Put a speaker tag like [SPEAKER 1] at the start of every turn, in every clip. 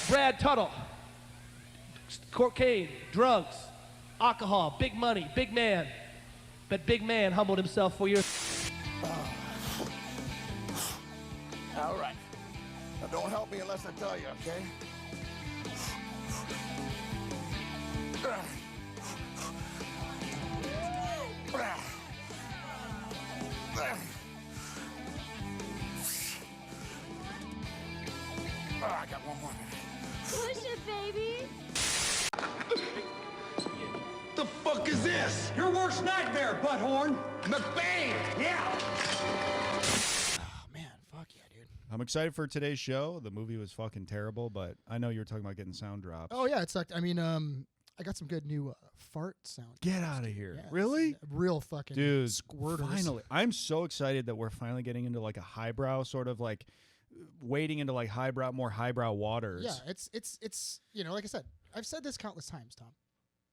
[SPEAKER 1] Brad Tuttle. Cocaine, drugs, alcohol, big money, big man. But big man humbled himself for your...
[SPEAKER 2] All right. Now don't help me unless I tell you, okay? I got one more.
[SPEAKER 3] Push it, baby.
[SPEAKER 2] The fuck is this?
[SPEAKER 4] Your worst nightmare, butthorn.
[SPEAKER 2] McBain!
[SPEAKER 4] Yeah.
[SPEAKER 5] Oh, man, fuck yeah, dude. I'm excited for today's show. The movie was fucking terrible, but I know you were talking about getting sound drops.
[SPEAKER 6] Oh, yeah, it sucked. I mean, I got some good new fart sound.
[SPEAKER 5] Get out of here.
[SPEAKER 6] Yeah,
[SPEAKER 5] really?
[SPEAKER 6] Real fucking
[SPEAKER 5] dude,
[SPEAKER 6] squirters.
[SPEAKER 5] Finally. I'm so excited that we're finally getting into like a highbrow sort of like wading into like more highbrow waters.
[SPEAKER 6] Yeah, it's you know, like I said, I've said this countless times, Tom.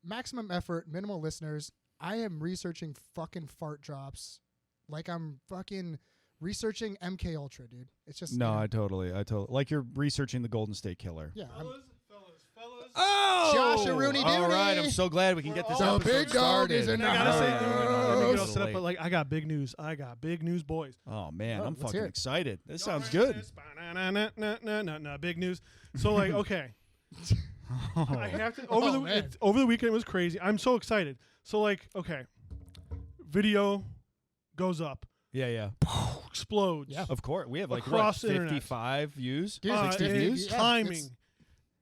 [SPEAKER 6] Maximum effort, minimal listeners. I am researching fucking fart drops like I'm fucking researching MK Ultra, dude. It's just
[SPEAKER 5] no, I totally like you're researching the Golden State Killer.
[SPEAKER 6] Yeah.
[SPEAKER 7] Fellas.
[SPEAKER 5] Oh,
[SPEAKER 6] Josh and Rooney Dooney.
[SPEAKER 5] All right, I'm so glad we can get this
[SPEAKER 6] The
[SPEAKER 5] episode
[SPEAKER 6] big dog
[SPEAKER 5] started.
[SPEAKER 6] is in the
[SPEAKER 7] I gotta say, let me get all
[SPEAKER 6] house.
[SPEAKER 7] set up, but like, I got big news. Boys.
[SPEAKER 5] Oh man,
[SPEAKER 6] Oh,
[SPEAKER 5] I'm
[SPEAKER 6] let's
[SPEAKER 5] fucking
[SPEAKER 6] hear it.
[SPEAKER 5] excited. This
[SPEAKER 7] Y'all
[SPEAKER 5] sounds
[SPEAKER 7] ready for
[SPEAKER 5] good.
[SPEAKER 7] this? Ba-na-na-na-na-na-na. Big news. So like, okay. I have to
[SPEAKER 6] man.
[SPEAKER 7] over the weekend it was crazy. I'm so excited. So like, okay. Video goes up.
[SPEAKER 5] Yeah.
[SPEAKER 7] Explodes.
[SPEAKER 6] Yeah.
[SPEAKER 5] Of course, we have like
[SPEAKER 7] Across
[SPEAKER 5] what,
[SPEAKER 7] the internet.
[SPEAKER 5] 55 views,
[SPEAKER 6] Dude,
[SPEAKER 5] 60
[SPEAKER 6] and
[SPEAKER 5] views,
[SPEAKER 6] yeah,
[SPEAKER 7] climbing
[SPEAKER 6] it's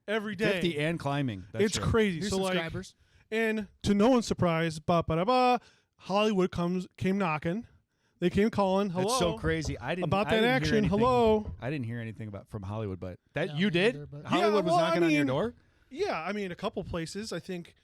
[SPEAKER 7] every day.
[SPEAKER 5] 50 and climbing. That's
[SPEAKER 7] It's
[SPEAKER 5] true.
[SPEAKER 7] crazy.
[SPEAKER 6] new
[SPEAKER 7] So like,
[SPEAKER 6] subscribers.
[SPEAKER 7] and to no one's surprise, Hollywood came knocking. They came calling. Hello.
[SPEAKER 5] That's so crazy. I didn't
[SPEAKER 7] About
[SPEAKER 5] I
[SPEAKER 7] that
[SPEAKER 5] didn't hear
[SPEAKER 7] action.
[SPEAKER 5] anything-
[SPEAKER 7] Hello.
[SPEAKER 5] I didn't hear anything from Hollywood, but that
[SPEAKER 6] Yeah,
[SPEAKER 5] you
[SPEAKER 6] me
[SPEAKER 5] did.
[SPEAKER 6] neither, but-
[SPEAKER 5] Hollywood was
[SPEAKER 7] well,
[SPEAKER 5] knocking
[SPEAKER 7] I
[SPEAKER 5] on your
[SPEAKER 7] mean,
[SPEAKER 5] door.
[SPEAKER 7] Yeah, I mean a couple places. I think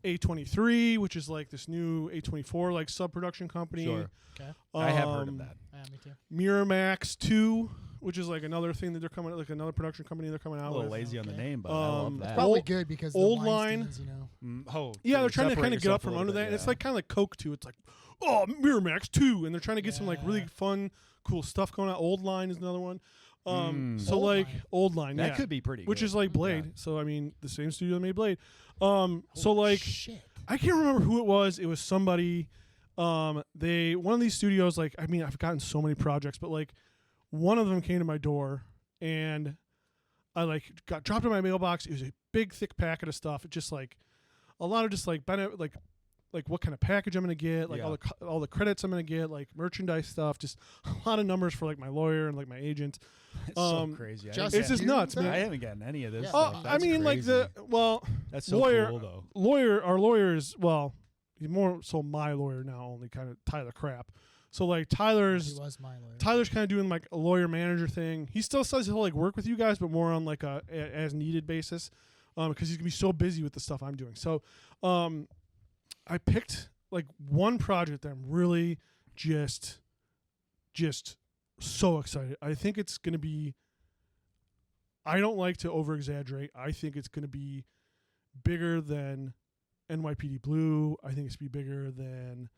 [SPEAKER 7] A23, which is like this new A24 like sub-production company.
[SPEAKER 5] Sure.
[SPEAKER 6] Okay.
[SPEAKER 5] I have heard of that.
[SPEAKER 6] Yeah, me too.
[SPEAKER 7] Miramax 2, which is like another thing that they're coming, like another production company they're coming
[SPEAKER 5] A
[SPEAKER 7] out
[SPEAKER 5] little
[SPEAKER 7] with.
[SPEAKER 5] lazy on the
[SPEAKER 6] Okay.
[SPEAKER 5] name, but I love that.
[SPEAKER 6] Probably
[SPEAKER 7] Old-
[SPEAKER 6] good because
[SPEAKER 7] old
[SPEAKER 6] the
[SPEAKER 7] line.
[SPEAKER 6] Weinsteins, you know.
[SPEAKER 5] Oh,
[SPEAKER 7] Yeah, they're trying to
[SPEAKER 5] separate
[SPEAKER 7] kind of get
[SPEAKER 5] yourself
[SPEAKER 7] up
[SPEAKER 5] a
[SPEAKER 7] from
[SPEAKER 5] little
[SPEAKER 7] under
[SPEAKER 5] bit,
[SPEAKER 7] that. And it's
[SPEAKER 5] yeah.
[SPEAKER 7] like kind of like Coke 2. It's like, oh, Miramax 2, and they're trying to get some like really
[SPEAKER 6] Yeah.
[SPEAKER 7] fun, cool stuff going on. Old Line is another one. So
[SPEAKER 6] Old
[SPEAKER 7] like
[SPEAKER 6] Line.
[SPEAKER 7] Old Line,
[SPEAKER 5] That
[SPEAKER 7] yeah.
[SPEAKER 5] could be pretty
[SPEAKER 7] which
[SPEAKER 5] good.
[SPEAKER 7] is like Blade.
[SPEAKER 5] Yeah.
[SPEAKER 7] So I mean, the same studio that made Blade. So like,
[SPEAKER 6] Shit.
[SPEAKER 7] I can't remember who it was. It was somebody. One of these studios. Like, I mean, I've gotten so many projects, but like, one of them came to my door, and I like got dropped in my mailbox. It was a big, thick packet of stuff. It just like a lot of just like like what kind of package I'm gonna get, like
[SPEAKER 5] Yeah.
[SPEAKER 7] all the credits I'm gonna get, like merchandise stuff, just a lot of numbers for like my lawyer and like my agent.
[SPEAKER 5] It's so crazy. I
[SPEAKER 6] Just
[SPEAKER 5] haven't
[SPEAKER 7] It's just
[SPEAKER 6] you
[SPEAKER 7] nuts,
[SPEAKER 6] then?
[SPEAKER 7] man.
[SPEAKER 5] I haven't gotten any of this.
[SPEAKER 6] Yeah.
[SPEAKER 5] stuff.
[SPEAKER 7] I
[SPEAKER 5] That's
[SPEAKER 7] mean, like
[SPEAKER 5] crazy. That's so
[SPEAKER 7] lawyer,
[SPEAKER 5] cool though.
[SPEAKER 7] Our lawyer is, well, he's more so my lawyer now, only kind of Tyler Crap. So like
[SPEAKER 6] He
[SPEAKER 7] Tyler's
[SPEAKER 6] was my lawyer.
[SPEAKER 7] kind of doing like a lawyer manager thing. He still says he'll like work with you guys, but more on like a as needed basis, because he's gonna be so busy with the stuff I'm doing. So, I picked like one project that I'm really just so excited. I think it's gonna be. I don't like to over exaggerate. I think it's gonna be bigger than NYPD Blue. I think it's gonna be bigger than.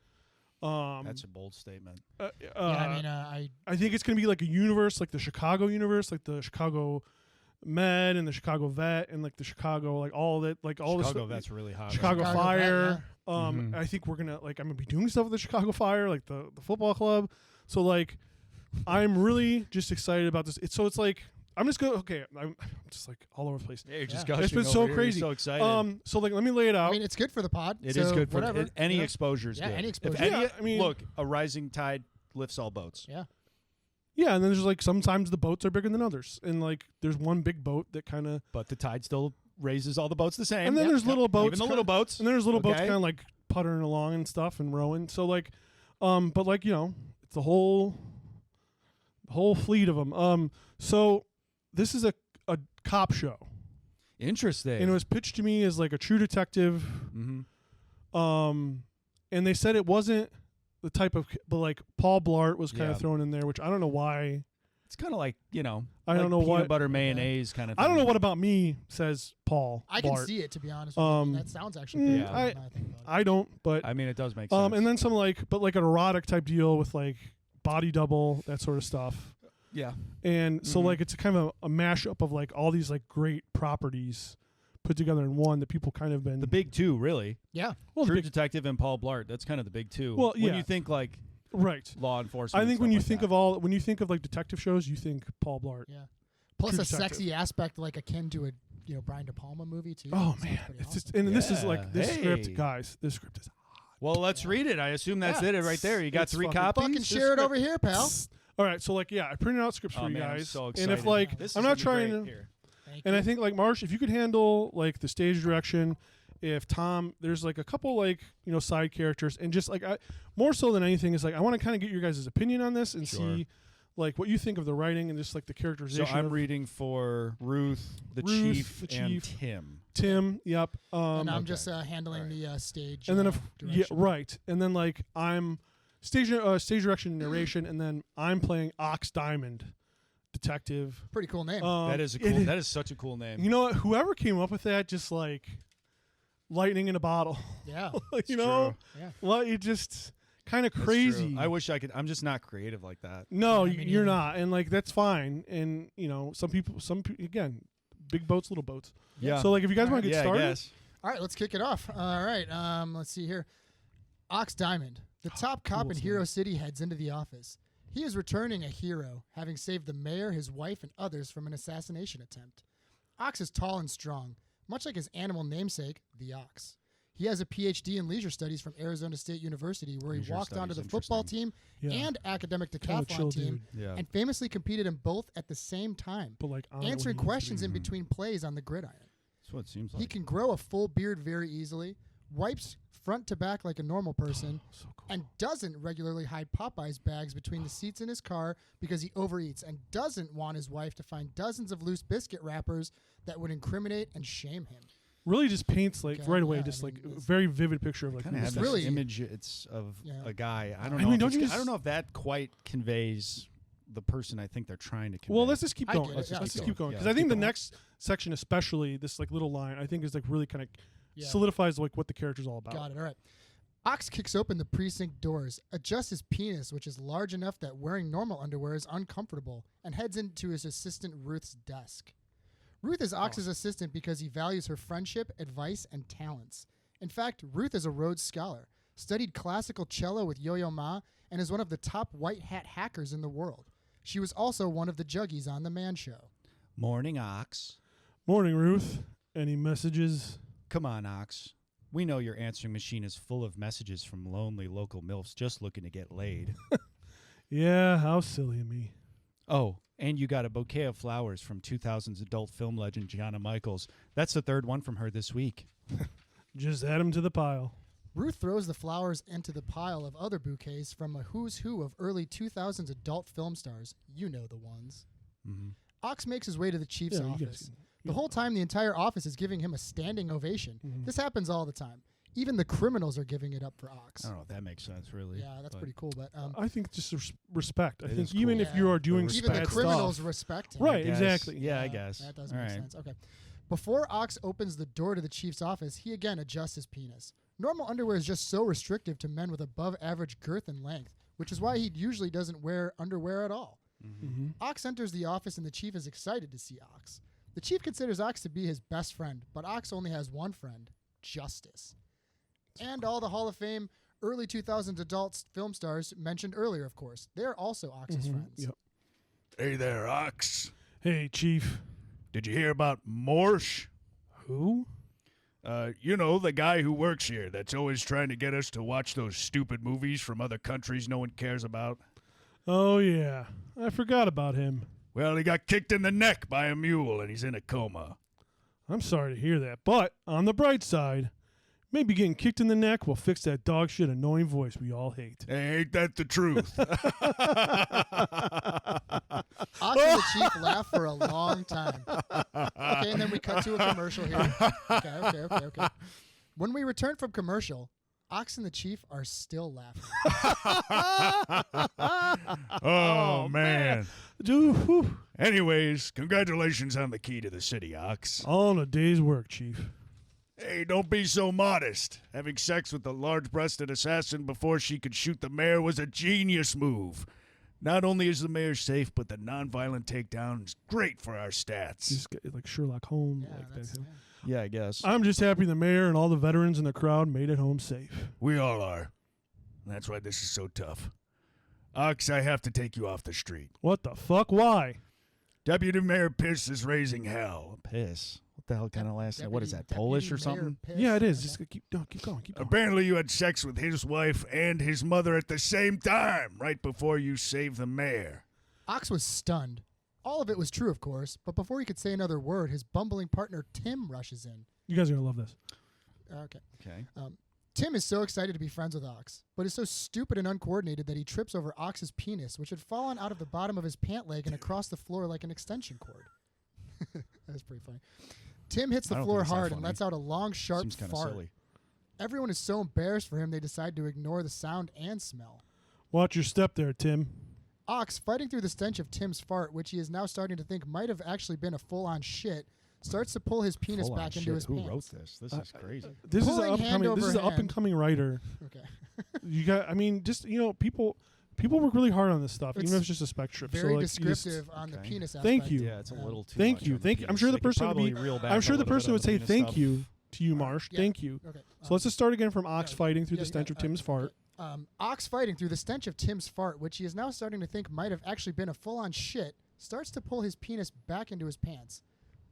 [SPEAKER 5] That's a bold statement.
[SPEAKER 6] yeah, I mean,
[SPEAKER 7] I think it's going to be like a universe, like the Chicago universe, like the Chicago Med and the Chicago Vet and like the Chicago, like all that, like all this.
[SPEAKER 5] Chicago, that's really hot.
[SPEAKER 7] Chicago
[SPEAKER 6] Chicago
[SPEAKER 7] Fire.
[SPEAKER 6] Vet,
[SPEAKER 5] Mhm.
[SPEAKER 7] I think we're gonna like I'm gonna be doing stuff with the Chicago Fire, like the football club. So like, I'm really just excited about this. It's like I'm just going. Okay, I'm just like all over the place.
[SPEAKER 5] Yeah, you're just
[SPEAKER 6] Yeah.
[SPEAKER 5] gushing
[SPEAKER 7] It's been
[SPEAKER 5] over
[SPEAKER 7] so
[SPEAKER 5] here. You're
[SPEAKER 7] crazy.
[SPEAKER 5] so excited.
[SPEAKER 7] So like, let me lay it out.
[SPEAKER 6] I mean, it's good for the pod.
[SPEAKER 5] It
[SPEAKER 6] so
[SPEAKER 5] is good for
[SPEAKER 6] whatever.
[SPEAKER 5] any
[SPEAKER 6] Yeah.
[SPEAKER 5] exposure is
[SPEAKER 6] Yeah,
[SPEAKER 5] good.
[SPEAKER 6] any exposure.
[SPEAKER 5] If any,
[SPEAKER 7] Yeah, I mean-
[SPEAKER 5] look, a rising tide lifts all boats.
[SPEAKER 6] Yeah.
[SPEAKER 7] Yeah, and then there's like sometimes the boats are bigger than others, and like there's one big boat that kind of.
[SPEAKER 5] But the tide still raises all the boats the same.
[SPEAKER 7] And then there's little boats,
[SPEAKER 5] even the little boats.
[SPEAKER 7] and there's little boats
[SPEAKER 5] Okay.
[SPEAKER 7] kind of like puttering along and stuff and rowing. So like, but like it's the whole fleet of them. So this is a cop show,
[SPEAKER 5] Interesting.
[SPEAKER 7] and it was pitched to me as like a True Detective.
[SPEAKER 5] Mm-hmm.
[SPEAKER 7] And they said it wasn't the type of, but like Paul Blart was kind
[SPEAKER 5] Yeah.
[SPEAKER 7] of thrown in there, which I don't know why.
[SPEAKER 5] It's kind of like
[SPEAKER 7] I don't
[SPEAKER 5] like
[SPEAKER 7] know
[SPEAKER 5] peanut
[SPEAKER 7] what-
[SPEAKER 5] butter mayonnaise kind of thing.
[SPEAKER 7] I don't know what about me says Paul.
[SPEAKER 6] I can
[SPEAKER 7] Blart.
[SPEAKER 6] see it, to be honest with you. I mean, that sounds actually pretty
[SPEAKER 5] yeah.
[SPEAKER 6] cool now that I think about it.
[SPEAKER 7] I don't, but
[SPEAKER 5] I mean, it does make sense.
[SPEAKER 7] and then some like, but like an erotic type deal with like body double, that sort of stuff.
[SPEAKER 5] Yeah.
[SPEAKER 7] And so like it's a kind of a mashup of like all these like great properties put together in one that people kind of been
[SPEAKER 5] The big two, really.
[SPEAKER 6] Yeah.
[SPEAKER 7] well, the
[SPEAKER 5] True
[SPEAKER 7] big-
[SPEAKER 5] Detective and Paul Blart. That's kind of the big two.
[SPEAKER 7] Well,
[SPEAKER 5] When
[SPEAKER 7] yeah.
[SPEAKER 5] you think like
[SPEAKER 7] right.
[SPEAKER 5] law enforcement.
[SPEAKER 7] I
[SPEAKER 5] and
[SPEAKER 7] think when
[SPEAKER 5] stuff
[SPEAKER 7] you
[SPEAKER 5] like
[SPEAKER 7] think
[SPEAKER 5] that.
[SPEAKER 7] when you think of like detective shows, you think Paul Blart.
[SPEAKER 6] Yeah. Plus
[SPEAKER 7] True
[SPEAKER 6] a
[SPEAKER 7] Detective.
[SPEAKER 6] sexy aspect like akin to a Brian De Palma movie too.
[SPEAKER 7] Oh
[SPEAKER 6] Sounds
[SPEAKER 7] man,
[SPEAKER 6] pretty
[SPEAKER 7] it's just
[SPEAKER 6] awesome.
[SPEAKER 7] and this is like this
[SPEAKER 5] Yeah.
[SPEAKER 7] script,
[SPEAKER 5] Hey.
[SPEAKER 7] guys. This script is
[SPEAKER 5] Well, let's read it. I assume that's
[SPEAKER 6] Yeah.
[SPEAKER 5] it right there. You got
[SPEAKER 7] It's
[SPEAKER 5] 3
[SPEAKER 7] fucking-
[SPEAKER 5] copies?
[SPEAKER 6] Fucking share it over here, pal.
[SPEAKER 7] all right. So like I printed out scripts
[SPEAKER 5] Oh,
[SPEAKER 7] for you
[SPEAKER 5] man, I'm
[SPEAKER 7] guys,
[SPEAKER 5] so
[SPEAKER 7] and
[SPEAKER 5] excited.
[SPEAKER 7] if like
[SPEAKER 5] This
[SPEAKER 7] I'm
[SPEAKER 5] is
[SPEAKER 7] not
[SPEAKER 5] gonna be
[SPEAKER 7] trying
[SPEAKER 5] great.
[SPEAKER 7] to.
[SPEAKER 5] Here.
[SPEAKER 6] Thank
[SPEAKER 7] And
[SPEAKER 6] you.
[SPEAKER 7] I think like Marsh, if you could handle like the stage direction, if Tom, there's like a couple like side characters, and just like more so than anything is like I want to kind of get your guys' opinion on this and
[SPEAKER 5] Sure.
[SPEAKER 7] see like what you think of the writing and just like the
[SPEAKER 5] So
[SPEAKER 7] characterization.
[SPEAKER 5] I'm
[SPEAKER 7] of
[SPEAKER 5] reading for Ruth, the
[SPEAKER 7] Ruth,
[SPEAKER 5] Chief,
[SPEAKER 7] the
[SPEAKER 5] and
[SPEAKER 7] Chief.
[SPEAKER 5] Tim.
[SPEAKER 7] Tim. Yep.
[SPEAKER 6] and I'm
[SPEAKER 5] okay.
[SPEAKER 6] just handling the stage.
[SPEAKER 7] and then if
[SPEAKER 6] direction.
[SPEAKER 7] right, and then like I'm stage direction and narration, and then I'm playing Ox Diamond, detective.
[SPEAKER 6] Pretty cool name.
[SPEAKER 5] That is a cool. That is such a cool name.
[SPEAKER 7] You know what? Whoever came up with that, just like lightning in a bottle.
[SPEAKER 6] yeah.
[SPEAKER 7] you know,
[SPEAKER 6] Yeah.
[SPEAKER 7] well, you just kind of
[SPEAKER 5] That's
[SPEAKER 7] crazy.
[SPEAKER 5] true. I wish I could. I'm just not creative like that.
[SPEAKER 7] No,
[SPEAKER 6] Yeah, me
[SPEAKER 7] you're
[SPEAKER 6] neither.
[SPEAKER 7] not, and like that's fine. And some people, again, big boats, little boats.
[SPEAKER 5] Yeah.
[SPEAKER 7] So like, if you guys want to get
[SPEAKER 5] yeah,
[SPEAKER 7] started,
[SPEAKER 5] I guess.
[SPEAKER 6] All right, let's kick it off. All right, let's see here. Ox Diamond, the top cop in
[SPEAKER 7] coolest
[SPEAKER 6] Hero City, heads into the office. He is returning a hero, having saved the mayor, his wife, and others from an assassination attempt. Ox is tall and strong, much like his animal namesake, the ox. He has a PhD in leisure studies from Arizona State University, where
[SPEAKER 5] Leisure
[SPEAKER 6] he walked onto the
[SPEAKER 5] studies,
[SPEAKER 6] football team
[SPEAKER 7] Yeah.
[SPEAKER 6] and academic
[SPEAKER 7] Kinda chill
[SPEAKER 6] decathlon team,
[SPEAKER 7] dude.
[SPEAKER 5] Yeah.
[SPEAKER 6] and famously competed in both at the same time,
[SPEAKER 7] but like I don't know what
[SPEAKER 6] answering
[SPEAKER 7] he used to
[SPEAKER 6] questions
[SPEAKER 7] do.
[SPEAKER 6] in between plays on the gridiron.
[SPEAKER 5] That's what it seems
[SPEAKER 6] He
[SPEAKER 5] like.
[SPEAKER 6] can grow a full beard very easily, wipes front to back like a normal person,
[SPEAKER 7] So cool.
[SPEAKER 6] and doesn't regularly hide Popeye's bags between the seats in his car because he overeats, and doesn't want his wife to find dozens of loose biscuit wrappers that would incriminate and shame him.
[SPEAKER 7] Really, just paints like
[SPEAKER 6] Okay,
[SPEAKER 7] right away,
[SPEAKER 6] yeah,
[SPEAKER 7] just
[SPEAKER 6] I
[SPEAKER 7] like
[SPEAKER 6] mean,
[SPEAKER 7] a
[SPEAKER 6] it's-
[SPEAKER 7] very vivid picture of like.
[SPEAKER 5] Kind
[SPEAKER 7] who
[SPEAKER 5] of have
[SPEAKER 7] this
[SPEAKER 5] this
[SPEAKER 6] really-
[SPEAKER 5] image. It's of
[SPEAKER 6] Yeah.
[SPEAKER 5] a guy. I don't
[SPEAKER 7] I
[SPEAKER 5] know.
[SPEAKER 7] mean,
[SPEAKER 5] if
[SPEAKER 7] don't
[SPEAKER 5] it's-
[SPEAKER 7] you
[SPEAKER 5] I
[SPEAKER 7] just-
[SPEAKER 5] don't know if that quite conveys the person I think they're trying to convey.
[SPEAKER 7] Well, let's just keep
[SPEAKER 6] I
[SPEAKER 7] going.
[SPEAKER 6] get it.
[SPEAKER 7] Let's
[SPEAKER 6] Yeah,
[SPEAKER 7] just
[SPEAKER 6] keep
[SPEAKER 7] keep going
[SPEAKER 5] going.
[SPEAKER 7] because
[SPEAKER 5] Yeah,
[SPEAKER 7] I think
[SPEAKER 5] keep
[SPEAKER 7] the
[SPEAKER 5] going.
[SPEAKER 7] next section, especially this like little line, I think is like really kind of
[SPEAKER 6] Yeah.
[SPEAKER 7] solidifies like what the character's all about.
[SPEAKER 6] Got it. All right. Ox kicks open the precinct doors, adjusts his penis, which is large enough that wearing normal underwear is uncomfortable, and heads into his assistant Ruth's desk. Ruth is Ox's assistant because he values her friendship, advice, and talents. In fact, Ruth is a Rhodes Scholar, studied classical cello with Yo-Yo Ma, and is one of the top white hat hackers in the world. She was also one of the juggies on The Man Show.
[SPEAKER 5] Morning, Ox.
[SPEAKER 7] Morning, Ruth. Any messages?
[SPEAKER 5] Come on, Ox. We know your answering machine is full of messages from lonely local MILFs just looking to get laid.
[SPEAKER 7] Yeah, how silly of me.
[SPEAKER 5] Oh, and you got a bouquet of flowers from 2000's adult film legend Gianna Michaels. That's the third one from her this week.
[SPEAKER 7] Just add them to the pile.
[SPEAKER 6] Ruth throws the flowers into the pile of other bouquets from a who's who of early 2000s adult film stars. You know the ones.
[SPEAKER 5] Mm-hmm.
[SPEAKER 6] Ox makes his way to the chief's
[SPEAKER 7] Yeah, you guys
[SPEAKER 6] office.
[SPEAKER 7] can-
[SPEAKER 6] The whole time, the entire office is giving him a standing ovation.
[SPEAKER 7] Mhm.
[SPEAKER 6] This happens all the time. Even the criminals are giving it up for Ox.
[SPEAKER 5] I don't know if that makes sense, really.
[SPEAKER 6] Yeah, that's
[SPEAKER 5] but-
[SPEAKER 6] pretty cool. But
[SPEAKER 7] I think just respect. I
[SPEAKER 5] It
[SPEAKER 7] think
[SPEAKER 5] is
[SPEAKER 7] even
[SPEAKER 5] cool.
[SPEAKER 7] if you
[SPEAKER 6] Yeah.
[SPEAKER 7] are doing
[SPEAKER 5] The
[SPEAKER 6] even the
[SPEAKER 7] bad
[SPEAKER 6] criminals
[SPEAKER 7] stuff,
[SPEAKER 6] respect him.
[SPEAKER 7] right?
[SPEAKER 5] I guess.
[SPEAKER 7] Exactly.
[SPEAKER 5] Yeah, I guess.
[SPEAKER 6] That does
[SPEAKER 5] All
[SPEAKER 6] make
[SPEAKER 5] right.
[SPEAKER 6] sense. Okay. Before Ox opens the door to the chief's office, he again adjusts his penis. Normal underwear is just so restrictive to men with above average girth and length, which is why he usually doesn't wear underwear at all.
[SPEAKER 7] Mm-hmm.
[SPEAKER 6] Ox enters the office and the chief is excited to see Ox. The chief considers Ox to be his best friend, but Ox only has one friend, Justice. And all the Hall of Fame early 2000s adult film stars mentioned earlier, of course. They're also Ox's friends.
[SPEAKER 7] Yep.
[SPEAKER 2] Hey there, Ox.
[SPEAKER 7] Hey, Chief.
[SPEAKER 2] Did you hear about Morsh?
[SPEAKER 7] Who?
[SPEAKER 2] You know, the guy who works here that's always trying to get us to watch those stupid movies from other countries no one cares about.
[SPEAKER 7] Oh yeah, I forgot about him.
[SPEAKER 2] Well, he got kicked in the neck by a mule and he's in a coma.
[SPEAKER 7] I'm sorry to hear that, but on the bright side, maybe getting kicked in the neck will fix that dog shit annoying voice we all hate.
[SPEAKER 2] Hey, ain't that the truth?
[SPEAKER 6] Ox and the chief laugh for a long time. Okay, and then we cut to a commercial here. Okay. When we return from commercial, Ox and the chief are still laughing.
[SPEAKER 2] Oh, man.
[SPEAKER 7] Dude, whew.
[SPEAKER 2] Anyways, congratulations on the key to the city, Ox.
[SPEAKER 7] All in a day's work, Chief.
[SPEAKER 2] Hey, don't be so modest. Having sex with the large-breasted assassin before she could shoot the mayor was a genius move. Not only is the mayor safe, but the nonviolent takedown is great for our stats.
[SPEAKER 7] Just get, like Sherlock Holmes.
[SPEAKER 6] Yeah,
[SPEAKER 7] like
[SPEAKER 6] that's-
[SPEAKER 7] that.
[SPEAKER 5] Yeah, I guess.
[SPEAKER 7] I'm just happy the mayor and all the veterans in the crowd made it home safe.
[SPEAKER 2] We all are. That's why this is so tough. Ox, I have to take you off the street.
[SPEAKER 7] What the fuck? Why?
[SPEAKER 2] Deputy Mayor Piss is raising hell.
[SPEAKER 5] Piss. What the hell kind of last name? What is that?
[SPEAKER 6] Deputy
[SPEAKER 5] Polish or
[SPEAKER 6] Mayor
[SPEAKER 5] something?
[SPEAKER 6] Piss.
[SPEAKER 7] Yeah, it is.
[SPEAKER 6] Okay.
[SPEAKER 7] Just keep going. Keep going.
[SPEAKER 2] Apparently you had sex with his wife and his mother at the same time, right before you saved the mayor.
[SPEAKER 6] Ox was stunned. All of it was true, of course, but before he could say another word, his bumbling partner Tim rushes in.
[SPEAKER 7] You guys are gonna love this.
[SPEAKER 6] Okay.
[SPEAKER 5] Okay.
[SPEAKER 6] Tim is so excited to be friends with Ox, but is so stupid and uncoordinated that he trips over Ox's penis, which had fallen out of the bottom of his pant leg and across the floor like an extension cord. That was pretty funny. Tim hits the
[SPEAKER 5] I don't
[SPEAKER 6] floor
[SPEAKER 5] think it's that
[SPEAKER 6] hard and
[SPEAKER 5] funny.
[SPEAKER 6] lets out a long, sharp
[SPEAKER 5] Seems kind of
[SPEAKER 6] fart.
[SPEAKER 5] silly.
[SPEAKER 6] Everyone is so embarrassed for him they decide to ignore the sound and smell.
[SPEAKER 7] Watch your step there, Tim.
[SPEAKER 6] Ox, fighting through the stench of Tim's fart, which he is now starting to think might have actually been a full-on shit, starts to pull his penis
[SPEAKER 5] Full on
[SPEAKER 6] back into
[SPEAKER 5] shit.
[SPEAKER 6] his
[SPEAKER 5] Who
[SPEAKER 6] pants.
[SPEAKER 5] wrote this? This is crazy.
[SPEAKER 7] This is an
[SPEAKER 6] Pulling hand
[SPEAKER 7] upcoming. This is
[SPEAKER 6] over
[SPEAKER 7] an up and
[SPEAKER 6] hand.
[SPEAKER 7] coming writer.
[SPEAKER 6] Okay.
[SPEAKER 7] You got. I mean, just people work really hard on this stuff, even
[SPEAKER 6] It's
[SPEAKER 7] if it's just a spec strip.
[SPEAKER 6] Very
[SPEAKER 7] so, like, you just-
[SPEAKER 6] descriptive on the
[SPEAKER 5] Okay.
[SPEAKER 6] penis aspect.
[SPEAKER 7] Thank you.
[SPEAKER 5] Yeah, it's a little too
[SPEAKER 7] Thank
[SPEAKER 5] much
[SPEAKER 7] you.
[SPEAKER 5] on the
[SPEAKER 7] Thank you. I'm
[SPEAKER 5] penis.
[SPEAKER 7] sure
[SPEAKER 5] They
[SPEAKER 7] the
[SPEAKER 5] could
[SPEAKER 7] person would
[SPEAKER 5] probably
[SPEAKER 7] be.
[SPEAKER 5] reel back
[SPEAKER 7] I'm
[SPEAKER 5] a
[SPEAKER 7] sure the
[SPEAKER 5] little bit
[SPEAKER 7] person
[SPEAKER 5] on
[SPEAKER 7] would
[SPEAKER 5] the
[SPEAKER 7] say
[SPEAKER 5] penis
[SPEAKER 7] thank
[SPEAKER 5] stuff.
[SPEAKER 7] you to you, Marsh.
[SPEAKER 6] Yeah.
[SPEAKER 7] Thank you.
[SPEAKER 6] Okay.
[SPEAKER 7] So let's just start again from Ox
[SPEAKER 6] yeah,
[SPEAKER 7] fighting through
[SPEAKER 6] yeah,
[SPEAKER 7] the stench
[SPEAKER 6] yeah,
[SPEAKER 7] of Tim's fart.
[SPEAKER 6] Ox fighting through the stench of Tim's fart, which he is now starting to think might have actually been a full-on shit, starts to pull his penis back into his pants.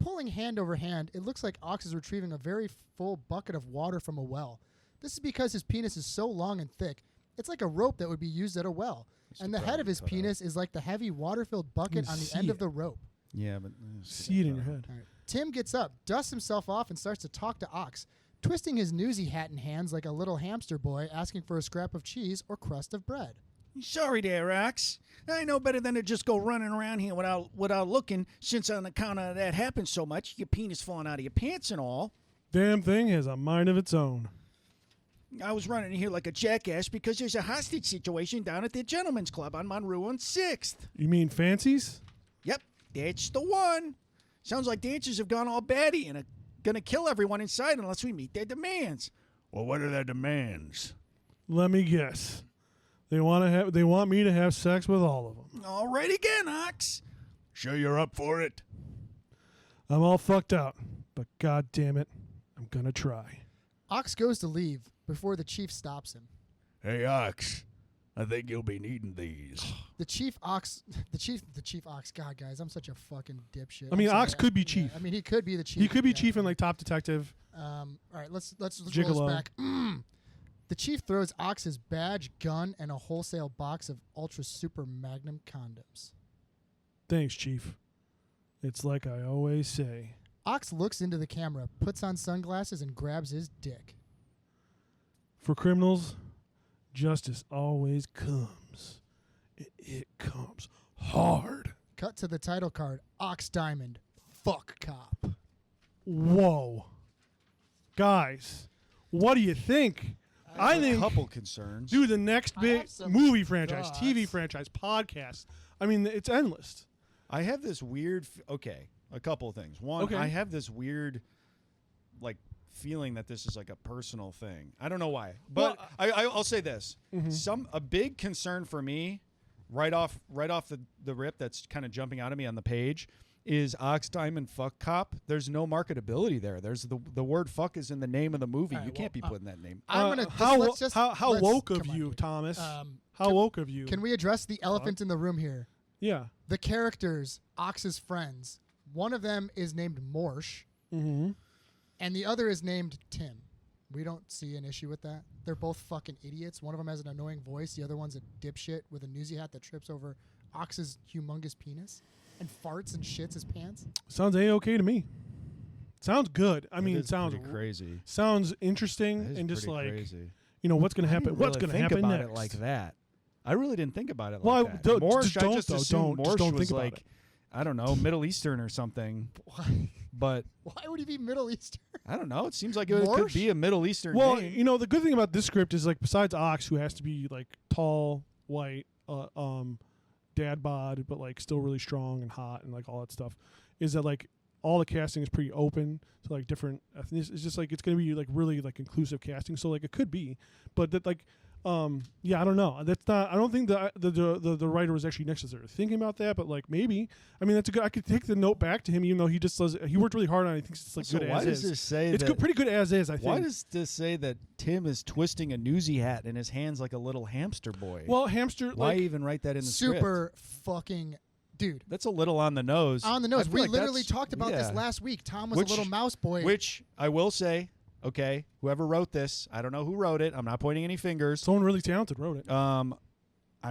[SPEAKER 6] Pulling hand over hand, it looks like Ox is retrieving a very full bucket of water from a well. This is because his penis is so long and thick, it's like a rope that would be used at a well. And the head of his penis is like the heavy water-filled bucket
[SPEAKER 7] You
[SPEAKER 6] on the
[SPEAKER 7] see
[SPEAKER 6] end of
[SPEAKER 7] it.
[SPEAKER 6] the rope.
[SPEAKER 5] Yeah, but
[SPEAKER 7] See it in your head.
[SPEAKER 6] All right. Tim gets up, dusts himself off, and starts to talk to Ox, twisting his newsy hat in hands like a little hamster boy asking for a scrap of cheese or crust of bread.
[SPEAKER 2] Sorry there, Ox. I know better than to just go running around here without looking, since on account of that happens so much, your penis falling out of your pants and all.
[SPEAKER 7] Damn thing has a mind of its own.
[SPEAKER 2] I was running here like a jackass because there's a hostage situation down at the Gentlemen's Club on Monroe and 6th.
[SPEAKER 7] You mean fancies?
[SPEAKER 2] Yep, that's the one. Sounds like dancers have gone all batty and are gonna kill everyone inside unless we meet their demands. Well, what are their demands?
[SPEAKER 7] Let me guess. They want me to have sex with all of them.
[SPEAKER 2] All right again, Ox. Sure you're up for it?
[SPEAKER 7] I'm all fucked out, but god damn it, I'm gonna try.
[SPEAKER 6] Ox goes to leave before the chief stops him.
[SPEAKER 2] Hey, Ox, I think you'll be needing these.
[SPEAKER 6] The chief Ox. God, guys, I'm such a fucking dipshit.
[SPEAKER 7] I mean,
[SPEAKER 6] I'm sorry.
[SPEAKER 7] Ox could be
[SPEAKER 6] Yeah,
[SPEAKER 7] chief.
[SPEAKER 6] I mean, he could be the chief.
[SPEAKER 7] He could be
[SPEAKER 6] yeah.
[SPEAKER 7] chief in like Top Detective.
[SPEAKER 6] All right, let's roll
[SPEAKER 7] Gigolo.
[SPEAKER 6] this back. The chief throws Ox his badge, gun, and a wholesale box of Ultra Super Magnum condoms.
[SPEAKER 7] Thanks, Chief. It's like I always say.
[SPEAKER 6] Ox looks into the camera, puts on sunglasses, and grabs his dick.
[SPEAKER 7] For criminals, justice always comes. It comes hard.
[SPEAKER 6] Cut to the title card. Ox Diamond. Fuck cop.
[SPEAKER 7] Whoa. Guys, what do you think? I
[SPEAKER 5] a
[SPEAKER 7] think,
[SPEAKER 5] couple concerns.
[SPEAKER 7] dude, the next
[SPEAKER 6] I
[SPEAKER 7] big
[SPEAKER 6] have some
[SPEAKER 7] movie franchise,
[SPEAKER 6] thoughts.
[SPEAKER 7] TV franchise, podcast. I mean, it's endless.
[SPEAKER 5] I have this weird. Okay, a couple of things. One,
[SPEAKER 7] Okay.
[SPEAKER 5] I have this weird, like, feeling that this is like a personal thing. I don't know why, but
[SPEAKER 7] Well,
[SPEAKER 5] I'll say this: a big concern for me, right off the rip, that's kind of jumping out at me on the page, is Ox Diamond Fuck Cop. There's no marketability there. There's the word fuck is in the name of the movie.
[SPEAKER 6] All right,
[SPEAKER 5] you can't be
[SPEAKER 6] well,
[SPEAKER 5] putting that name.
[SPEAKER 6] I'm gonna
[SPEAKER 7] how
[SPEAKER 6] let's just
[SPEAKER 7] how
[SPEAKER 6] let's-
[SPEAKER 7] woke of
[SPEAKER 6] come on,
[SPEAKER 7] you,
[SPEAKER 6] dude.
[SPEAKER 7] Thomas? How
[SPEAKER 6] can-
[SPEAKER 7] woke of you?
[SPEAKER 6] Can we address the elephant in the room here?
[SPEAKER 7] Yeah.
[SPEAKER 6] The characters, Ox's friends. One of them is named Morsh,
[SPEAKER 7] Mm-hmm.
[SPEAKER 6] and the other is named Tim. We don't see an issue with that. They're both fucking idiots. One of them has an annoying voice. The other one's a dipshit with a newsy hat that trips over Ox's humongous penis and farts and shits his pants.
[SPEAKER 7] Sounds a-okay to me. Sounds good. I mean,
[SPEAKER 5] It
[SPEAKER 7] it
[SPEAKER 5] is
[SPEAKER 7] sounds
[SPEAKER 5] pretty crazy.
[SPEAKER 7] sounds interesting
[SPEAKER 5] It is
[SPEAKER 7] and just
[SPEAKER 5] pretty
[SPEAKER 7] like
[SPEAKER 5] crazy.
[SPEAKER 7] what's gonna
[SPEAKER 5] I
[SPEAKER 7] happen?
[SPEAKER 5] didn't
[SPEAKER 7] What's
[SPEAKER 5] really
[SPEAKER 7] gonna
[SPEAKER 5] think
[SPEAKER 7] happen
[SPEAKER 5] about
[SPEAKER 7] next?
[SPEAKER 5] it like that. I really didn't think about it
[SPEAKER 7] Well,
[SPEAKER 5] like that.
[SPEAKER 7] don't-
[SPEAKER 5] Morsh,
[SPEAKER 7] just
[SPEAKER 5] I
[SPEAKER 7] don't,
[SPEAKER 5] just
[SPEAKER 7] though.
[SPEAKER 5] assumed
[SPEAKER 7] Don't- just
[SPEAKER 5] Morsh
[SPEAKER 7] don't
[SPEAKER 5] was
[SPEAKER 7] think about
[SPEAKER 5] like,
[SPEAKER 7] it.
[SPEAKER 5] I don't know, Middle Eastern or something.
[SPEAKER 6] Why?
[SPEAKER 5] But
[SPEAKER 6] Why would he be Middle Eastern?
[SPEAKER 5] I don't know. It seems like it could
[SPEAKER 6] Morsh?
[SPEAKER 5] be a Middle Eastern
[SPEAKER 7] Well,
[SPEAKER 5] name.
[SPEAKER 7] the good thing about this script is like besides Ox, who has to be like tall, white, dad bod, but like still really strong and hot and like all that stuff, is that like all the casting is pretty open to like different ethnicities. It's just like it's gonna be like really like inclusive casting. So like it could be, but that like Yeah, I don't know. That's not. I don't think the writer was actually necessarily thinking about that, but like maybe. I mean, that's a good. I could take the note back to him, even though he just does. He worked really hard on it. He thinks it's like
[SPEAKER 5] So
[SPEAKER 7] good
[SPEAKER 5] why
[SPEAKER 7] as
[SPEAKER 5] does
[SPEAKER 7] is.
[SPEAKER 5] this say
[SPEAKER 7] It's
[SPEAKER 5] that?
[SPEAKER 7] good, pretty good as is. I think.
[SPEAKER 5] Why does this say that Tim is twisting a newsy hat in his hands like a little hamster boy?
[SPEAKER 7] Well, hamster.
[SPEAKER 5] Why
[SPEAKER 7] like,
[SPEAKER 5] even write that in the script?
[SPEAKER 6] Super fucking dude.
[SPEAKER 5] That's a little on the nose.
[SPEAKER 6] On the
[SPEAKER 5] I
[SPEAKER 6] nose.
[SPEAKER 5] feel
[SPEAKER 6] We
[SPEAKER 5] like
[SPEAKER 6] literally
[SPEAKER 5] that's-
[SPEAKER 6] talked about this
[SPEAKER 5] yeah.
[SPEAKER 6] last week. Tom was
[SPEAKER 5] Which-
[SPEAKER 6] a little mouse boy.
[SPEAKER 5] Which I will say, okay, whoever wrote this, I don't know who wrote it. I'm not pointing any fingers.
[SPEAKER 7] Someone really talented wrote it.
[SPEAKER 5] I'm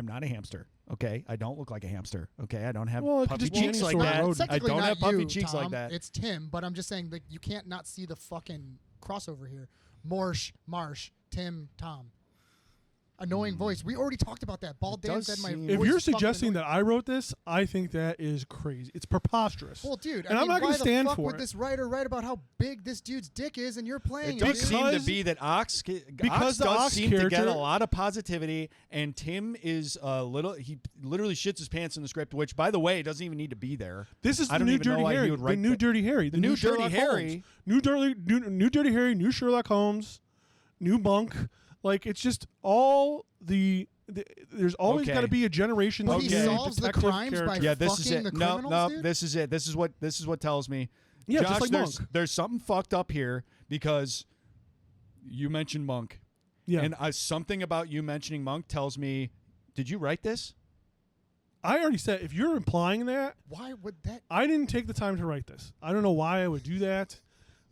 [SPEAKER 5] not a hamster. Okay, I don't look like a hamster. Okay, I don't have
[SPEAKER 7] Well, it could
[SPEAKER 5] puffy
[SPEAKER 7] just be
[SPEAKER 5] cheeks
[SPEAKER 7] any
[SPEAKER 5] like
[SPEAKER 7] sort of
[SPEAKER 5] that.
[SPEAKER 7] rodent.
[SPEAKER 5] I
[SPEAKER 6] Technically
[SPEAKER 5] don't
[SPEAKER 6] not
[SPEAKER 5] have puffy
[SPEAKER 6] you,
[SPEAKER 5] cheeks
[SPEAKER 6] Tom.
[SPEAKER 5] like that.
[SPEAKER 6] It's Tim, but I'm just saying like you can't not see the fucking crossover here. Marsh, Tim, Tom. Annoying voice. We already talked about that. Bald
[SPEAKER 5] It
[SPEAKER 6] Dan
[SPEAKER 5] does
[SPEAKER 6] said my
[SPEAKER 5] seem-
[SPEAKER 6] voice
[SPEAKER 7] If you're
[SPEAKER 6] is fucking
[SPEAKER 7] suggesting
[SPEAKER 6] annoying.
[SPEAKER 7] that I wrote this, I think that is crazy. It's preposterous.
[SPEAKER 6] Well, dude,
[SPEAKER 7] and
[SPEAKER 6] I
[SPEAKER 7] I'm
[SPEAKER 6] mean,
[SPEAKER 7] not going
[SPEAKER 6] why
[SPEAKER 7] to stand
[SPEAKER 6] the fuck
[SPEAKER 7] for
[SPEAKER 6] would
[SPEAKER 7] it.
[SPEAKER 6] this writer write about how big this dude's dick is and you're playing
[SPEAKER 5] It does
[SPEAKER 6] dude?
[SPEAKER 5] seem to
[SPEAKER 7] Because-
[SPEAKER 5] be that Ox
[SPEAKER 7] because the
[SPEAKER 5] does
[SPEAKER 7] Ox
[SPEAKER 5] seem to get
[SPEAKER 7] character-
[SPEAKER 5] a lot of positivity, and Tim is a little. He literally shits his pants in the script, which, by the way, doesn't even need to be there.
[SPEAKER 7] This is
[SPEAKER 5] I
[SPEAKER 7] the
[SPEAKER 5] don't
[SPEAKER 7] new
[SPEAKER 5] even know
[SPEAKER 7] Dirty
[SPEAKER 5] why he
[SPEAKER 7] Harry.
[SPEAKER 5] would
[SPEAKER 7] The
[SPEAKER 5] write
[SPEAKER 7] new
[SPEAKER 5] that.
[SPEAKER 7] Dirty Harry.
[SPEAKER 5] The new Dirty
[SPEAKER 7] Sherlock
[SPEAKER 5] Harry.
[SPEAKER 7] Holmes. New Dirty Harry. New Sherlock Holmes. New Bunk. Like it's just all there's always
[SPEAKER 5] Okay.
[SPEAKER 7] got to be a generation.
[SPEAKER 6] But
[SPEAKER 7] of
[SPEAKER 6] he
[SPEAKER 7] new
[SPEAKER 6] solves the
[SPEAKER 7] detective
[SPEAKER 6] crimes by
[SPEAKER 7] characters.
[SPEAKER 5] Yeah, this is
[SPEAKER 6] fucking
[SPEAKER 5] it.
[SPEAKER 6] the
[SPEAKER 5] No,
[SPEAKER 6] criminals,
[SPEAKER 5] no,
[SPEAKER 6] dude?
[SPEAKER 5] this is it. This is what tells me.
[SPEAKER 7] Yeah,
[SPEAKER 5] Josh,
[SPEAKER 7] just like
[SPEAKER 5] there's
[SPEAKER 7] Monk.
[SPEAKER 5] there's something fucked up here because you mentioned Monk,
[SPEAKER 7] Yeah,
[SPEAKER 5] and something about you mentioning Monk tells me, did you write this?
[SPEAKER 7] I already said if you're implying that,
[SPEAKER 6] Why would that?
[SPEAKER 7] I didn't take the time to write this. I don't know why I would do that.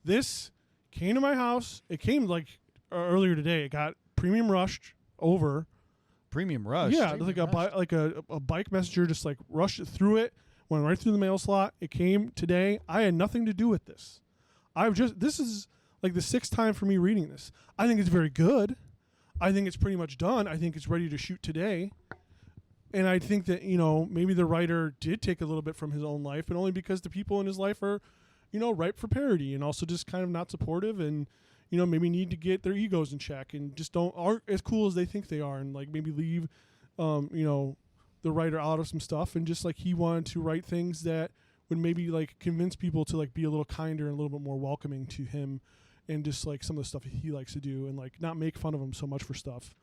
[SPEAKER 7] This came to my house. It came like earlier today. It got premium rushed over.
[SPEAKER 5] Premium Rush.
[SPEAKER 7] Yeah, like a bike messenger just like rushed it through it, went right through the mail slot. It came today. I had nothing to do with this. This is like the 6th time for me reading this. I think it's very good. I think it's pretty much done. I think it's ready to shoot today. And I think that, maybe the writer did take a little bit from his own life, but only because the people in his life are, ripe for parody and also just kind of not supportive and maybe need to get their egos in check and just aren't as cool as they think they are and like maybe leave, the writer out of some stuff and just like he wanted to write things that would maybe like convince people to like be a little kinder and a little bit more welcoming to him and just like some of the stuff he likes to do and like not make fun of him so much for stuff.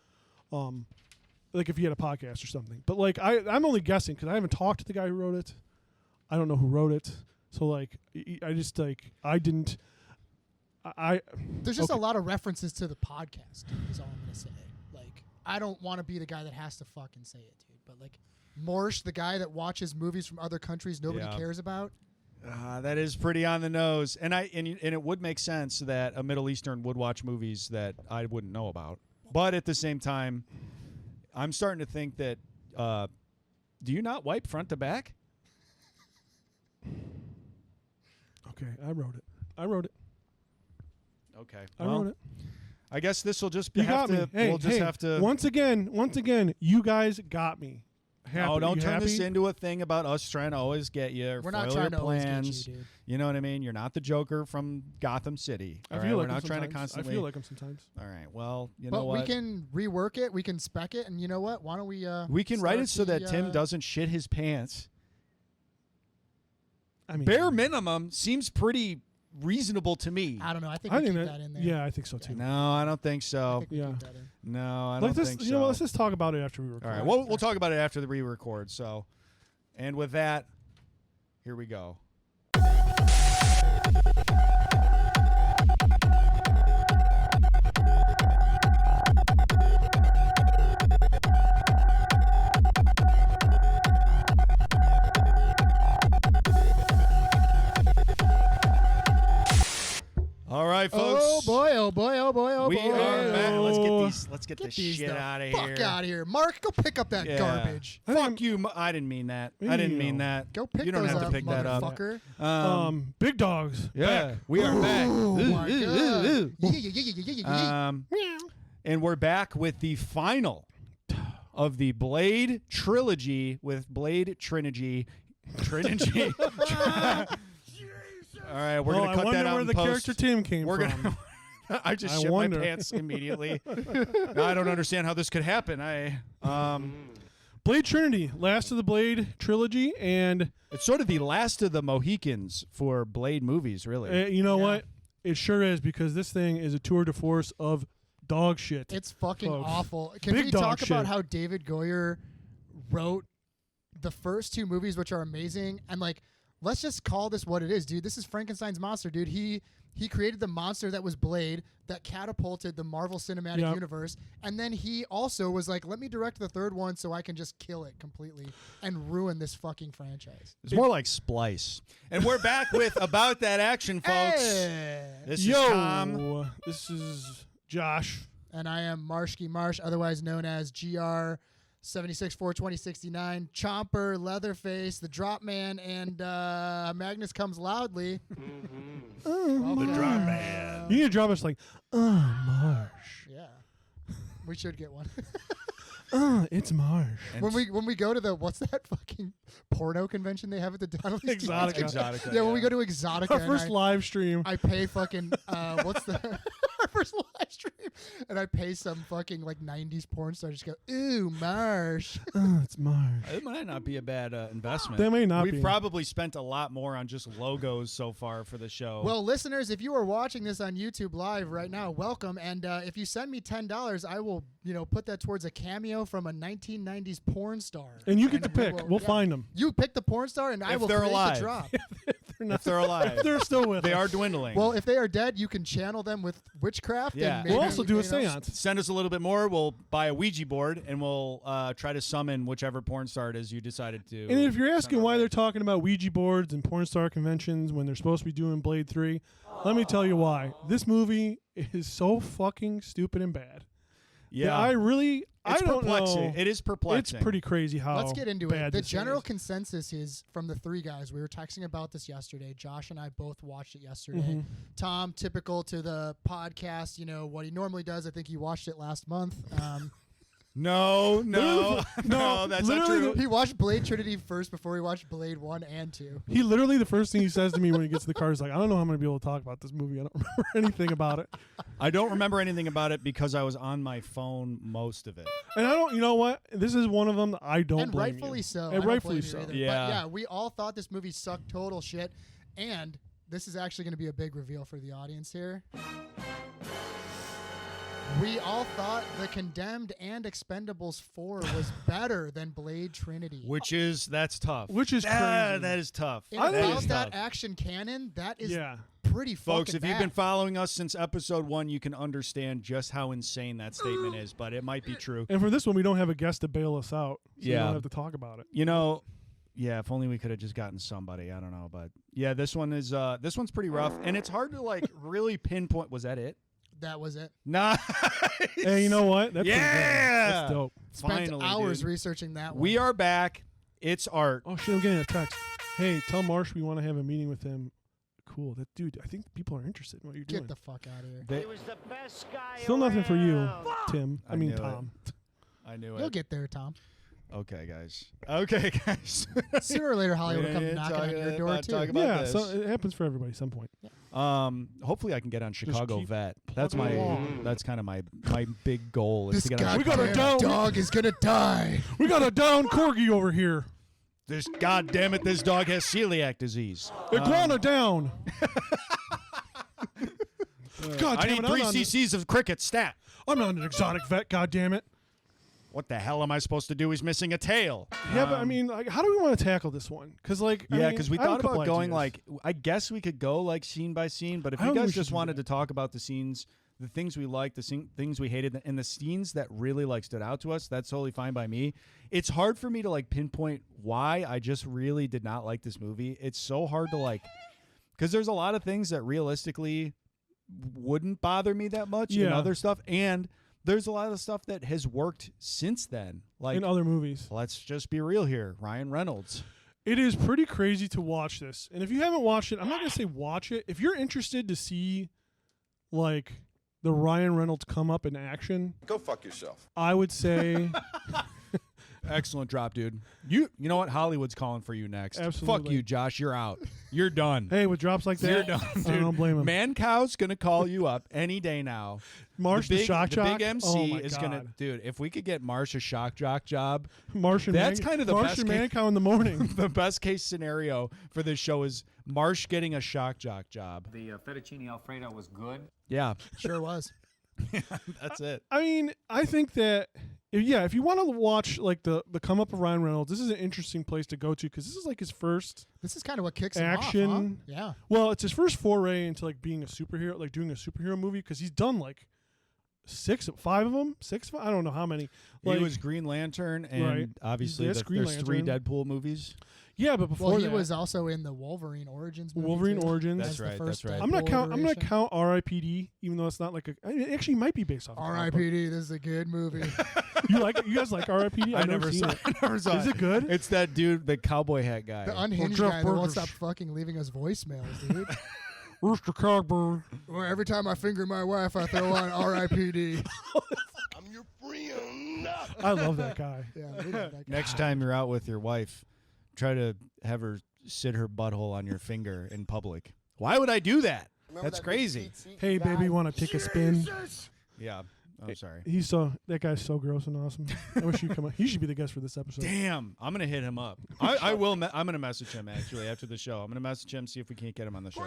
[SPEAKER 7] Like if he had a podcast or something. But like I'm only guessing because I haven't talked to the guy who wrote it. I don't know who wrote it. So like I just like I didn't.
[SPEAKER 6] There's just
[SPEAKER 7] okay.
[SPEAKER 6] a lot of references to the podcast. Is all I'm gonna say. Like, I don't want to be the guy that has to fucking say it, dude. But like, Morsh, the guy that watches movies from other countries nobody
[SPEAKER 5] Yeah.
[SPEAKER 6] cares about.
[SPEAKER 5] That is pretty on the nose, and it would make sense that a Middle Eastern would watch movies that I wouldn't know about. But at the same time, I'm starting to think that. Do you not wipe front to back?
[SPEAKER 7] Okay, I wrote it.
[SPEAKER 5] Okay,
[SPEAKER 7] I wrote it.
[SPEAKER 5] I guess this will just
[SPEAKER 7] You
[SPEAKER 5] have
[SPEAKER 7] got me.
[SPEAKER 5] to.
[SPEAKER 7] Hey,
[SPEAKER 5] we'll just
[SPEAKER 7] hey,
[SPEAKER 5] have to.
[SPEAKER 7] Once again, you guys got me. Happy,
[SPEAKER 5] No, don't
[SPEAKER 7] you
[SPEAKER 5] turn
[SPEAKER 7] happy?
[SPEAKER 5] this into a thing about us trying to always get you. Or
[SPEAKER 6] We're not
[SPEAKER 5] foil
[SPEAKER 6] trying
[SPEAKER 5] your
[SPEAKER 6] to always get
[SPEAKER 5] plans.
[SPEAKER 6] you, dude.
[SPEAKER 5] You know what I mean? You're not the Joker from Gotham City.
[SPEAKER 7] I
[SPEAKER 5] all
[SPEAKER 7] feel
[SPEAKER 5] right?
[SPEAKER 7] like
[SPEAKER 5] We're
[SPEAKER 7] him
[SPEAKER 5] not trying to
[SPEAKER 7] sometimes.
[SPEAKER 5] constantly.
[SPEAKER 7] I feel like him sometimes.
[SPEAKER 5] All right. Well, you know
[SPEAKER 6] But
[SPEAKER 5] what?
[SPEAKER 6] we can rework it. We can spec it, and you know what? Why don't we?
[SPEAKER 5] We can write
[SPEAKER 6] start
[SPEAKER 5] it so that
[SPEAKER 6] the,
[SPEAKER 5] Tim doesn't shit his pants.
[SPEAKER 7] I mean,
[SPEAKER 5] Bare minimum seems pretty reasonable to me.
[SPEAKER 6] I don't know. I think
[SPEAKER 7] I
[SPEAKER 6] we
[SPEAKER 7] think
[SPEAKER 6] keep
[SPEAKER 7] that.
[SPEAKER 6] that in there.
[SPEAKER 7] Yeah, I think so too.
[SPEAKER 5] No, I don't think
[SPEAKER 6] I
[SPEAKER 5] so.
[SPEAKER 6] think we
[SPEAKER 7] Yeah.
[SPEAKER 6] keep that in.
[SPEAKER 5] No, I
[SPEAKER 7] Like
[SPEAKER 5] don't
[SPEAKER 7] this,
[SPEAKER 5] think
[SPEAKER 7] you
[SPEAKER 5] so.
[SPEAKER 7] know what? Let's just talk about it after we record.
[SPEAKER 5] All right. We'll talk about it after the re-record. So, and with that, here we go. All right, folks.
[SPEAKER 6] Oh boy! Oh boy! Oh boy! Oh
[SPEAKER 5] we
[SPEAKER 6] boy!
[SPEAKER 5] are back. Let's get
[SPEAKER 6] Get
[SPEAKER 5] this
[SPEAKER 6] these
[SPEAKER 5] shit
[SPEAKER 6] the
[SPEAKER 5] out of
[SPEAKER 6] fuck
[SPEAKER 5] here.
[SPEAKER 6] out of here, Mark. Go pick up that
[SPEAKER 5] Yeah.
[SPEAKER 6] garbage.
[SPEAKER 5] Fuck you. I didn't mean that. I didn't mean that.
[SPEAKER 6] Go pick
[SPEAKER 5] You don't
[SPEAKER 6] those
[SPEAKER 5] have to
[SPEAKER 6] up,
[SPEAKER 5] pick that up.
[SPEAKER 6] motherfucker.
[SPEAKER 7] Big dogs.
[SPEAKER 5] Yeah,
[SPEAKER 7] back.
[SPEAKER 5] we are back.
[SPEAKER 6] Oh my god! Yeah.
[SPEAKER 5] And we're back with the final of the Blade trilogy with Blade Trinity. Trinity. All right, we're
[SPEAKER 7] Well,
[SPEAKER 5] gonna cut
[SPEAKER 7] I wonder
[SPEAKER 5] that out
[SPEAKER 7] where
[SPEAKER 5] in
[SPEAKER 7] the
[SPEAKER 5] post.
[SPEAKER 7] character Tim came
[SPEAKER 5] We're
[SPEAKER 7] from.
[SPEAKER 5] gonna. I just
[SPEAKER 7] I
[SPEAKER 5] shit
[SPEAKER 7] wonder.
[SPEAKER 5] my pants immediately. Now, I don't understand how this could happen.
[SPEAKER 7] Blade Trinity, last of the Blade trilogy, and
[SPEAKER 5] It's sort of the last of the Mohicans for Blade movies, really.
[SPEAKER 7] you know what? It sure is because this thing is a tour de force of dog shit.
[SPEAKER 6] It's fucking
[SPEAKER 7] folks.
[SPEAKER 6] awful. Can
[SPEAKER 7] Big
[SPEAKER 6] we
[SPEAKER 7] dog
[SPEAKER 6] talk about
[SPEAKER 7] shit.
[SPEAKER 6] how David Goyer wrote the first 2 movies, which are amazing, and like, let's just call this what it is, dude. This is Frankenstein's monster, dude. He created the monster that was Blade, that catapulted the Marvel Cinematic Universe, and then he also was like, let me direct the 3rd one so I can just kill it completely and ruin this fucking franchise.
[SPEAKER 5] It's more like Splice. And we're back with About That Action, folks.
[SPEAKER 6] Hey!
[SPEAKER 5] This
[SPEAKER 7] Yo,
[SPEAKER 5] is Tom.
[SPEAKER 7] this is Josh.
[SPEAKER 6] And I am Marshky Marsh, otherwise known as GR 76-4-2069, Chomper, Leatherface, the Drop Man, and Magnus Comes Loudly.
[SPEAKER 2] The drum man.
[SPEAKER 7] You need to drop us like, Marsh.
[SPEAKER 6] Yeah, we should get one.
[SPEAKER 7] It's Marsh.
[SPEAKER 6] when we go to the what's that fucking porno convention they have at the Donnelly
[SPEAKER 7] Exotica.
[SPEAKER 5] Exotica.
[SPEAKER 6] Yeah, when we go to Exotica,
[SPEAKER 7] Our
[SPEAKER 6] and
[SPEAKER 7] first live stream.
[SPEAKER 6] I pay fucking what's the our first live stream, and I pay some fucking like 90s porn star just go, ooh, Marsh.
[SPEAKER 7] It's Marsh.
[SPEAKER 5] It might not be a bad investment.
[SPEAKER 7] That may not
[SPEAKER 5] We've
[SPEAKER 7] be.
[SPEAKER 5] probably spent a lot more on just logos so far for the show.
[SPEAKER 6] Well, listeners, if you are watching this on YouTube Live right now, welcome. And if you send me $10, I will, put that towards a cameo from a 1990s porn star.
[SPEAKER 7] And you get to pick. We'll find them.
[SPEAKER 6] You pick the porn star, and I
[SPEAKER 5] If
[SPEAKER 6] will
[SPEAKER 5] they're
[SPEAKER 6] create
[SPEAKER 5] alive.
[SPEAKER 6] the drop.
[SPEAKER 5] if they're alive,
[SPEAKER 7] They're still with
[SPEAKER 5] they
[SPEAKER 7] us.
[SPEAKER 5] are dwindling.
[SPEAKER 6] Well, if they are dead, you can channel them with witchcraft.
[SPEAKER 5] Yeah.
[SPEAKER 6] And maybe,
[SPEAKER 7] We'll also do a
[SPEAKER 6] you know,
[SPEAKER 7] seance.
[SPEAKER 5] Send us a little bit more. We'll buy a Ouija board and we'll try to summon whichever porn star it is you decided to.
[SPEAKER 7] And if you're asking why they're talking about Ouija boards and porn star conventions when they're supposed to be doing Blade 3, let me tell you why. This movie is so fucking stupid and bad.
[SPEAKER 5] yeah,
[SPEAKER 7] I
[SPEAKER 5] it's
[SPEAKER 7] don't
[SPEAKER 5] perplexing.
[SPEAKER 7] know.
[SPEAKER 5] It is perplexing.
[SPEAKER 7] It's pretty crazy how
[SPEAKER 6] Let's get into
[SPEAKER 7] bad
[SPEAKER 6] it. The
[SPEAKER 7] this
[SPEAKER 6] general
[SPEAKER 7] is.
[SPEAKER 6] consensus is from the 3 guys. We were texting about this yesterday. Josh and I both watched it yesterday.
[SPEAKER 7] Mm-hmm.
[SPEAKER 6] Tom, typical to the podcast, what he normally does. I think he watched it last month.
[SPEAKER 5] No,
[SPEAKER 7] No,
[SPEAKER 5] that's not
[SPEAKER 7] literally
[SPEAKER 5] true.
[SPEAKER 6] He watched Blade Trinity first before he watched Blade 1 and 2.
[SPEAKER 7] He literally, the first thing he says to me when he gets to the car is like, I don't know how I'm going to be able to talk about this movie. I don't remember anything about it.
[SPEAKER 5] I don't remember anything about it because I was on my phone most of it.
[SPEAKER 7] And I don't, you know what? This is one of them that I don't
[SPEAKER 6] And
[SPEAKER 7] blame
[SPEAKER 6] rightfully
[SPEAKER 7] you.
[SPEAKER 6] so. I
[SPEAKER 7] And
[SPEAKER 6] don't
[SPEAKER 7] rightfully
[SPEAKER 6] blame you
[SPEAKER 7] so.
[SPEAKER 6] either.
[SPEAKER 5] Yeah.
[SPEAKER 6] But yeah, we all thought this movie sucked total shit. And this is actually going to be a big reveal for the audience here. We all thought The Condemned and Expendables 4 was better than Blade Trinity.
[SPEAKER 5] That's tough.
[SPEAKER 7] Which is crazy.
[SPEAKER 5] That is tough.
[SPEAKER 6] And
[SPEAKER 5] That
[SPEAKER 6] about
[SPEAKER 5] is
[SPEAKER 6] that
[SPEAKER 5] tough.
[SPEAKER 6] action canon, that is
[SPEAKER 7] Yeah.
[SPEAKER 6] pretty
[SPEAKER 5] Folks,
[SPEAKER 6] fucking
[SPEAKER 5] if you've
[SPEAKER 6] bad.
[SPEAKER 5] been following us since episode 1, you can understand just how insane that statement is, but it might be true.
[SPEAKER 7] And for this one, we don't have a guest to bail us out. So we
[SPEAKER 5] Yeah.
[SPEAKER 7] don't have to talk about it.
[SPEAKER 5] Yeah, if only we could have just gotten somebody. I don't know, but yeah, this one's pretty rough, and it's hard to like really pinpoint. Was that it?
[SPEAKER 6] That was it.
[SPEAKER 5] Nice.
[SPEAKER 7] Hey, you know what? That's pretty good.
[SPEAKER 5] Yeah!
[SPEAKER 7] That's dope.
[SPEAKER 6] Spent
[SPEAKER 5] Finally,
[SPEAKER 6] hours
[SPEAKER 5] dude.
[SPEAKER 6] researching that one.
[SPEAKER 5] We are back. It's art.
[SPEAKER 7] Oh, shit, I'm getting a text. Hey, tell Marsh we want to have a meeting with him. Cool. That dude, I think people are interested in what you're doing.
[SPEAKER 6] Get the fuck out of here.
[SPEAKER 5] They-
[SPEAKER 4] was the best guy
[SPEAKER 7] Still nothing for you,
[SPEAKER 4] around.
[SPEAKER 7] Tim.
[SPEAKER 5] I knew it.
[SPEAKER 7] Tom.
[SPEAKER 5] I knew
[SPEAKER 6] You'll
[SPEAKER 5] it.
[SPEAKER 6] get there, Tom.
[SPEAKER 5] Okay, guys. Okay, guys.
[SPEAKER 6] Sooner or later, Hollywood will
[SPEAKER 5] We
[SPEAKER 6] come
[SPEAKER 5] didn't
[SPEAKER 6] knocking
[SPEAKER 5] talk
[SPEAKER 6] on your
[SPEAKER 5] about-
[SPEAKER 6] door,
[SPEAKER 5] talk
[SPEAKER 6] too.
[SPEAKER 5] about
[SPEAKER 7] Yeah,
[SPEAKER 5] this.
[SPEAKER 7] so it happens for everybody at some point.
[SPEAKER 5] Hopefully I can get on Chicago
[SPEAKER 7] keep
[SPEAKER 5] Vet. That's
[SPEAKER 7] plugging
[SPEAKER 5] my
[SPEAKER 7] along.
[SPEAKER 5] that's kind of my big goal is
[SPEAKER 6] This
[SPEAKER 5] to get on
[SPEAKER 6] goddamn
[SPEAKER 7] We got a down-
[SPEAKER 6] dog is going to die.
[SPEAKER 7] We got a down corgi over here.
[SPEAKER 5] this. God damn it! This dog has celiac disease.
[SPEAKER 7] Iguana down. God
[SPEAKER 5] I
[SPEAKER 7] damn
[SPEAKER 5] need
[SPEAKER 7] it,
[SPEAKER 5] 3
[SPEAKER 7] I'm
[SPEAKER 5] cc's of cricket stat.
[SPEAKER 7] I'm not an exotic vet, God damn it.
[SPEAKER 5] What the hell am I supposed to do? He's missing a tail.
[SPEAKER 7] Yeah, but I mean, like, how do we want to tackle this one? Because, like,
[SPEAKER 5] Yeah, because we
[SPEAKER 7] I have a
[SPEAKER 5] thought
[SPEAKER 7] couple
[SPEAKER 5] about going
[SPEAKER 7] ideas.
[SPEAKER 5] like, I guess we could go like scene by scene, but if
[SPEAKER 7] I
[SPEAKER 5] you
[SPEAKER 7] don't think
[SPEAKER 5] guys
[SPEAKER 7] we should
[SPEAKER 5] just
[SPEAKER 7] do
[SPEAKER 5] wanted
[SPEAKER 7] that.
[SPEAKER 5] to talk about the scenes, the things we liked, things we hated, and the scenes that really like stood out to us, that's totally fine by me. It's hard for me to like pinpoint why I just really did not like this movie. It's so hard to like, because there's a lot of things that realistically wouldn't bother me that much and
[SPEAKER 7] Yeah.
[SPEAKER 5] other stuff, and there's a lot of stuff that has worked since then. Like,
[SPEAKER 7] in other movies.
[SPEAKER 5] let's just be real here, Ryan Reynolds.
[SPEAKER 7] It is pretty crazy to watch this. And if you haven't watched it, I'm not going to say watch it. If you're interested to see, like, the Ryan Reynolds come up in action,
[SPEAKER 8] Go fuck yourself.
[SPEAKER 7] I would say
[SPEAKER 5] Excellent drop, dude. You know what? Hollywood's calling for you next. Fuck
[SPEAKER 7] Absolutely.
[SPEAKER 5] you, Josh. You're out. You're done.
[SPEAKER 7] hey, with drops like that,
[SPEAKER 5] You're done,
[SPEAKER 7] I
[SPEAKER 5] dude.
[SPEAKER 7] don't blame him.
[SPEAKER 5] Man Cow's gonna call you up any day now.
[SPEAKER 7] Marsh the shock
[SPEAKER 5] the
[SPEAKER 7] jock.
[SPEAKER 5] big MC
[SPEAKER 7] oh my
[SPEAKER 5] is
[SPEAKER 7] God.
[SPEAKER 5] gonna, dude. If we could get Marsh a shock jock job,
[SPEAKER 7] Marsh and
[SPEAKER 5] that's kind of the
[SPEAKER 7] Marsh
[SPEAKER 5] best
[SPEAKER 7] and
[SPEAKER 5] case-
[SPEAKER 7] Mancow in the morning.
[SPEAKER 5] the best case scenario for this show is Marsh getting a shock jock job.
[SPEAKER 9] The fettuccine alfredo was good.
[SPEAKER 5] Yeah,
[SPEAKER 6] Sure was.
[SPEAKER 5] That's it.
[SPEAKER 7] I mean, I think that if you want to watch like the come up of Ryan Reynolds, this is an interesting place to go to because this is like his first
[SPEAKER 6] This is kind of what kicks
[SPEAKER 7] action.
[SPEAKER 6] him off, huh? Yeah.
[SPEAKER 7] Well, it's his first foray into like being a superhero, like doing a superhero movie because he's done like 5 of them, 6. I don't know how many. Like,
[SPEAKER 5] He was Green Lantern, and
[SPEAKER 7] Right.
[SPEAKER 5] obviously
[SPEAKER 7] That's Green
[SPEAKER 5] there's 3
[SPEAKER 7] Lantern.
[SPEAKER 5] Deadpool movies.
[SPEAKER 7] yeah, but before
[SPEAKER 6] Well, he
[SPEAKER 7] that,
[SPEAKER 6] was also in the Wolverine Origins movie.
[SPEAKER 7] Wolverine
[SPEAKER 6] too.
[SPEAKER 7] Origins.
[SPEAKER 5] That's
[SPEAKER 6] As the
[SPEAKER 5] right,
[SPEAKER 6] first
[SPEAKER 5] that's right.
[SPEAKER 7] I'm not
[SPEAKER 6] Deadpool
[SPEAKER 7] count. I'm gonna
[SPEAKER 6] iteration.
[SPEAKER 7] count R.I.P.D. Even though it's not like a. I mean, it actually might be based off. of a comic book.
[SPEAKER 6] R.I.P.D. This is a good movie.
[SPEAKER 7] You like? You guys like R.I.P.D.? I've never seen it.
[SPEAKER 5] I never saw
[SPEAKER 7] Is it good?
[SPEAKER 5] It's that dude, the cowboy hat guy.
[SPEAKER 6] The unhinged
[SPEAKER 7] Jeff
[SPEAKER 6] guy that won't
[SPEAKER 7] Bridges.
[SPEAKER 6] stop fucking leaving us voicemails, dude.
[SPEAKER 7] Rooster Cogburn.
[SPEAKER 6] Or every time I finger my wife, I throw on R.I.P.D.
[SPEAKER 7] I love that guy.
[SPEAKER 6] Yeah, we love that guy.
[SPEAKER 5] Next time you're out with your wife, try to have her sit her butthole on your finger in public. Why would I do that? That's crazy.
[SPEAKER 7] Hey, baby, want to take a spin?
[SPEAKER 5] Yeah. I'm sorry.
[SPEAKER 7] That guy's so gross and awesome. I wish you'd come on. He should be the guest for this episode.
[SPEAKER 5] Damn, I'm gonna hit him up. I will. I'm gonna message him actually after the show. I'm gonna message him, see if we can't get him on the show.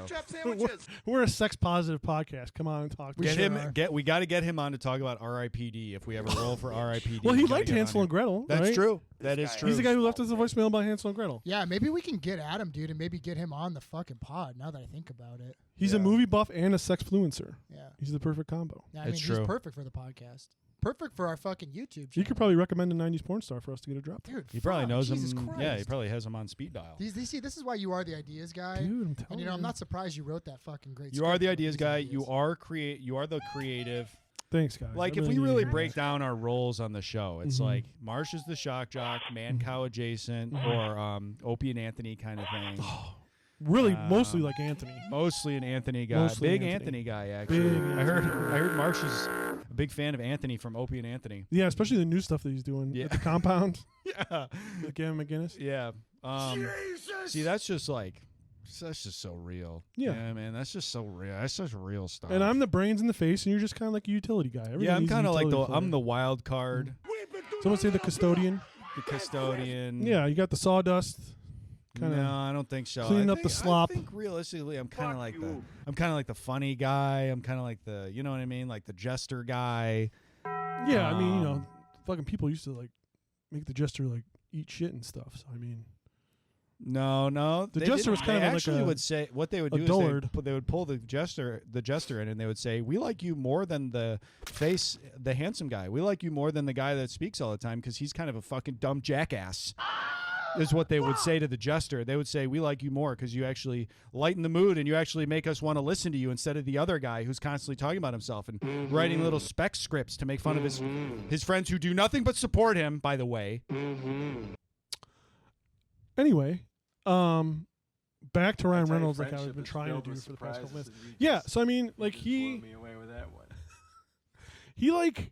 [SPEAKER 7] We're a sex positive podcast. Come on and talk. to
[SPEAKER 6] We
[SPEAKER 7] us.
[SPEAKER 5] Get
[SPEAKER 6] sure
[SPEAKER 5] him.
[SPEAKER 6] are.
[SPEAKER 5] We got to get him on to talk about R.I.P.D. If we ever roll for R.I.P.D.
[SPEAKER 7] Well, he
[SPEAKER 5] We gotta
[SPEAKER 7] liked
[SPEAKER 5] get him
[SPEAKER 7] Hansel
[SPEAKER 5] on
[SPEAKER 7] and
[SPEAKER 5] here.
[SPEAKER 7] Gretel.
[SPEAKER 5] That's
[SPEAKER 7] right?
[SPEAKER 5] true. That is true.
[SPEAKER 7] He's the guy who left us a voicemail about Hansel and Gretel.
[SPEAKER 6] Yeah, maybe we can get Adam, dude, and maybe get him on the fucking pod. Now that I think about it,
[SPEAKER 7] He's a movie buff and a sex fluencer.
[SPEAKER 6] yeah,
[SPEAKER 7] He's the perfect combo.
[SPEAKER 6] I mean,
[SPEAKER 5] It's
[SPEAKER 6] he's
[SPEAKER 5] true.
[SPEAKER 6] perfect for the podcast. Perfect for our fucking YouTube channel.
[SPEAKER 7] You could probably recommend a 90s porn star for us to get a drop.
[SPEAKER 6] dude.
[SPEAKER 5] He probably
[SPEAKER 6] fuck,
[SPEAKER 5] knows
[SPEAKER 6] Jesus
[SPEAKER 5] him.
[SPEAKER 6] Christ.
[SPEAKER 5] Yeah, he probably has him on speed dial.
[SPEAKER 6] See, this is why you are the ideas guy.
[SPEAKER 7] Dude, I'm telling
[SPEAKER 6] And
[SPEAKER 7] you.
[SPEAKER 6] I'm not surprised you wrote that fucking great.
[SPEAKER 5] You are
[SPEAKER 6] script
[SPEAKER 5] the
[SPEAKER 6] with
[SPEAKER 5] ideas
[SPEAKER 6] these
[SPEAKER 5] guy.
[SPEAKER 6] ideas.
[SPEAKER 5] You are the creative.
[SPEAKER 7] Thanks, guys.
[SPEAKER 5] Like
[SPEAKER 7] I
[SPEAKER 5] if we
[SPEAKER 7] need to
[SPEAKER 5] really
[SPEAKER 7] hear
[SPEAKER 5] break
[SPEAKER 7] that.
[SPEAKER 5] down our roles on the show, it's
[SPEAKER 7] Mhm.
[SPEAKER 5] like Marsh is the shock jock, man cow adjacent, or Opie and Anthony kind of thing.
[SPEAKER 7] Really, mostly like Anthony.
[SPEAKER 5] Mostly an Anthony guy,
[SPEAKER 7] Mostly
[SPEAKER 5] big
[SPEAKER 7] Anthony.
[SPEAKER 5] Anthony guy actually.
[SPEAKER 7] Big
[SPEAKER 5] I heard Marsh is a big fan of Anthony from Opie and Anthony.
[SPEAKER 7] Yeah, especially the new stuff that he's doing
[SPEAKER 5] Yeah.
[SPEAKER 7] at the compound
[SPEAKER 5] Yeah,
[SPEAKER 7] with Gavin McGinnis.
[SPEAKER 5] yeah. See, that's just so real.
[SPEAKER 7] Yeah.
[SPEAKER 5] Man, that's just so real. That's just real stuff.
[SPEAKER 7] And I'm the brains in the face, and you're just kind of like a utility guy. Everybody
[SPEAKER 5] I'm
[SPEAKER 7] needs a
[SPEAKER 5] kind of like
[SPEAKER 7] utility
[SPEAKER 5] I'm the
[SPEAKER 7] player.
[SPEAKER 5] wild card,
[SPEAKER 7] Someone say the custodian.
[SPEAKER 5] the custodian.
[SPEAKER 7] Yeah, you got the sawdust. Kinda
[SPEAKER 5] No, I don't think so.
[SPEAKER 7] cleaning
[SPEAKER 5] I
[SPEAKER 7] up the
[SPEAKER 5] think-
[SPEAKER 7] slop.
[SPEAKER 5] I think realistically, I'm kind of like the funny guy. I'm kind of like the, you know what I mean, like the jester guy.
[SPEAKER 7] Yeah, I mean, fucking people used to like make the jester like eat shit and stuff. So I mean,
[SPEAKER 5] No,
[SPEAKER 7] The
[SPEAKER 5] they
[SPEAKER 7] jester was
[SPEAKER 5] didn't.
[SPEAKER 7] kind
[SPEAKER 5] They
[SPEAKER 7] of like
[SPEAKER 5] actually
[SPEAKER 7] a-
[SPEAKER 5] would say what they would
[SPEAKER 7] a
[SPEAKER 5] do is
[SPEAKER 7] dullard.
[SPEAKER 5] they would pull the jester in, and they would say, "We like you more than the handsome guy. We like you more than the guy that speaks all the time because he's kind of a fucking dumb jackass." Is what they would say to the jester. They would say, "We like you more because you actually lighten the mood and you actually make us want to listen to you instead of the other guy who's constantly talking about himself and writing little spec scripts to make fun of his friends who do nothing but support him." By the way,
[SPEAKER 7] anyway, back to Ryan Reynolds, like I've been trying to do for the past couple minutes. Yeah, so I mean, like he like,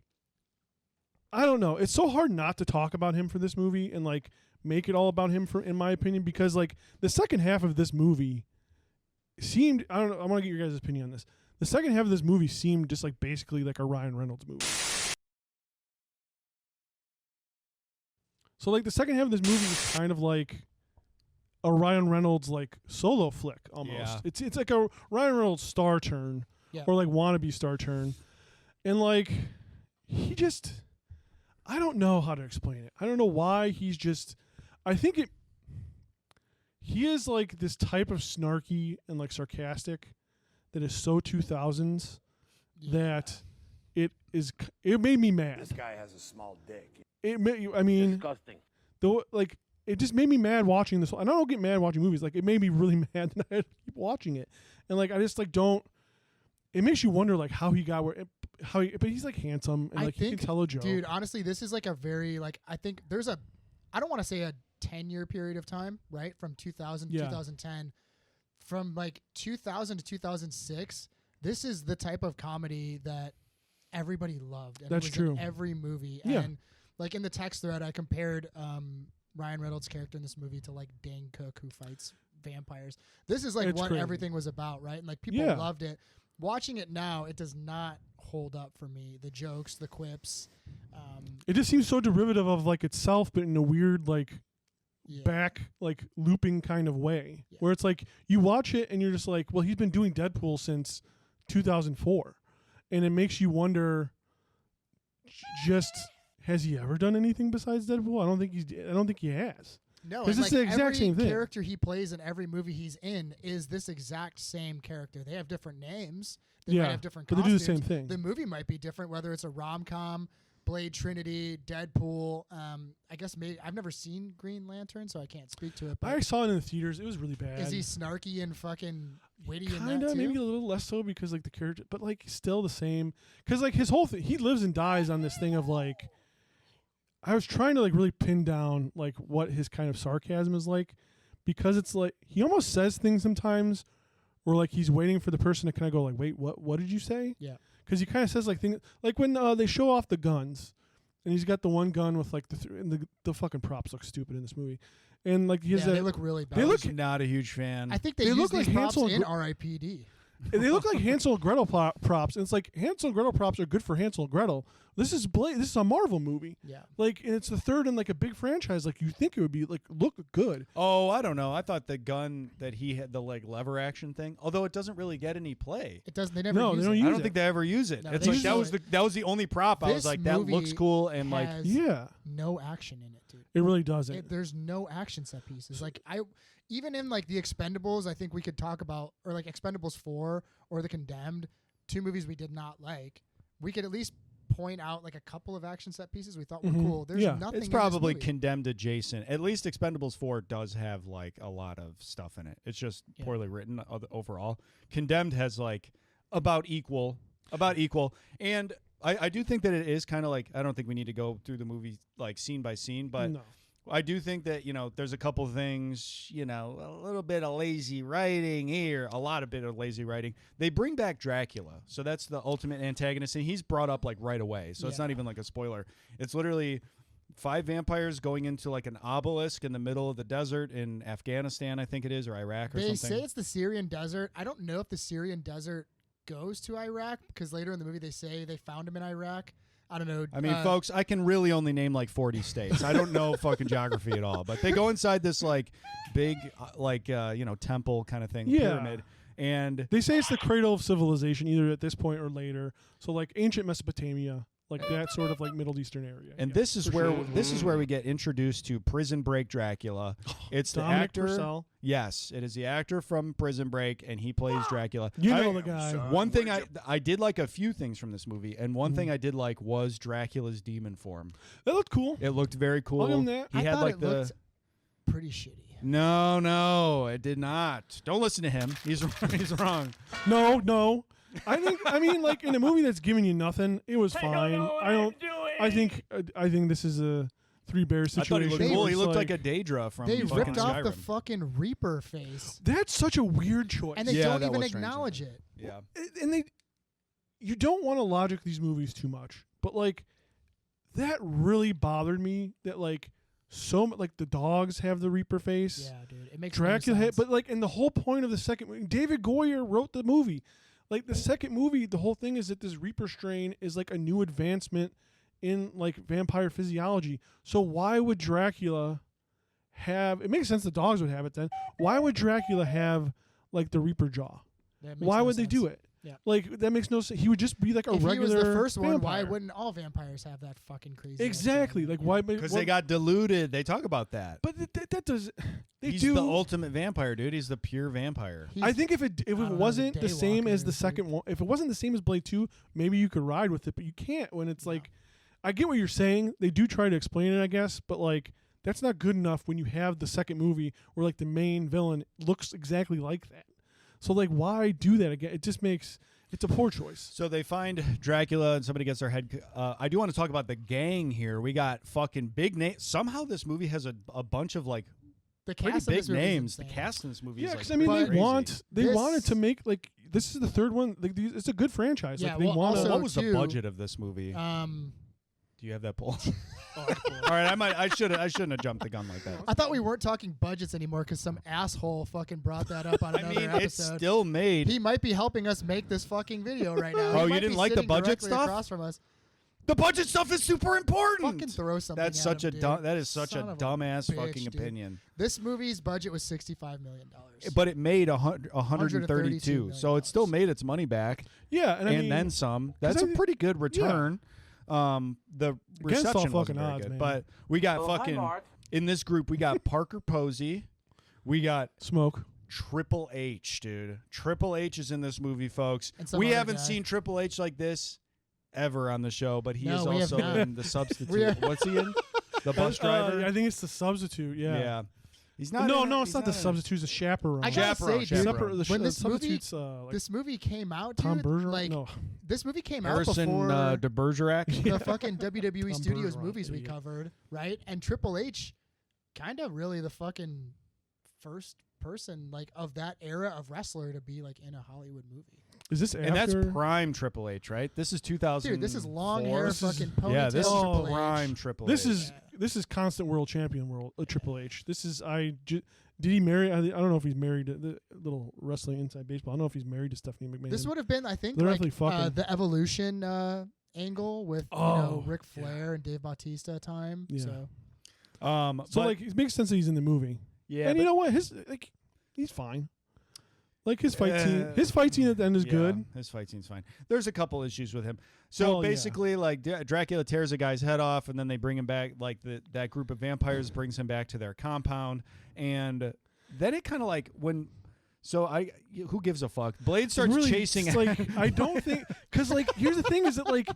[SPEAKER 7] I don't know. It's so hard not to talk about him for this movie and like make it all about him for, in my opinion, because like the second half of this movie seemed, I don't know, I want to get your guys' opinion on this. The second half of this movie seemed just like basically like a Ryan Reynolds movie. So like the second half of this movie is kind of like a Ryan Reynolds like solo flick almost.
[SPEAKER 5] Yeah.
[SPEAKER 7] It's like a Ryan Reynolds star turn,
[SPEAKER 6] Yeah.
[SPEAKER 7] or like wannabe star turn, and like he just, I don't know how to explain it. I don't know why he's just. I think he is like this type of snarky and like sarcastic that is so 2000s that it made me mad.
[SPEAKER 8] This guy has a small dick.
[SPEAKER 7] I mean,
[SPEAKER 8] Disgusting.
[SPEAKER 7] though, like it just made me mad watching this. And I don't get mad watching movies. Like it made me really mad that I had to keep watching it. And like I just like don't. It makes you wonder like how he got where, but he's like handsome and like he can tell a joke.
[SPEAKER 6] Dude, honestly, this is like a very like I think there's a, I don't want to say a 10-year period of time, right? From 2000 to
[SPEAKER 7] Yeah.
[SPEAKER 6] 2010, from like 2000 to 2006. This is the type of comedy that everybody loved. And
[SPEAKER 7] That's
[SPEAKER 6] it was
[SPEAKER 7] true.
[SPEAKER 6] In every movie.
[SPEAKER 7] Yeah.
[SPEAKER 6] And like in the text thread, I compared Ryan Reynolds' character in this movie to like Dane Cook who fights vampires. This is like
[SPEAKER 7] It's
[SPEAKER 6] what
[SPEAKER 7] crazy.
[SPEAKER 6] everything was about, right? And like people
[SPEAKER 7] Yeah.
[SPEAKER 6] loved it. Watching it now, it does not hold up for me. The jokes, the quips.
[SPEAKER 7] It just seems so derivative of like itself, but in a weird like
[SPEAKER 6] Yeah.
[SPEAKER 7] back like looping kind of way,
[SPEAKER 6] Yeah.
[SPEAKER 7] where it's like you watch it and you're just like, well, he's been doing Deadpool since 2004, and it makes you wonder. Just has he ever done anything besides Deadpool? I don't think he has.
[SPEAKER 6] No,
[SPEAKER 7] because
[SPEAKER 6] and
[SPEAKER 7] it's the exact
[SPEAKER 6] every
[SPEAKER 7] same thing.
[SPEAKER 6] character he plays in every movie he's in is this exact same character. They have different names. They might have different
[SPEAKER 7] but they
[SPEAKER 6] costumes.
[SPEAKER 7] do the same thing.
[SPEAKER 6] The movie might be different, whether it's a rom-com, Blade Trinity, Deadpool. I guess maybe I've never seen Green Lantern, so I can't speak to it. But
[SPEAKER 7] I saw it in the theaters. It was really bad.
[SPEAKER 6] is he snarky and fucking witty in that
[SPEAKER 7] Kinda,
[SPEAKER 6] too?
[SPEAKER 7] maybe a little less so because like the character, but like still the same. Because like his whole thing, he lives and dies on this thing of like. I was trying to like really pin down like what his kind of sarcasm is like, because it's like he almost says things sometimes, where like he's waiting for the person to kind of go like, wait, what did you say?
[SPEAKER 6] Yeah.
[SPEAKER 7] Because he kind of says like things like when they show off the guns, and he's got the one gun with like and the fucking props look stupid in this movie, and like he has
[SPEAKER 6] they look really bad.
[SPEAKER 7] They
[SPEAKER 5] I
[SPEAKER 7] look
[SPEAKER 5] was not a huge fan.
[SPEAKER 6] I think they
[SPEAKER 7] they
[SPEAKER 6] use
[SPEAKER 7] look
[SPEAKER 6] these
[SPEAKER 7] like
[SPEAKER 6] props
[SPEAKER 7] Hansel
[SPEAKER 6] in
[SPEAKER 7] and
[SPEAKER 6] R.I.P.D.
[SPEAKER 7] they look like Hansel and Gretel props, and it's like Hansel and Gretel props are good for Hansel and Gretel. This is This is a Marvel movie.
[SPEAKER 6] Yeah.
[SPEAKER 7] Like, and it's the third in like a big franchise. Like, you think it would be like look good.
[SPEAKER 5] Oh, I don't know. I thought the gun that he had, the like lever action thing, although it doesn't really get any play.
[SPEAKER 6] It doesn't. They never.
[SPEAKER 7] No,
[SPEAKER 6] use
[SPEAKER 7] they don't
[SPEAKER 6] it.
[SPEAKER 7] use
[SPEAKER 5] I don't
[SPEAKER 7] it.
[SPEAKER 5] think they ever use it.
[SPEAKER 6] No,
[SPEAKER 5] It's
[SPEAKER 6] they
[SPEAKER 5] like
[SPEAKER 6] use
[SPEAKER 5] that was the only prop. I was
[SPEAKER 6] This
[SPEAKER 5] like, that
[SPEAKER 6] movie
[SPEAKER 5] looks cool, and like
[SPEAKER 6] has
[SPEAKER 7] Yeah,
[SPEAKER 6] no action in it, dude.
[SPEAKER 7] it really doesn't.
[SPEAKER 6] There's no action set pieces. Like even in like the Expendables, I think we could talk about, or like Expendables 4 or The Condemned, 2 movies we did not like. We could at least point out like a couple of action set pieces we thought were cool. There's
[SPEAKER 7] Yeah.
[SPEAKER 6] nothing.
[SPEAKER 5] it's
[SPEAKER 6] in
[SPEAKER 5] probably
[SPEAKER 6] this movie.
[SPEAKER 5] condemned adjacent. At least Expendables 4 does have like a lot of stuff in it. It's just poorly written overall. Condemned has like about equal, and I do think that it is kind of like, I don't think we need to go through the movie like scene by scene, but
[SPEAKER 7] No.
[SPEAKER 5] I do think that, there's a couple things, a little bit of lazy writing here, a lot of bit of lazy writing. They bring back Dracula. So that's the ultimate antagonist, and he's brought up like right away. So it's not even like a spoiler. It's literally 5 vampires going into like an obelisk in the middle of the desert in Afghanistan, I think it is, or Iraq or
[SPEAKER 6] They
[SPEAKER 5] something.
[SPEAKER 6] say it's the Syrian desert. I don't know if the Syrian desert goes to Iraq, because later in the movie they say they found him in Iraq. I don't know.
[SPEAKER 5] I mean, folks, I can really only name like 40 states. I don't know fucking geography at all. But they go inside this like big, temple kind of thing, pyramid. And
[SPEAKER 7] They say it's the cradle of civilization, either at this point or later. So like ancient Mesopotamia, like that sort of like Middle Eastern area.
[SPEAKER 5] And
[SPEAKER 7] Yeah,
[SPEAKER 5] this is
[SPEAKER 7] for
[SPEAKER 5] where
[SPEAKER 7] sure.
[SPEAKER 5] we get introduced to Prison Break Dracula. It's the
[SPEAKER 7] Dominic
[SPEAKER 5] actor.
[SPEAKER 7] Purcell.
[SPEAKER 5] Yes, it is the actor from Prison Break, and he plays Dracula.
[SPEAKER 7] You know the guy.
[SPEAKER 5] One thing I did like a few things from this movie, and one thing I did like was Dracula's demon form.
[SPEAKER 7] That looked cool.
[SPEAKER 5] It looked very cool.
[SPEAKER 7] I'll give him that.
[SPEAKER 5] He
[SPEAKER 6] I
[SPEAKER 5] had
[SPEAKER 6] thought
[SPEAKER 5] like
[SPEAKER 6] it
[SPEAKER 5] the
[SPEAKER 6] looked pretty shitty.
[SPEAKER 5] No, it did not. Don't listen to him. He's wrong.
[SPEAKER 7] No. I mean, like in a movie that's giving you nothing, it was fine. I think this is a Three Bears
[SPEAKER 5] I thought he
[SPEAKER 7] situation.
[SPEAKER 5] looked cool.
[SPEAKER 7] where
[SPEAKER 5] He
[SPEAKER 7] it's
[SPEAKER 5] looked like a Daedra from
[SPEAKER 6] They
[SPEAKER 5] fucking
[SPEAKER 6] ripped off the
[SPEAKER 5] Skyrim.
[SPEAKER 6] fucking Reaper face,
[SPEAKER 7] That's such a weird choice.
[SPEAKER 6] and they
[SPEAKER 5] Yeah,
[SPEAKER 6] don't
[SPEAKER 5] that
[SPEAKER 6] even
[SPEAKER 5] was strange.
[SPEAKER 6] acknowledge it.
[SPEAKER 5] Yeah.
[SPEAKER 7] And you don't want to logic these movies too much, but like that really bothered me. That like like the dogs have the Reaper face.
[SPEAKER 6] Yeah, dude, it makes
[SPEAKER 7] Dracula
[SPEAKER 6] no
[SPEAKER 7] had,
[SPEAKER 6] sense.
[SPEAKER 7] but like, and the whole point of the second movie, David Goyer wrote the movie. Like the second movie, the whole thing is that this Reaper strain is like a new advancement in like vampire physiology. So why would Dracula have? It makes sense the dogs would have it then. Why would Dracula have like the Reaper jaw?
[SPEAKER 6] That makes
[SPEAKER 7] Why
[SPEAKER 6] no
[SPEAKER 7] would they
[SPEAKER 6] sense.
[SPEAKER 7] do it?
[SPEAKER 6] Yeah.
[SPEAKER 7] Like that makes no sense. He would just be like a
[SPEAKER 6] If he
[SPEAKER 7] regular.
[SPEAKER 6] was the first one, why
[SPEAKER 7] vampire.
[SPEAKER 6] wouldn't all vampires have that fucking crazy?
[SPEAKER 7] Exactly. Like why?
[SPEAKER 5] Because they got diluted. They talk about that.
[SPEAKER 7] But that does. They
[SPEAKER 5] He's
[SPEAKER 7] do.
[SPEAKER 5] the ultimate vampire, dude. He's the pure vampire.
[SPEAKER 7] I think if it
[SPEAKER 6] don't know,
[SPEAKER 7] wasn't the same as
[SPEAKER 6] Daywalker,
[SPEAKER 7] the second one, if it wasn't the same as Blade 2, maybe you could ride with it, but you can't when it's like, I get what you're saying. They do try to explain it, I guess, but like that's not good enough when you have the second movie where like the main villain looks exactly like that. So like, why do that again? It just makes it's a poor choice.
[SPEAKER 5] So they find Dracula and somebody gets their head. I do want to talk about the gang here. We got fucking big names. Somehow this movie has a bunch of like
[SPEAKER 6] the
[SPEAKER 5] pretty
[SPEAKER 6] cast of
[SPEAKER 5] big
[SPEAKER 6] this movie is
[SPEAKER 5] names. The
[SPEAKER 6] insane.
[SPEAKER 5] cast in this movie
[SPEAKER 7] Yeah,
[SPEAKER 5] is
[SPEAKER 7] because
[SPEAKER 5] like
[SPEAKER 7] I mean
[SPEAKER 5] crazy.
[SPEAKER 7] they
[SPEAKER 6] This-
[SPEAKER 7] wanted to make like this is the third one. Like it's a good franchise.
[SPEAKER 6] Yeah,
[SPEAKER 7] like they
[SPEAKER 6] well,
[SPEAKER 7] want
[SPEAKER 6] also-
[SPEAKER 5] What was the
[SPEAKER 6] too,
[SPEAKER 5] budget of this movie? Do you have that poll? All right, I shouldn't have jumped the gun like that.
[SPEAKER 6] I thought we weren't talking budgets anymore because some asshole fucking brought that up on
[SPEAKER 5] I
[SPEAKER 6] another
[SPEAKER 5] mean, it's
[SPEAKER 6] episode.
[SPEAKER 5] still made.
[SPEAKER 6] He might be helping us make this fucking video right now.
[SPEAKER 5] Oh,
[SPEAKER 6] He
[SPEAKER 5] you
[SPEAKER 6] might
[SPEAKER 5] didn't
[SPEAKER 6] be
[SPEAKER 5] like the
[SPEAKER 6] sitting
[SPEAKER 5] budget
[SPEAKER 6] directly
[SPEAKER 5] stuff?
[SPEAKER 6] Across from us.
[SPEAKER 5] The budget stuff is super important.
[SPEAKER 6] Fucking throw something.
[SPEAKER 5] That's
[SPEAKER 6] at
[SPEAKER 5] such
[SPEAKER 6] him,
[SPEAKER 5] a
[SPEAKER 6] dude.
[SPEAKER 5] dumb. That is such
[SPEAKER 6] Son
[SPEAKER 5] a
[SPEAKER 6] of
[SPEAKER 5] dumbass
[SPEAKER 6] bitch,
[SPEAKER 5] fucking
[SPEAKER 6] dude.
[SPEAKER 5] opinion.
[SPEAKER 6] This movie's budget was $65 million.
[SPEAKER 5] But it made 132,
[SPEAKER 6] million
[SPEAKER 5] so it still made its money back,
[SPEAKER 7] Yeah, and I
[SPEAKER 5] and
[SPEAKER 7] mean,
[SPEAKER 5] then some. That's a
[SPEAKER 7] I-
[SPEAKER 5] pretty good return. The
[SPEAKER 7] Against all
[SPEAKER 5] reception wasn't
[SPEAKER 7] fucking
[SPEAKER 5] very
[SPEAKER 7] odds,
[SPEAKER 5] good,
[SPEAKER 7] man.
[SPEAKER 5] but we got
[SPEAKER 4] Hi,
[SPEAKER 5] fucking
[SPEAKER 4] Mark.
[SPEAKER 5] in this group. We got Parker Posey, we got
[SPEAKER 7] smoke.
[SPEAKER 5] Triple H, dude. Triple H is in this movie, folks.
[SPEAKER 6] And some
[SPEAKER 5] We
[SPEAKER 6] other
[SPEAKER 5] haven't
[SPEAKER 6] guy.
[SPEAKER 5] seen Triple H like this ever on the show, but he
[SPEAKER 6] No,
[SPEAKER 5] is
[SPEAKER 6] we have
[SPEAKER 5] also
[SPEAKER 6] not.
[SPEAKER 5] in The Substitute.
[SPEAKER 6] We are-
[SPEAKER 5] What's he in? The bus driver.
[SPEAKER 7] I think it's the substitute. Yeah.
[SPEAKER 5] He's not.
[SPEAKER 7] No,
[SPEAKER 5] in
[SPEAKER 7] no,
[SPEAKER 5] it.
[SPEAKER 7] it's
[SPEAKER 5] He's
[SPEAKER 7] not the
[SPEAKER 5] in it.
[SPEAKER 7] substitute. It's the chaperone.
[SPEAKER 6] I gotta
[SPEAKER 5] Chaperone,
[SPEAKER 6] say, dude,
[SPEAKER 5] chaperone.
[SPEAKER 6] when this movie,
[SPEAKER 7] substitute's like
[SPEAKER 6] this movie came out,
[SPEAKER 7] Tom
[SPEAKER 6] dude,
[SPEAKER 7] Bergeron.
[SPEAKER 6] like
[SPEAKER 7] No,
[SPEAKER 6] this movie came
[SPEAKER 5] Harrison
[SPEAKER 6] out before
[SPEAKER 5] de Bergerac.
[SPEAKER 6] the fucking WWE
[SPEAKER 7] Tom
[SPEAKER 6] Studios
[SPEAKER 7] Bergeron,
[SPEAKER 6] movies we
[SPEAKER 7] idiot.
[SPEAKER 6] covered, right? And Triple H, kind of really the fucking first person like of that era of wrestler to be like in a Hollywood movie.
[SPEAKER 7] is this after?
[SPEAKER 5] And that's prime Triple H, right? This is 2000.
[SPEAKER 6] Dude, this is long hair, fucking ponytail.
[SPEAKER 5] Yeah, this is
[SPEAKER 6] Triple H.
[SPEAKER 5] prime Triple
[SPEAKER 7] This
[SPEAKER 5] H.
[SPEAKER 7] is constant world champion Triple H. This is did he marry? I don't know if he's married to the little wrestling inside baseball. I don't know if he's married to Stephanie McMahon.
[SPEAKER 6] This would have been, I think,
[SPEAKER 7] They're
[SPEAKER 6] like
[SPEAKER 7] definitely fucking.
[SPEAKER 6] the Evolution angle with Ric Flair and Dave Bautista time.
[SPEAKER 7] Yeah.
[SPEAKER 6] So
[SPEAKER 7] So
[SPEAKER 5] but-
[SPEAKER 7] like it makes sense that he's in the movie.
[SPEAKER 5] yeah,
[SPEAKER 7] And
[SPEAKER 5] but-
[SPEAKER 7] you know what? He's fine. Like his fight scene at the end is
[SPEAKER 5] yeah,
[SPEAKER 7] good.
[SPEAKER 5] His fight scene's fine. There's a couple issues with him. So
[SPEAKER 7] Well, yeah.
[SPEAKER 5] basically, like Dracula tears a guy's head off, and then they bring him back. Like that group of vampires brings him back to their compound, and then it kind of like when. So who gives a fuck? Blade starts
[SPEAKER 7] Really,
[SPEAKER 5] chasing.
[SPEAKER 7] it's like I don't think because like here's the thing is that like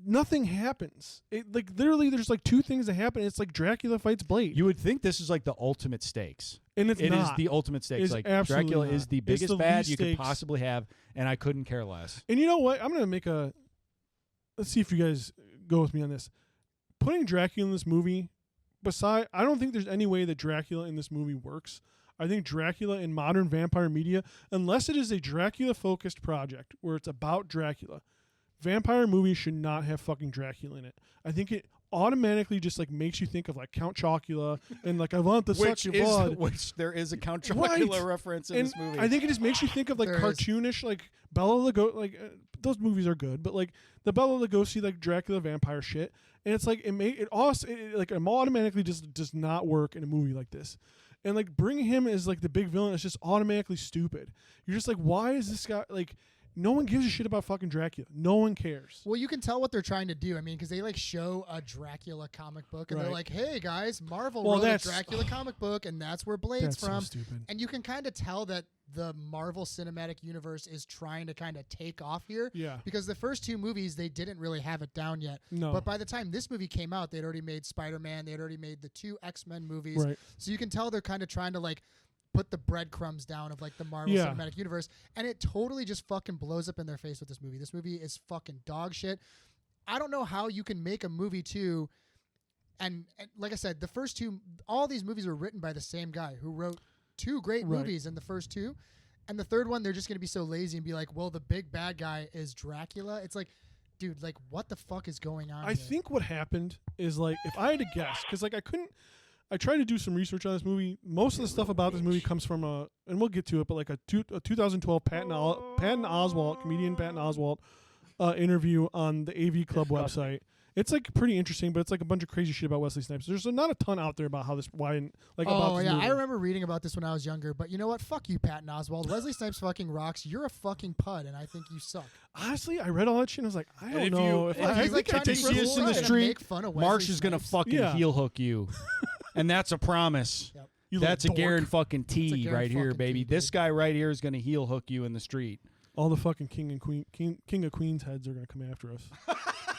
[SPEAKER 7] nothing happens. It like literally there's like two things that happen. It's like Dracula fights Blade.
[SPEAKER 5] You would think this is like the ultimate stakes.
[SPEAKER 7] And it's
[SPEAKER 5] It is
[SPEAKER 7] not.
[SPEAKER 5] the ultimate stakes.
[SPEAKER 7] It's
[SPEAKER 5] Like
[SPEAKER 7] absolutely
[SPEAKER 5] Dracula
[SPEAKER 7] not.
[SPEAKER 5] is the
[SPEAKER 7] It's
[SPEAKER 5] biggest
[SPEAKER 7] the
[SPEAKER 5] bad
[SPEAKER 7] least
[SPEAKER 5] you could
[SPEAKER 7] stakes.
[SPEAKER 5] possibly have, and I couldn't care less.
[SPEAKER 7] And you know what? I'm gonna make a. Let's see if you guys go with me on this. Putting Dracula in this movie, I don't think there's any way that Dracula in this movie works. I think Dracula in modern vampire media, unless it is a Dracula-focused project where it's about Dracula, vampire movies should not have fucking Dracula in it. I think it automatically just like makes you think of like Count Chocula and like I want to suck your blood.
[SPEAKER 5] Which there is a Count
[SPEAKER 7] Right.
[SPEAKER 5] Chocula reference in
[SPEAKER 7] And
[SPEAKER 5] this movie.
[SPEAKER 7] I think it just makes you think of like
[SPEAKER 6] There is.
[SPEAKER 7] cartoonish, like Bela Lugosi. Like those movies are good, but like the Bela Lugosi, like Dracula vampire shit, and it's like it automatically just does not work in a movie like this. And like bringing him as like the big villain is just automatically stupid. You're just like, why is this guy like? No one gives a shit about fucking Dracula. No one cares.
[SPEAKER 6] well, you can tell what they're trying to do. I mean, because they like show a Dracula comic book, and they're
[SPEAKER 7] Right.
[SPEAKER 6] like, "Hey guys, Marvel
[SPEAKER 7] Well,
[SPEAKER 6] wrote a
[SPEAKER 7] that's-
[SPEAKER 6] Dracula comic book, and that's where Blade's
[SPEAKER 7] That's so
[SPEAKER 6] from."
[SPEAKER 7] stupid.
[SPEAKER 6] And you can kind of tell that the Marvel Cinematic Universe is trying to kind of take off here.
[SPEAKER 7] Yeah.
[SPEAKER 6] Because the first two movies, they didn't really have it down yet.
[SPEAKER 7] No.
[SPEAKER 6] But by the time this movie came out, they'd already made Spider-Man. They'd already made the two X-Men movies.
[SPEAKER 7] Right.
[SPEAKER 6] So you can tell they're kind of trying to like put the breadcrumbs down of like the Marvel
[SPEAKER 7] Yeah.
[SPEAKER 6] Cinematic Universe. And it totally just fucking blows up in their face with this movie. This movie is fucking dog shit. I don't know how you can make a movie too. And like I said, the first two, all these movies were written by the same guy who wrote two great
[SPEAKER 7] Right.
[SPEAKER 6] movies in the first two. And the third one, they're just going to be so lazy and be like, well, the big bad guy is Dracula. It's like, dude, like, what the fuck is going on
[SPEAKER 7] I
[SPEAKER 6] here?
[SPEAKER 7] think what happened is like if I had to guess, because like I tried to do some research on this movie. Most of the stuff about this movie comes from and we'll get to it, but like a 2012 Patton Oswalt, comedian Patton Oswalt, interview on the AV Club website. It's like pretty interesting, but it's like a bunch of crazy shit about Wesley Snipes. There's not a ton out there about how this about
[SPEAKER 6] Oh
[SPEAKER 7] this
[SPEAKER 6] yeah,
[SPEAKER 7] movie.
[SPEAKER 6] I remember reading about this when I was younger. But you know what? Fuck you, Patton Oswalt. Wesley Snipes fucking rocks. You're a fucking pud, and I think you suck.
[SPEAKER 7] Honestly, I read all that shit and I was like, I don't
[SPEAKER 5] if
[SPEAKER 7] know
[SPEAKER 5] you-
[SPEAKER 7] if
[SPEAKER 5] if
[SPEAKER 7] I,
[SPEAKER 5] you-
[SPEAKER 7] I
[SPEAKER 6] He's like
[SPEAKER 7] think I
[SPEAKER 6] trying to
[SPEAKER 7] take
[SPEAKER 5] see
[SPEAKER 6] be
[SPEAKER 5] us
[SPEAKER 6] cool
[SPEAKER 5] in the
[SPEAKER 6] and
[SPEAKER 5] street,
[SPEAKER 6] make fun of Wesley
[SPEAKER 5] Marsh is gonna
[SPEAKER 6] Snipes.
[SPEAKER 5] fucking
[SPEAKER 7] Yeah.
[SPEAKER 5] heel hook you, and that's a promise.
[SPEAKER 6] Yep.
[SPEAKER 7] you
[SPEAKER 5] That's a
[SPEAKER 7] little dork.
[SPEAKER 5] guaranteed fucking
[SPEAKER 6] That's a
[SPEAKER 5] T
[SPEAKER 6] guaranteed
[SPEAKER 5] right here,
[SPEAKER 6] fucking
[SPEAKER 5] baby.
[SPEAKER 6] T,
[SPEAKER 5] This
[SPEAKER 6] dude.
[SPEAKER 5] guy right here is gonna heel hook you in the street.
[SPEAKER 7] All the fucking king of Queens heads are gonna come after us.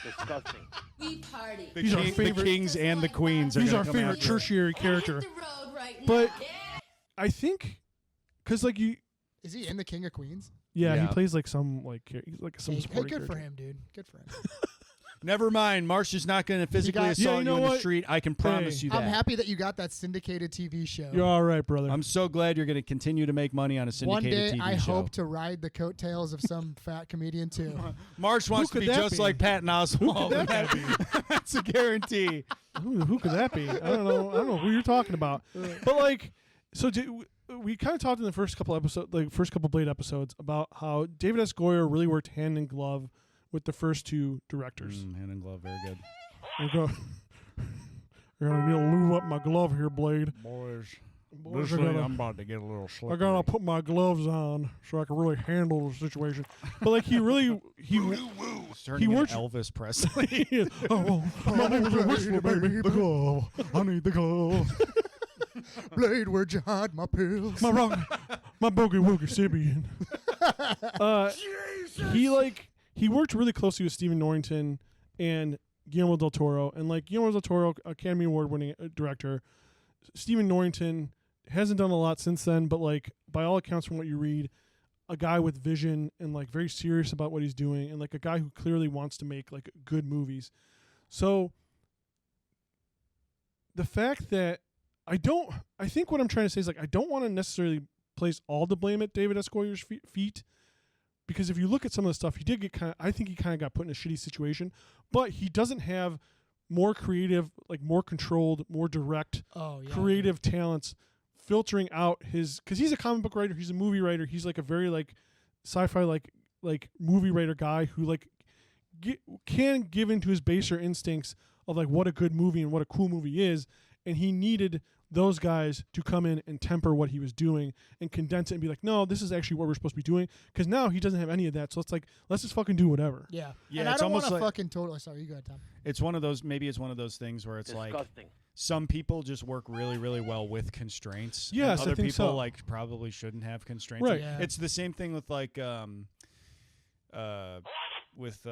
[SPEAKER 4] Disgusting.
[SPEAKER 3] We party.
[SPEAKER 5] The,
[SPEAKER 7] He's our
[SPEAKER 5] the
[SPEAKER 7] favorite-
[SPEAKER 5] kings and the queens are
[SPEAKER 7] He's
[SPEAKER 5] gonna
[SPEAKER 7] our
[SPEAKER 5] come
[SPEAKER 7] favorite
[SPEAKER 5] after us.
[SPEAKER 7] tertiary character.
[SPEAKER 3] Hit the road right
[SPEAKER 7] But
[SPEAKER 3] now. Yeah.
[SPEAKER 7] I think, cause like
[SPEAKER 6] Is he in the King of Queens?
[SPEAKER 7] yeah,
[SPEAKER 5] Yeah.
[SPEAKER 7] he plays like some he's like some
[SPEAKER 6] Hey,
[SPEAKER 7] supporting
[SPEAKER 6] good for
[SPEAKER 7] character.
[SPEAKER 6] him, dude. Good for him.
[SPEAKER 5] Never mind. Marsh is not going to physically
[SPEAKER 6] got-
[SPEAKER 5] assault
[SPEAKER 7] Yeah, you
[SPEAKER 5] you
[SPEAKER 7] know
[SPEAKER 5] in the
[SPEAKER 7] what?
[SPEAKER 5] street. I can promise
[SPEAKER 7] Hey.
[SPEAKER 5] you that.
[SPEAKER 6] I'm happy that you got that syndicated TV show.
[SPEAKER 7] You're all right, brother.
[SPEAKER 5] I'm so glad you're going to continue to make money on a
[SPEAKER 6] One
[SPEAKER 5] syndicated
[SPEAKER 6] day,
[SPEAKER 5] TV
[SPEAKER 6] I
[SPEAKER 5] show.
[SPEAKER 6] hope to ride the coattails of some fat comedian too.
[SPEAKER 5] Marsh wants to
[SPEAKER 7] could
[SPEAKER 5] be
[SPEAKER 7] that
[SPEAKER 5] just
[SPEAKER 7] be?
[SPEAKER 5] like Patton Oswalt.
[SPEAKER 7] that guy be?
[SPEAKER 5] That's a guarantee.
[SPEAKER 7] who could that be? I don't know who you're talking about. But like, so we kind of talked in the first couple episodes, like first couple Blade episodes, about how David S. Goyer really worked hand in glove with the first two directors.
[SPEAKER 5] Hand and glove, very good.
[SPEAKER 7] You're gonna need to lube up my glove here, Blade.
[SPEAKER 5] Boys,
[SPEAKER 7] Boys, I'm
[SPEAKER 5] about to get a little slippery.
[SPEAKER 7] I gotta put my gloves on so I can really handle the situation. But like he
[SPEAKER 5] Turning
[SPEAKER 7] works-
[SPEAKER 5] into Elvis Presley.
[SPEAKER 7] oh, my name's a whistle, baby.
[SPEAKER 5] The glove. I need the glove.
[SPEAKER 6] Blade, where'd you hide my pills?
[SPEAKER 7] My boogie woogie Sibian. He worked really closely with Stephen Norrington and Guillermo del Toro, and like Guillermo del Toro, Academy Award winning director. Stephen Norrington hasn't done a lot since then, but like by all accounts from what you read, a guy with vision and like very serious about what he's doing, and like a guy who clearly wants to make like good movies. So the fact that I think what I'm trying to say is like I don't want to necessarily place all the blame at David S. Goyer's feet, because if you look at some of the stuff, he did get I think he kind of got put in a shitty situation, but he doesn't have more creative, like more controlled, more direct, creative talents filtering out his, because he's a comic book writer, he's a movie writer, he's like a very like sci-fi like movie writer guy who like can give into his baser instincts of like what a good movie and what a cool movie is, and he needed those guys to come in and temper what he was doing and condense it and be like, no, this is actually what we're supposed to be doing, because now he doesn't have any of that, so it's like, let's just fucking do whatever.
[SPEAKER 6] Yeah.
[SPEAKER 5] Yeah,
[SPEAKER 6] And I
[SPEAKER 5] it's
[SPEAKER 6] don't want
[SPEAKER 5] almost
[SPEAKER 6] to
[SPEAKER 5] like-
[SPEAKER 6] fucking totally. Sorry, you go ahead, Tom.
[SPEAKER 5] It's one of those. Maybe it's one of those things where it's like some people just work really, really well with constraints.
[SPEAKER 7] Yes,
[SPEAKER 5] and
[SPEAKER 7] I
[SPEAKER 5] other
[SPEAKER 7] think
[SPEAKER 5] people
[SPEAKER 7] so.
[SPEAKER 5] like probably shouldn't have constraints.
[SPEAKER 7] Right.
[SPEAKER 6] Yeah.
[SPEAKER 5] It's the same thing with like with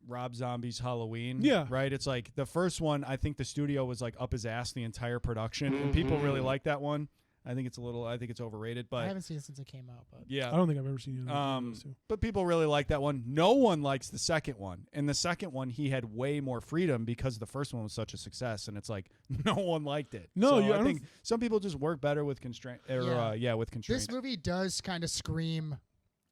[SPEAKER 5] Rob Zombie's Halloween.
[SPEAKER 7] Yeah.
[SPEAKER 5] Right. It's like the first one. I think the studio was like up his ass the entire production, and people really like that one. I think it's overrated,
[SPEAKER 6] I
[SPEAKER 5] but
[SPEAKER 6] haven't seen it since it came out, but
[SPEAKER 5] yeah.
[SPEAKER 7] I don't think I've ever seen either of those two.
[SPEAKER 5] But people really like that one. No one likes the second one. And the second one, he had way more freedom because the first one was such a success. And it's like, no one liked it.
[SPEAKER 7] No,
[SPEAKER 5] so
[SPEAKER 7] yeah, I
[SPEAKER 5] I
[SPEAKER 7] don't
[SPEAKER 5] think some people just work better with constraint. With constraints.
[SPEAKER 6] this movie does kind of scream,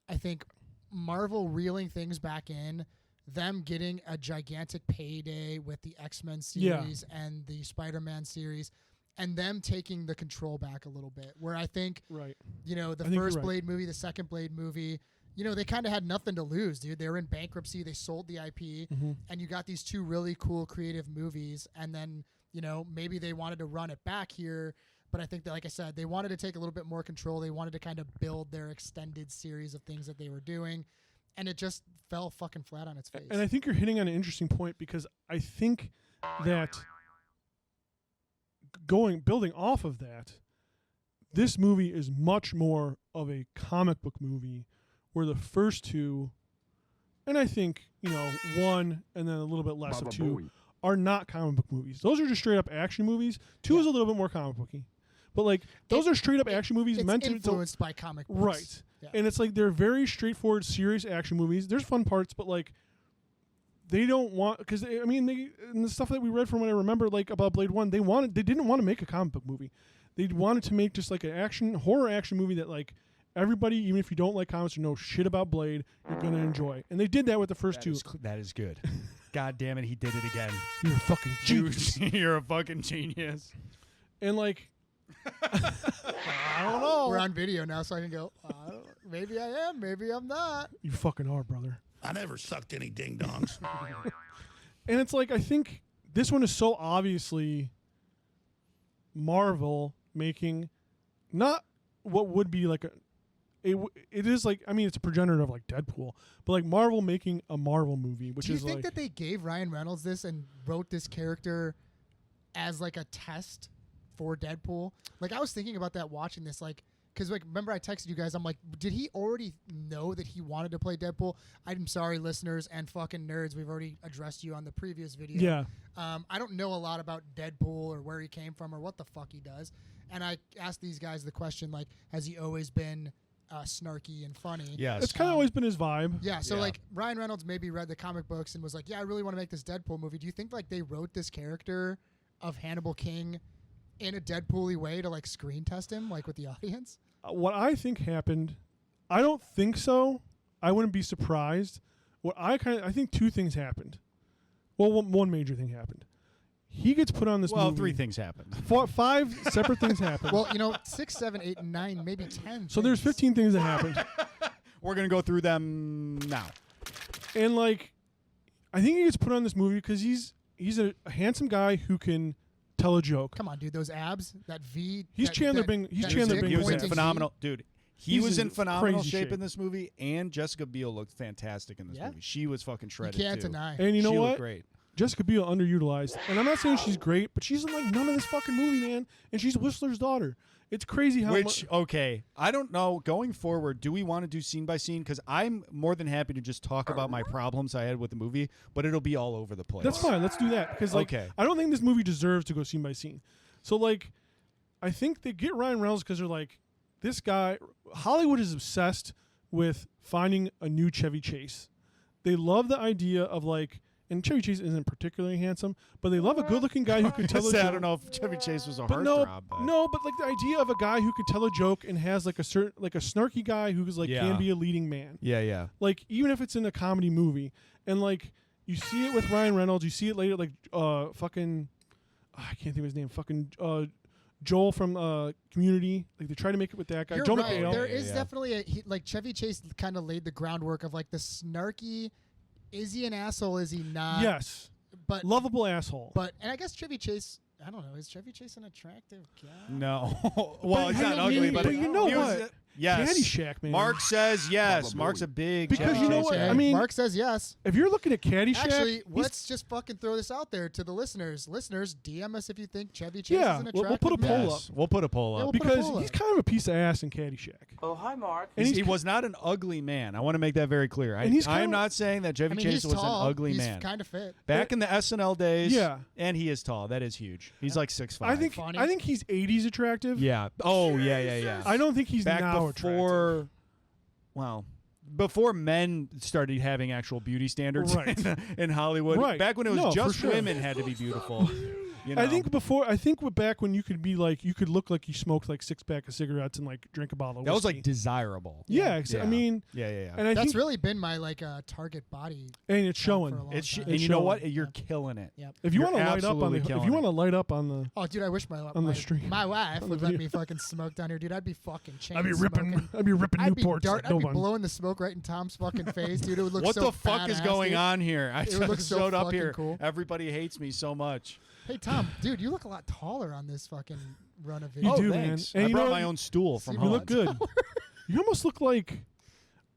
[SPEAKER 6] I think, Marvel reeling things back in, them getting a gigantic payday with the X-Men series and the Spider-Man series, and them taking the control back a little bit, where I think,
[SPEAKER 7] Right.
[SPEAKER 6] you know, the
[SPEAKER 7] I think you're
[SPEAKER 6] first
[SPEAKER 7] right.
[SPEAKER 6] Blade movie, the second Blade movie, you know, they kind of had nothing to lose, dude. They were in bankruptcy. They sold the IP, and you got these two really cool creative movies, and then, you know, maybe they wanted to run it back here, but I think that, like I said, they wanted to take a little bit more control. They wanted to kind of build their extended series of things that they were doing, and it just fell fucking flat on its face.
[SPEAKER 7] And I think you're hitting on an interesting point, because I think that building off of that, this movie is much more of a comic book movie, where the first two, and I think, you know, one and then a little bit less of two, are not comic book movies. Those are just straight up action movies. Two is a little bit more comic booky, but like those are straight up action movies
[SPEAKER 6] it's
[SPEAKER 7] meant to
[SPEAKER 6] influenced by comic books.
[SPEAKER 7] right.
[SPEAKER 6] Yeah.
[SPEAKER 7] And it's like they're very straightforward, serious action movies. There's fun parts, but like they don't want, because I mean, and the stuff that we read from what I remember, like about Blade 1, they didn't want to make a comic book movie. They wanted to make just like an horror action movie that like everybody, even if you don't like comics or know shit about Blade, you're gonna enjoy. And they did that with the first two.
[SPEAKER 5] That is good. God damn it, he did it again.
[SPEAKER 7] You're a fucking genius.
[SPEAKER 5] You're a fucking genius.
[SPEAKER 7] And like, I don't know.
[SPEAKER 6] We're on video now, so I can go, maybe I am, maybe I'm not.
[SPEAKER 7] You fucking are, brother.
[SPEAKER 8] I never sucked any ding dongs.
[SPEAKER 7] And it's like, I think this one is so obviously Marvel making not what would be like it is like, I mean, it's a progenitor of like Deadpool, but like Marvel making a Marvel movie, which
[SPEAKER 6] Do you
[SPEAKER 7] is
[SPEAKER 6] think
[SPEAKER 7] like,
[SPEAKER 6] that they gave Ryan Reynolds this and wrote this character as like a test for Deadpool? Like, I was thinking about that watching this, like, because like, remember I texted you guys, I'm like, did he already know that he wanted to play Deadpool? I'm sorry, listeners and fucking nerds, we've already addressed you on the previous video.
[SPEAKER 7] yeah.
[SPEAKER 6] I don't know a lot about Deadpool or where he came from or what the fuck he does. And I asked these guys the question, like, has he always been snarky and funny?
[SPEAKER 5] Yes.
[SPEAKER 7] It's kind of always been his vibe.
[SPEAKER 6] Yeah, so
[SPEAKER 5] Yeah.
[SPEAKER 6] like Ryan Reynolds maybe read the comic books and was like, yeah, I really want to make this Deadpool movie. Do you think like they wrote this character of Hannibal King in a Deadpool-y way to like screen test him, like with the audience?
[SPEAKER 7] What I think happened, I don't think so. I wouldn't be surprised. I think two things happened. Well, one major thing happened. He gets put on this movie.
[SPEAKER 5] three things happened.
[SPEAKER 7] 5 separate things happened.
[SPEAKER 6] Well, you know, 6, 7, 8, and 9, maybe 10.
[SPEAKER 7] So there's 15 things that happened.
[SPEAKER 5] We're gonna go through them now.
[SPEAKER 7] And like I think he gets put on this movie because he's a handsome guy who can tell a joke.
[SPEAKER 6] Come on, dude. Those abs, that V.
[SPEAKER 7] He's
[SPEAKER 6] that,
[SPEAKER 7] Chandler
[SPEAKER 6] that,
[SPEAKER 7] Bing. He's
[SPEAKER 6] that
[SPEAKER 7] Chandler
[SPEAKER 6] dick
[SPEAKER 7] Bing.
[SPEAKER 5] He was in
[SPEAKER 6] pointing
[SPEAKER 5] phenomenal, dude. He
[SPEAKER 7] He's
[SPEAKER 5] was
[SPEAKER 7] in
[SPEAKER 5] in phenomenal
[SPEAKER 7] crazy
[SPEAKER 5] shape
[SPEAKER 7] shape.
[SPEAKER 5] in this movie, and Jessica Biel looked fantastic in this
[SPEAKER 6] Yeah.
[SPEAKER 5] movie. She was fucking
[SPEAKER 6] You
[SPEAKER 5] shredded
[SPEAKER 6] can't
[SPEAKER 5] too.
[SPEAKER 6] deny.
[SPEAKER 7] And you know
[SPEAKER 5] she
[SPEAKER 7] what?
[SPEAKER 5] looked great.
[SPEAKER 7] Jessica Biel underutilized, and I'm not saying she's great, but she's in like none of this fucking movie, man. And she's Whistler's daughter. It's crazy how
[SPEAKER 5] Which, okay, I don't know. Going forward, do we want to do scene by scene? Because I'm more than happy to just talk about my problems I had with the movie, but it'll be all over the place.
[SPEAKER 7] That's fine. Let's do that because like
[SPEAKER 5] Okay.
[SPEAKER 7] I don't think this movie deserves to go scene by scene. So like, I think they get Ryan Reynolds because they're like, this guy. Hollywood is obsessed with finding a new Chevy Chase. They love the idea of like, and Chevy Chase isn't particularly handsome, but they love a good-looking guy who can tell a joke.
[SPEAKER 5] I don't know if Chevy Chase was a
[SPEAKER 7] But
[SPEAKER 5] heartthrob.
[SPEAKER 7] but like the idea of a guy who can tell a joke and has like a certain like a snarky guy who's like
[SPEAKER 5] Yeah.
[SPEAKER 7] can be a leading man.
[SPEAKER 5] Yeah.
[SPEAKER 7] Like even if it's in a comedy movie, and like you see it with Ryan Reynolds, you see it later like fucking I can't think of his name, fucking Joel from Community. Like they try to make it with that guy.
[SPEAKER 6] You're
[SPEAKER 7] Joel
[SPEAKER 6] right.
[SPEAKER 7] McHale.
[SPEAKER 6] There is
[SPEAKER 5] Yeah.
[SPEAKER 6] definitely like Chevy Chase kind of laid the groundwork of like the snarky. Is he an asshole? Is he not?
[SPEAKER 7] Yes,
[SPEAKER 6] But
[SPEAKER 7] lovable asshole.
[SPEAKER 6] and I guess Chevy Chase. I don't know. Is Chevy Chase an attractive guy?
[SPEAKER 5] No. Well, it's
[SPEAKER 7] I
[SPEAKER 5] not
[SPEAKER 7] mean,
[SPEAKER 5] ugly, but
[SPEAKER 7] you know
[SPEAKER 5] he was-
[SPEAKER 7] what?
[SPEAKER 5] Yes.
[SPEAKER 7] Caddyshack, man.
[SPEAKER 5] Mark says yes. Mark's a big
[SPEAKER 7] Because
[SPEAKER 5] Chevy
[SPEAKER 7] you know
[SPEAKER 5] Chase
[SPEAKER 7] what?
[SPEAKER 5] fan.
[SPEAKER 7] I mean,
[SPEAKER 6] Mark says yes.
[SPEAKER 7] If you're looking at Caddyshack,
[SPEAKER 6] Actually,
[SPEAKER 7] he's-
[SPEAKER 6] let's just fucking throw this out there to the listeners. Listeners, DM us if you think Chevy Chase
[SPEAKER 7] Yeah,
[SPEAKER 6] is an
[SPEAKER 7] we'll
[SPEAKER 6] attractive
[SPEAKER 7] put a
[SPEAKER 6] man.
[SPEAKER 7] poll
[SPEAKER 5] Yes. We'll put a poll
[SPEAKER 6] Yeah,
[SPEAKER 5] up.
[SPEAKER 6] we'll put a
[SPEAKER 7] because
[SPEAKER 6] poll
[SPEAKER 7] he's
[SPEAKER 6] up.
[SPEAKER 7] kind of a piece of ass in Caddyshack.
[SPEAKER 9] Oh, hi, Mark.
[SPEAKER 7] And
[SPEAKER 5] He was not an ugly man. I want to make that very clear.
[SPEAKER 7] And he's
[SPEAKER 5] I am
[SPEAKER 7] kinda-
[SPEAKER 5] not saying that Chevy
[SPEAKER 6] I mean,
[SPEAKER 5] Chase
[SPEAKER 6] he's
[SPEAKER 5] was
[SPEAKER 6] tall.
[SPEAKER 5] an ugly
[SPEAKER 6] he's
[SPEAKER 5] man.
[SPEAKER 6] kind of fit.
[SPEAKER 5] Back in the SNL days,
[SPEAKER 7] Yeah.
[SPEAKER 5] and he is tall. That is huge. He's like 6'5".
[SPEAKER 7] I think
[SPEAKER 6] Funny.
[SPEAKER 7] I think he's 80s attractive.
[SPEAKER 5] Yeah. Oh, yeah.
[SPEAKER 7] I don't think he's
[SPEAKER 5] Back
[SPEAKER 7] now attractive.
[SPEAKER 5] before, well, before men started having actual beauty standards
[SPEAKER 7] Right.
[SPEAKER 5] in Hollywood.
[SPEAKER 7] Right.
[SPEAKER 5] Back when it was
[SPEAKER 7] No, for
[SPEAKER 5] just
[SPEAKER 7] sure.
[SPEAKER 5] women had to be beautiful. You know?
[SPEAKER 7] I think back when you could be like you could look like you smoked like 6-pack of cigarettes and like drink a bottle of
[SPEAKER 5] that was
[SPEAKER 7] whiskey.
[SPEAKER 5] like desirable.
[SPEAKER 7] yeah, I mean,
[SPEAKER 5] Yeah.
[SPEAKER 7] and I
[SPEAKER 6] That's
[SPEAKER 7] think
[SPEAKER 6] really been my like target body.
[SPEAKER 7] and it's
[SPEAKER 6] for
[SPEAKER 7] showing.
[SPEAKER 6] a long
[SPEAKER 5] It's
[SPEAKER 6] time.
[SPEAKER 5] and
[SPEAKER 7] It's
[SPEAKER 5] you know
[SPEAKER 7] showing.
[SPEAKER 5] what? You're killing it.
[SPEAKER 6] Yep.
[SPEAKER 7] If you
[SPEAKER 5] You're
[SPEAKER 7] want to light up on
[SPEAKER 5] absolutely
[SPEAKER 7] the, if
[SPEAKER 5] killing
[SPEAKER 7] you want to
[SPEAKER 5] it.
[SPEAKER 7] light up on the,
[SPEAKER 6] Oh, dude, I wish
[SPEAKER 7] On the street.
[SPEAKER 6] my wife
[SPEAKER 7] On
[SPEAKER 6] would
[SPEAKER 7] the
[SPEAKER 6] let
[SPEAKER 7] video.
[SPEAKER 6] me fucking smoke down here, dude. I'd be fucking chain
[SPEAKER 7] I'd be
[SPEAKER 6] smoking.
[SPEAKER 7] ripping
[SPEAKER 6] I'd be
[SPEAKER 7] Newports. like
[SPEAKER 6] I'd
[SPEAKER 7] no
[SPEAKER 6] be
[SPEAKER 7] one.
[SPEAKER 6] blowing the smoke right in Tom's fucking face, dude. It would look
[SPEAKER 5] What
[SPEAKER 6] so
[SPEAKER 5] the fuck is
[SPEAKER 6] badass,
[SPEAKER 5] going
[SPEAKER 6] dude.
[SPEAKER 5] on here? I
[SPEAKER 6] It would look
[SPEAKER 5] just
[SPEAKER 6] so
[SPEAKER 5] showed up
[SPEAKER 6] fucking
[SPEAKER 5] here.
[SPEAKER 6] cool.
[SPEAKER 5] Everybody hates me so much.
[SPEAKER 6] Hey, Tom, dude, you look a lot taller on this fucking run of
[SPEAKER 7] You
[SPEAKER 6] video.
[SPEAKER 5] Oh,
[SPEAKER 7] do, man.
[SPEAKER 5] thanks.
[SPEAKER 7] And
[SPEAKER 5] I
[SPEAKER 7] you
[SPEAKER 5] brought
[SPEAKER 7] know
[SPEAKER 5] my
[SPEAKER 7] what?
[SPEAKER 5] own stool from
[SPEAKER 6] You
[SPEAKER 7] You
[SPEAKER 5] home.
[SPEAKER 7] look good. You almost look like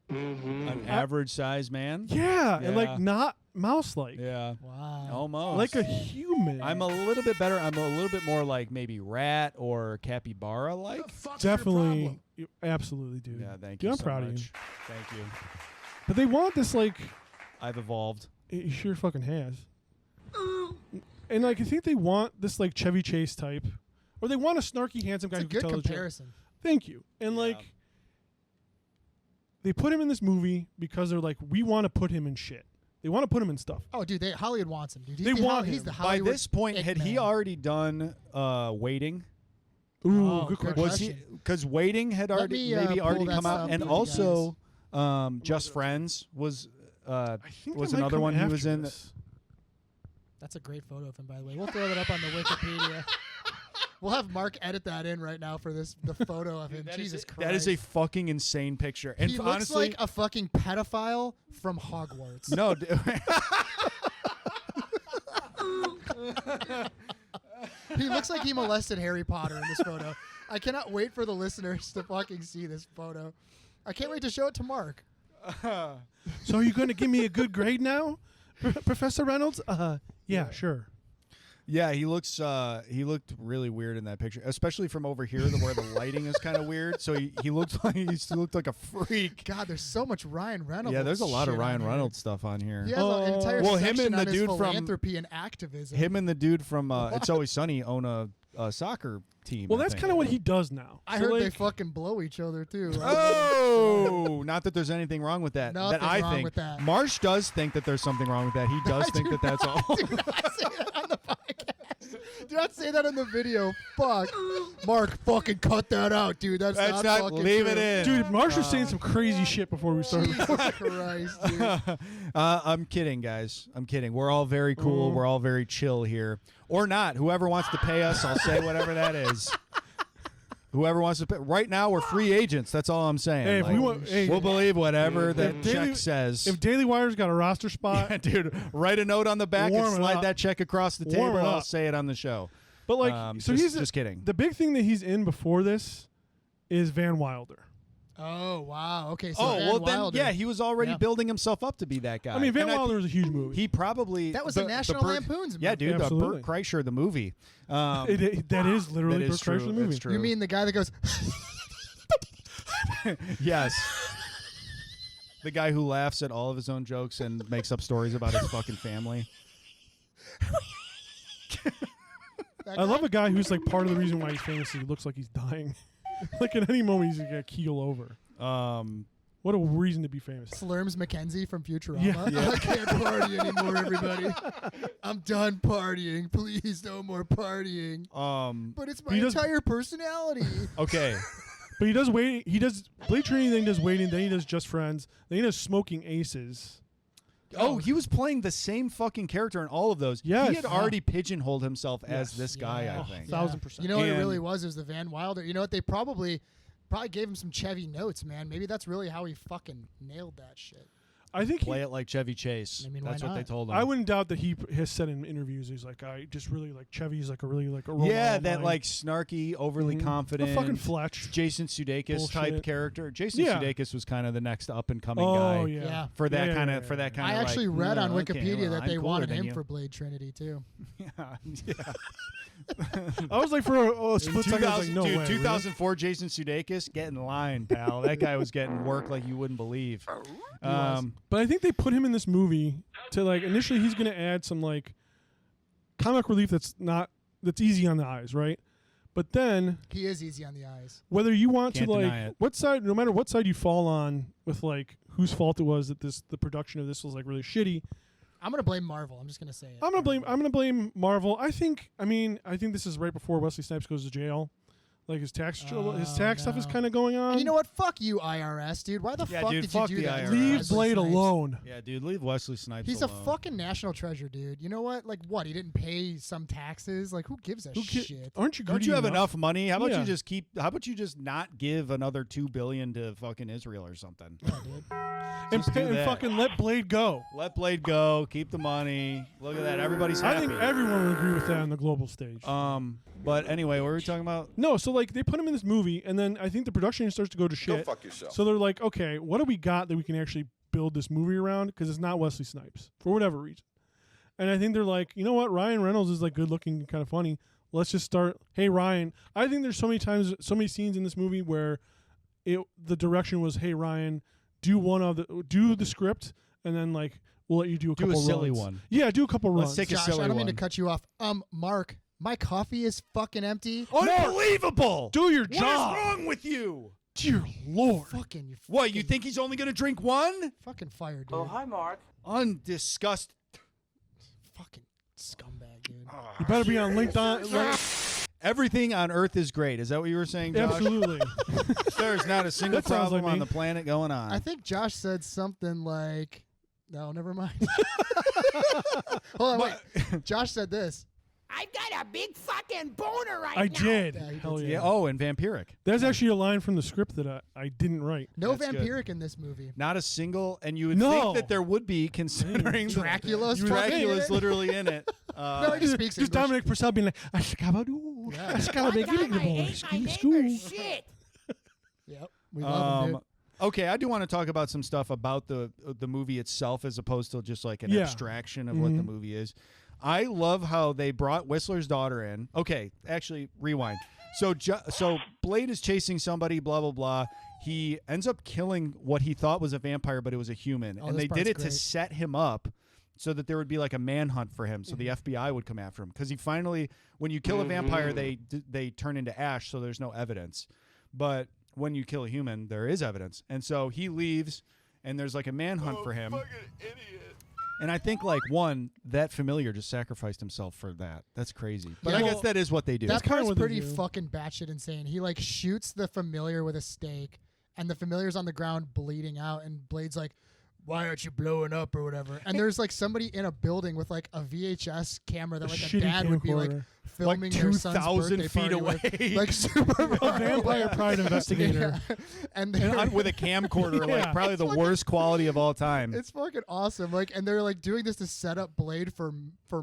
[SPEAKER 5] An average size man.
[SPEAKER 7] yeah, and
[SPEAKER 5] Yeah.
[SPEAKER 7] like not mouse like.
[SPEAKER 5] Yeah.
[SPEAKER 6] Wow.
[SPEAKER 5] Almost.
[SPEAKER 7] Like a human.
[SPEAKER 5] I'm a little bit better. I'm a little bit more like maybe rat or capybara like.
[SPEAKER 7] Definitely, absolutely, dude.
[SPEAKER 5] Yeah, thank
[SPEAKER 7] Dude,
[SPEAKER 5] you
[SPEAKER 7] I'm
[SPEAKER 5] so
[SPEAKER 7] proud
[SPEAKER 5] much.
[SPEAKER 7] of you.
[SPEAKER 5] Thank you.
[SPEAKER 7] But they want this like
[SPEAKER 5] I've evolved.
[SPEAKER 7] it sure fucking has. And like I think they want this like Chevy Chase type, or they want a snarky, handsome guy
[SPEAKER 6] It's a
[SPEAKER 7] who can
[SPEAKER 6] good
[SPEAKER 7] tell a joke.
[SPEAKER 6] comparison.
[SPEAKER 7] Thank you. And
[SPEAKER 5] Yeah.
[SPEAKER 7] like they put him in this movie because they're like, we want to put him in shit. They want to put him in stuff.
[SPEAKER 6] Oh, dude, Hollywood wants him, dude. He's
[SPEAKER 7] They
[SPEAKER 6] the
[SPEAKER 7] want
[SPEAKER 6] He's
[SPEAKER 7] him.
[SPEAKER 6] the
[SPEAKER 5] By
[SPEAKER 6] Hollywood
[SPEAKER 5] this point,
[SPEAKER 6] it
[SPEAKER 5] had he
[SPEAKER 6] man.
[SPEAKER 5] already done Waiting?
[SPEAKER 7] Ooh,
[SPEAKER 6] Oh,
[SPEAKER 7] good
[SPEAKER 6] good
[SPEAKER 7] question.
[SPEAKER 5] Was he? Because Waiting had
[SPEAKER 6] Let
[SPEAKER 5] already
[SPEAKER 6] me,
[SPEAKER 5] maybe
[SPEAKER 6] pull
[SPEAKER 5] already
[SPEAKER 6] that
[SPEAKER 5] come out,
[SPEAKER 6] stuff
[SPEAKER 5] and
[SPEAKER 6] up, you
[SPEAKER 5] also Just Friends was
[SPEAKER 7] I think
[SPEAKER 5] was
[SPEAKER 7] that might
[SPEAKER 5] another
[SPEAKER 7] come
[SPEAKER 5] one he
[SPEAKER 7] after
[SPEAKER 5] was in.
[SPEAKER 7] this.
[SPEAKER 6] That's a great photo of him, by the way. We'll throw that up on the Wikipedia. We'll have Mark edit that in right now for the photo of him. Jesus Christ.
[SPEAKER 5] That is a fucking insane picture. And
[SPEAKER 6] he looks
[SPEAKER 5] honestly,
[SPEAKER 6] like a fucking pedophile from Hogwarts.
[SPEAKER 5] no.
[SPEAKER 6] He looks like he molested Harry Potter in this photo. I cannot wait for the listeners to fucking see this photo. I can't wait to show it to Mark.
[SPEAKER 7] So are you going to give me a good grade now, Professor Reynolds? Yeah, sure.
[SPEAKER 5] Yeah, he looked really weird in that picture, especially from over here, where the lighting is kind of weird. So he looked like a freak.
[SPEAKER 6] God, there's so much Ryan Reynolds.
[SPEAKER 5] Yeah, there's a lot of
[SPEAKER 6] shit on
[SPEAKER 5] Ryan
[SPEAKER 6] here.
[SPEAKER 5] Reynolds stuff on here.
[SPEAKER 6] He has an entire
[SPEAKER 5] Well, him
[SPEAKER 6] section
[SPEAKER 5] and the
[SPEAKER 6] on his
[SPEAKER 5] dude from-
[SPEAKER 6] philanthropy and activism.
[SPEAKER 5] Him and the dude from It's Always Sunny own a soccer team.
[SPEAKER 7] Well,
[SPEAKER 5] I
[SPEAKER 7] that's
[SPEAKER 5] think.
[SPEAKER 7] kind of what he does now.
[SPEAKER 6] I
[SPEAKER 7] So,
[SPEAKER 6] heard they
[SPEAKER 7] like,
[SPEAKER 6] fucking blow each other too.
[SPEAKER 5] Oh, not that there's anything wrong with that.
[SPEAKER 6] Nothing
[SPEAKER 5] that I
[SPEAKER 6] wrong
[SPEAKER 5] think
[SPEAKER 6] with that.
[SPEAKER 5] Marsh does think that there's something wrong with that. He does think that that's all.
[SPEAKER 6] Do not say that on the podcast. Do not say that on the video. Fuck. Mark, fucking cut that out, dude. That's
[SPEAKER 5] That's
[SPEAKER 6] not
[SPEAKER 5] not.
[SPEAKER 6] fucking
[SPEAKER 5] Leave
[SPEAKER 6] true.
[SPEAKER 5] it in.
[SPEAKER 7] Dude, Marsh was saying some crazy shit before we started.
[SPEAKER 6] Jesus Christ, dude.
[SPEAKER 5] I'm kidding, guys. I'm kidding. We're all very cool. We're all very chill here, or not. Whoever wants to pay us, I'll say whatever that is. Whoever wants to pay. Right now, we're free agents. That's all I'm saying.
[SPEAKER 7] Hey, if we want, hey,
[SPEAKER 5] we'll believe whatever that
[SPEAKER 7] Daily-
[SPEAKER 5] check says.
[SPEAKER 7] If Daily Wire's got a roster spot,
[SPEAKER 5] Yeah, dude, write a note on the back
[SPEAKER 7] Warm
[SPEAKER 5] and
[SPEAKER 7] it
[SPEAKER 5] slide
[SPEAKER 7] up.
[SPEAKER 5] that check across the
[SPEAKER 7] Warm
[SPEAKER 5] table.
[SPEAKER 7] it
[SPEAKER 5] I'll
[SPEAKER 7] up.
[SPEAKER 5] say it on the show.
[SPEAKER 7] but like, so he's
[SPEAKER 5] just kidding.
[SPEAKER 7] The big thing that he's in before this is Van Wilder.
[SPEAKER 6] Oh wow. Okay. So
[SPEAKER 5] Oh
[SPEAKER 6] Van
[SPEAKER 5] well,
[SPEAKER 6] Wilder.
[SPEAKER 5] then yeah, he was already
[SPEAKER 6] Yeah.
[SPEAKER 5] building himself up to be that guy.
[SPEAKER 7] I mean, Van
[SPEAKER 5] And I
[SPEAKER 7] Wilder was a huge movie.
[SPEAKER 5] He probably
[SPEAKER 6] That was
[SPEAKER 5] the,
[SPEAKER 6] a National
[SPEAKER 5] Burt-
[SPEAKER 6] Lampoon's
[SPEAKER 5] Yeah,
[SPEAKER 6] movie.
[SPEAKER 5] dude, the
[SPEAKER 7] Absolutely.
[SPEAKER 5] Burt Kreischer the movie.
[SPEAKER 7] That is literally
[SPEAKER 5] that is
[SPEAKER 7] Burt Kreischer
[SPEAKER 5] true.
[SPEAKER 7] the movie.
[SPEAKER 5] That's true.
[SPEAKER 6] You mean the guy that goes?
[SPEAKER 5] Yes. The guy who laughs at all of his own jokes and makes up stories about his fucking family.
[SPEAKER 6] That
[SPEAKER 7] I
[SPEAKER 6] guy?
[SPEAKER 7] love a guy who's like part of the reason why he's famous. Is he looks like he's dying. Like at any moment he's gonna keel over. What a reason to be famous.
[SPEAKER 6] Slurms McKenzie from Futurama.
[SPEAKER 7] Yeah.
[SPEAKER 6] I can't party anymore, everybody. I'm done partying. Please, no more partying. But it's my
[SPEAKER 7] He does-
[SPEAKER 6] entire personality.
[SPEAKER 5] Okay.
[SPEAKER 7] But he does wait. He does Blade Trinity. Then he does Waiting. Then he does Just Friends. Then he does Smoking Aces.
[SPEAKER 5] Oh, he was playing the same fucking character in all of those.
[SPEAKER 7] Yes.
[SPEAKER 5] He had
[SPEAKER 7] Yeah.
[SPEAKER 5] already pigeonholed himself as
[SPEAKER 7] Yes.
[SPEAKER 5] this guy,
[SPEAKER 6] Yeah.
[SPEAKER 5] I think.
[SPEAKER 7] 1,000%.
[SPEAKER 6] You know what it
[SPEAKER 5] And-
[SPEAKER 6] really was? It was the Van Wilder. You know what? They probably gave him some Chevy notes, man. Maybe that's really how he fucking nailed that shit.
[SPEAKER 7] I think
[SPEAKER 5] Play it like Chevy Chase.
[SPEAKER 6] I mean, why
[SPEAKER 5] That's what they
[SPEAKER 6] not?
[SPEAKER 5] told him.
[SPEAKER 7] I wouldn't doubt that he has said in interviews. He's like, I just really like Chevy's like a really like a role
[SPEAKER 5] Yeah,
[SPEAKER 7] model of
[SPEAKER 5] that
[SPEAKER 7] mine.
[SPEAKER 5] like snarky, overly
[SPEAKER 7] Mhm.
[SPEAKER 5] confident,
[SPEAKER 7] A fucking Fletch.
[SPEAKER 5] Jason Sudeikis type
[SPEAKER 7] Bullshit.
[SPEAKER 5] character. Jason
[SPEAKER 7] Yeah.
[SPEAKER 5] Sudeikis was kind of the next up and coming
[SPEAKER 7] Oh
[SPEAKER 5] guy
[SPEAKER 7] yeah.
[SPEAKER 6] Yeah.
[SPEAKER 5] for that
[SPEAKER 7] Yeah,
[SPEAKER 5] kind
[SPEAKER 7] yeah,
[SPEAKER 5] of for
[SPEAKER 7] yeah,
[SPEAKER 5] that
[SPEAKER 7] yeah.
[SPEAKER 5] kind of.
[SPEAKER 6] I actually
[SPEAKER 5] like,
[SPEAKER 6] read on
[SPEAKER 5] "No, okay,
[SPEAKER 6] Wikipedia
[SPEAKER 5] well,
[SPEAKER 6] that
[SPEAKER 5] I'm
[SPEAKER 6] they
[SPEAKER 5] cooler
[SPEAKER 6] wanted
[SPEAKER 5] than
[SPEAKER 6] him
[SPEAKER 5] you."
[SPEAKER 6] for Blade Trinity too.
[SPEAKER 5] yeah.
[SPEAKER 7] I was like, for a split second, I was like, no
[SPEAKER 5] dude,
[SPEAKER 7] way.
[SPEAKER 5] 2004 Jason Sudeikis, get in line, pal. That guy was getting work like you wouldn't believe.
[SPEAKER 7] But I think they put him in this movie to like initially he's going to add some like comic relief that's easy on the eyes, right? But then
[SPEAKER 6] He is easy on the eyes.
[SPEAKER 7] whether you want
[SPEAKER 5] Can't
[SPEAKER 7] to
[SPEAKER 5] deny
[SPEAKER 7] like
[SPEAKER 5] it.
[SPEAKER 7] what side, no matter what side you fall on with like whose fault it was that the production of this was like really shitty.
[SPEAKER 6] I'm gonna blame Marvel. I'm just gonna say it.
[SPEAKER 7] I'm gonna blame Marvel. I think this is right before Wesley Snipes goes to jail. Like his tax stuff is
[SPEAKER 6] no.
[SPEAKER 7] kind of going on.
[SPEAKER 6] And you know what? Fuck you, IRS, dude. Why the
[SPEAKER 5] Yeah,
[SPEAKER 6] fuck
[SPEAKER 5] dude,
[SPEAKER 6] did
[SPEAKER 5] fuck
[SPEAKER 6] you do
[SPEAKER 5] the
[SPEAKER 6] that?
[SPEAKER 5] IRS.
[SPEAKER 7] Leave
[SPEAKER 6] Wesley
[SPEAKER 7] Blade
[SPEAKER 6] Snipes?
[SPEAKER 7] alone.
[SPEAKER 5] Yeah, dude, leave Wesley Snipes
[SPEAKER 6] He's
[SPEAKER 5] alone.
[SPEAKER 6] a fucking national treasure, dude. You know what? Like, what? He didn't pay some taxes? Like, who gives a shit?
[SPEAKER 7] Aren't you?
[SPEAKER 5] Don't
[SPEAKER 7] greedy
[SPEAKER 5] you have enough money? How about
[SPEAKER 7] Yeah.
[SPEAKER 5] you just keep? How about you just not give another $2 billion to fucking Israel or something?
[SPEAKER 6] Yeah, dude.
[SPEAKER 7] And,
[SPEAKER 5] Just do
[SPEAKER 7] and
[SPEAKER 5] that.
[SPEAKER 7] fucking let Blade go.
[SPEAKER 5] Let Blade go. Keep the money. Look at that. Everybody's
[SPEAKER 7] I
[SPEAKER 5] happy.
[SPEAKER 7] think everyone would agree with that on the global stage.
[SPEAKER 5] But anyway, what were we talking about?
[SPEAKER 7] No, so like they put him in this movie, and then I think the production starts to go to shit.
[SPEAKER 9] Go fuck yourself.
[SPEAKER 7] So they're like, okay, what do we got that we can actually build this movie around? Because it's not Wesley Snipes for whatever reason. And I think they're like, you know what? Ryan Reynolds is like good looking and kind of funny. Let's just start. Hey, Ryan. I think there's so many scenes in this movie where the direction was, hey, Ryan, do the script, and then like we'll let you do a couple
[SPEAKER 5] silly
[SPEAKER 7] runs.
[SPEAKER 5] one.
[SPEAKER 7] Yeah, do a couple
[SPEAKER 5] Let's
[SPEAKER 7] runs.
[SPEAKER 5] take a
[SPEAKER 6] Josh,
[SPEAKER 5] silly
[SPEAKER 6] I don't mean to
[SPEAKER 5] one.
[SPEAKER 6] cut you off. Mark, my coffee is fucking empty.
[SPEAKER 5] Unbelievable!
[SPEAKER 7] Do your
[SPEAKER 5] What
[SPEAKER 7] job.
[SPEAKER 5] is wrong with you?
[SPEAKER 7] Dear Lord.
[SPEAKER 6] Fucking you.
[SPEAKER 5] What, you think he's only going to drink one?
[SPEAKER 6] Fucking fired, dude.
[SPEAKER 5] Undisgust.
[SPEAKER 6] Fucking scumbag, dude.
[SPEAKER 7] You better be on LinkedIn.
[SPEAKER 5] Everything on Earth is great. Is that what you were saying, Josh?
[SPEAKER 7] Absolutely.
[SPEAKER 5] There's not a single
[SPEAKER 7] That sounds
[SPEAKER 5] problem
[SPEAKER 7] like
[SPEAKER 5] on
[SPEAKER 7] me.
[SPEAKER 5] the planet going on.
[SPEAKER 6] I think Josh said something like, no, never mind. Hold on, wait. Josh said this.
[SPEAKER 10] I've got a big fucking boner right
[SPEAKER 7] I
[SPEAKER 10] now.
[SPEAKER 7] did.
[SPEAKER 6] Yeah, he
[SPEAKER 7] Hell
[SPEAKER 6] did
[SPEAKER 7] yeah.
[SPEAKER 5] yeah. Oh, and vampiric.
[SPEAKER 7] That's actually a line from the script that I didn't write.
[SPEAKER 6] No
[SPEAKER 5] That's good.
[SPEAKER 6] vampiric in this movie.
[SPEAKER 5] Not a single, and you would
[SPEAKER 7] No.
[SPEAKER 5] think that there would be, considering that
[SPEAKER 6] Dracula's fucking in
[SPEAKER 5] Dracula's
[SPEAKER 6] it?
[SPEAKER 5] literally in it.
[SPEAKER 6] No, he just speaks
[SPEAKER 7] Just
[SPEAKER 6] English.
[SPEAKER 7] Dominic Purcell being like, I scabadoo.
[SPEAKER 6] Yeah.
[SPEAKER 7] I scabadoo.
[SPEAKER 10] One time I ate my neighbor's shit.
[SPEAKER 6] Yep. We love him, dude.
[SPEAKER 5] Okay, I do want to talk about some stuff about the movie itself as opposed to just like an
[SPEAKER 7] Yeah.
[SPEAKER 5] abstraction of what the movie is. I love how they brought Whistler's daughter in. Okay, actually, rewind. So Blade is chasing somebody, blah, blah, blah. He ends up killing what he thought was a vampire, but it was a human.
[SPEAKER 6] Oh,
[SPEAKER 5] and
[SPEAKER 6] this
[SPEAKER 5] they
[SPEAKER 6] part's
[SPEAKER 5] did it to
[SPEAKER 6] great.
[SPEAKER 5] set him up so that there would be like a manhunt for him, so the FBI would come after him. Because he finally, when you kill a vampire, they turn into ash, so there's no evidence. But when you kill a human, there is evidence. And so he leaves, and there's like a manhunt for him. And I think, like, that familiar just sacrificed himself for that. That's crazy. But
[SPEAKER 6] Yeah,
[SPEAKER 5] I
[SPEAKER 6] well,
[SPEAKER 5] guess that is what they do.
[SPEAKER 6] That
[SPEAKER 7] kinda
[SPEAKER 6] part's
[SPEAKER 7] what they
[SPEAKER 6] pretty
[SPEAKER 7] do.
[SPEAKER 6] fucking batshit insane. He like shoots the familiar with a stake, and the familiar's on the ground bleeding out, and Blade's like, why aren't you blowing up or whatever? And there's like somebody in a building with like a VHS camera that like a
[SPEAKER 7] shitty
[SPEAKER 6] dad would be like
[SPEAKER 7] camcorder.
[SPEAKER 6] filming their son's
[SPEAKER 5] 2,000
[SPEAKER 6] birthday
[SPEAKER 5] feet
[SPEAKER 6] party
[SPEAKER 5] away.
[SPEAKER 6] with, like super
[SPEAKER 7] A vampire pride investigator.
[SPEAKER 6] Yeah. And they're
[SPEAKER 5] with a camcorder,
[SPEAKER 7] Yeah.
[SPEAKER 5] like probably the worst quality of all time.
[SPEAKER 6] it's fucking awesome. Like, and they're like doing this to set up Blade for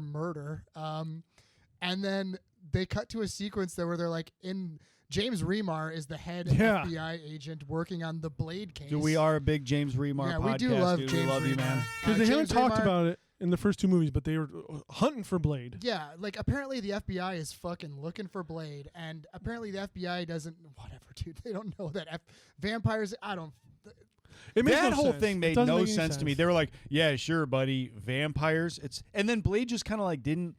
[SPEAKER 6] murder. And then they cut to a sequence there where they're like in. James Remar is the head
[SPEAKER 7] Yeah.
[SPEAKER 6] FBI agent working on the Blade case.
[SPEAKER 5] We are a big James Remar
[SPEAKER 6] Yeah,
[SPEAKER 5] podcast.
[SPEAKER 6] we do love
[SPEAKER 5] dude.
[SPEAKER 6] James
[SPEAKER 5] We love you,
[SPEAKER 6] Remar.
[SPEAKER 5] man.
[SPEAKER 7] Because they haven't
[SPEAKER 6] James
[SPEAKER 7] talked
[SPEAKER 6] Remar-
[SPEAKER 7] about it in the first 2 movies, but they were hunting for Blade.
[SPEAKER 6] Yeah, like apparently the FBI is fucking looking for Blade, and apparently the FBI doesn't. Whatever, dude. They don't know that vampires. I don't.
[SPEAKER 7] It makes
[SPEAKER 5] That
[SPEAKER 7] no
[SPEAKER 5] whole
[SPEAKER 7] sense.
[SPEAKER 5] thing
[SPEAKER 7] It
[SPEAKER 5] made
[SPEAKER 7] doesn't
[SPEAKER 5] no
[SPEAKER 7] make any
[SPEAKER 5] sense to me. They were like, "Yeah, sure, buddy, vampires." And then Blade just kind of like didn't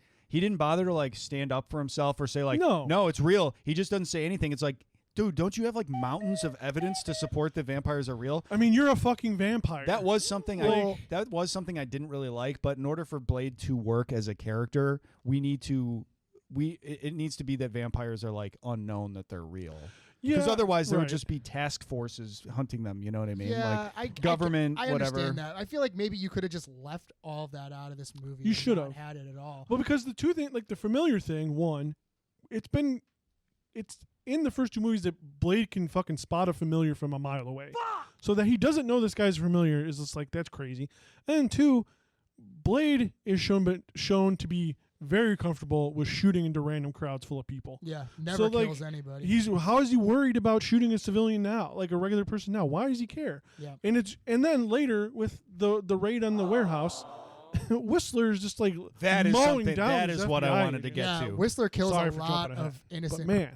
[SPEAKER 5] bother to like stand up for himself or say like, "No, it's real." He just doesn't say anything. It's like, dude, don't you have like mountains of evidence to support that vampires are real?
[SPEAKER 7] I mean, you're a fucking vampire.
[SPEAKER 5] That was something I didn't really like. But in order for Blade to work as a character, it needs to be that vampires are like unknown, that they're real. Because otherwise there would just be task forces hunting them. You know what I mean?
[SPEAKER 6] Yeah,
[SPEAKER 5] like government,
[SPEAKER 6] I
[SPEAKER 5] whatever.
[SPEAKER 6] understand that. I feel like maybe you could have just left all of that out of this movie.
[SPEAKER 7] You
[SPEAKER 6] and
[SPEAKER 7] should
[SPEAKER 6] not
[SPEAKER 7] have
[SPEAKER 6] had it at all.
[SPEAKER 7] Well, because the two things, like the familiar thing, one, it's in the first 2 movies that Blade can fucking spot a familiar from a mile away. So that he doesn't know this guy's familiar is just like, that's crazy. And 2, Blade is shown to be very comfortable with shooting into random crowds full of people.
[SPEAKER 6] Yeah, never
[SPEAKER 7] So, like,
[SPEAKER 6] kills anybody.
[SPEAKER 7] How is he worried about shooting a civilian now, like a regular person now? Why does he care?
[SPEAKER 6] Yeah.
[SPEAKER 7] And then later with the raid on the warehouse, Whistler is just like
[SPEAKER 5] That is
[SPEAKER 7] mowing
[SPEAKER 5] something.
[SPEAKER 7] down
[SPEAKER 5] That
[SPEAKER 7] these
[SPEAKER 5] is what I
[SPEAKER 7] FBI
[SPEAKER 5] wanted to
[SPEAKER 7] agents.
[SPEAKER 5] get
[SPEAKER 6] yeah,
[SPEAKER 5] to.
[SPEAKER 6] Whistler kills
[SPEAKER 7] Sorry
[SPEAKER 6] a
[SPEAKER 7] for
[SPEAKER 6] lot
[SPEAKER 7] jumping ahead.
[SPEAKER 6] of innocent.
[SPEAKER 7] But man,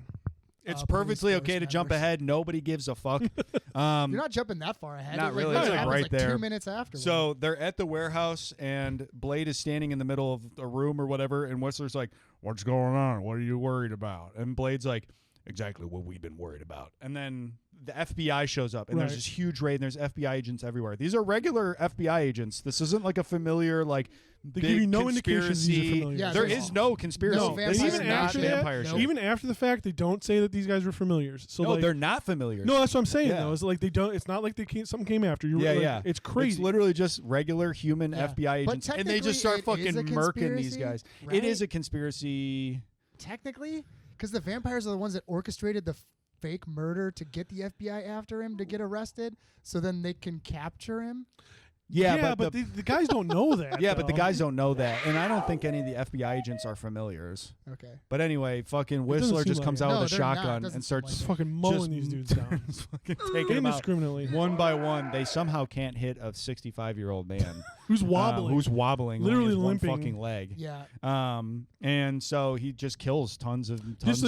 [SPEAKER 5] It's
[SPEAKER 6] police
[SPEAKER 5] perfectly
[SPEAKER 6] force
[SPEAKER 5] okay to jump
[SPEAKER 6] members.
[SPEAKER 5] ahead. Nobody gives a fuck.
[SPEAKER 6] You're not jumping that far ahead.
[SPEAKER 5] Not
[SPEAKER 6] It,
[SPEAKER 5] really.
[SPEAKER 6] literally
[SPEAKER 5] It's, like,
[SPEAKER 6] happens,
[SPEAKER 5] right there.
[SPEAKER 6] 2 minutes after.
[SPEAKER 5] So they're at the warehouse, and Blade is standing in the middle of a room or whatever, and Whistler's like, "What's going on? What are you worried about?" And Blade's like, "Exactly what we've been worried about." And then the FBI shows up, and there's
[SPEAKER 7] Right.
[SPEAKER 5] this huge raid, and there's FBI agents everywhere. These are regular FBI agents. This isn't like a familiar, like,
[SPEAKER 7] they
[SPEAKER 5] big
[SPEAKER 7] give you no indication these are
[SPEAKER 5] conspiracy.
[SPEAKER 7] familiar.
[SPEAKER 6] Yeah,
[SPEAKER 5] There
[SPEAKER 6] there's
[SPEAKER 5] is no conspiracy.
[SPEAKER 6] no
[SPEAKER 5] This
[SPEAKER 6] vampires
[SPEAKER 5] is
[SPEAKER 6] in
[SPEAKER 5] not
[SPEAKER 7] after
[SPEAKER 6] that.
[SPEAKER 5] vampire
[SPEAKER 6] Nope.
[SPEAKER 5] shit.
[SPEAKER 7] even after the fact, they don't say that these guys were familiars. So
[SPEAKER 5] No,
[SPEAKER 7] like,
[SPEAKER 5] they're not familiar.
[SPEAKER 7] no, that's what I'm saying.
[SPEAKER 5] Yeah.
[SPEAKER 7] Though, is like they don't. It's not like something came after. You're
[SPEAKER 5] Yeah,
[SPEAKER 7] like,
[SPEAKER 5] yeah.
[SPEAKER 7] It's crazy.
[SPEAKER 5] It's literally just regular human
[SPEAKER 6] Yeah.
[SPEAKER 5] FBI
[SPEAKER 6] But
[SPEAKER 5] agents, and they just
[SPEAKER 6] technically
[SPEAKER 5] start
[SPEAKER 6] it is
[SPEAKER 5] fucking
[SPEAKER 6] a
[SPEAKER 5] murking these
[SPEAKER 6] conspiracy,
[SPEAKER 5] guys.
[SPEAKER 6] right?
[SPEAKER 5] It is a conspiracy.
[SPEAKER 6] technically, because the vampires are the ones that orchestrated the fake murder to get the FBI after him to get arrested, so then they can capture him.
[SPEAKER 5] Yeah,
[SPEAKER 7] but the guys don't know that.
[SPEAKER 5] yeah, but the
[SPEAKER 7] though.
[SPEAKER 5] guys don't know that, and I don't think any of the FBI agents are familiars.
[SPEAKER 6] Okay.
[SPEAKER 5] But anyway, fucking
[SPEAKER 7] doesn't
[SPEAKER 5] Whistler
[SPEAKER 7] seem
[SPEAKER 5] just
[SPEAKER 7] like
[SPEAKER 5] comes
[SPEAKER 7] it.
[SPEAKER 5] out
[SPEAKER 6] No,
[SPEAKER 5] with a
[SPEAKER 6] they're not. It
[SPEAKER 5] shotgun
[SPEAKER 6] doesn't
[SPEAKER 5] and
[SPEAKER 6] seem
[SPEAKER 5] starts
[SPEAKER 6] like it.
[SPEAKER 7] fucking mowing
[SPEAKER 5] just
[SPEAKER 7] these dudes down
[SPEAKER 5] fucking taking them out
[SPEAKER 7] indiscriminately.
[SPEAKER 5] one by one. They somehow can't hit a 65-year-old man
[SPEAKER 7] Who's wobbling?
[SPEAKER 5] who's wobbling,
[SPEAKER 7] Literally
[SPEAKER 5] on his
[SPEAKER 7] limping.
[SPEAKER 5] one fucking leg.
[SPEAKER 6] Yeah.
[SPEAKER 5] And so he just kills tons of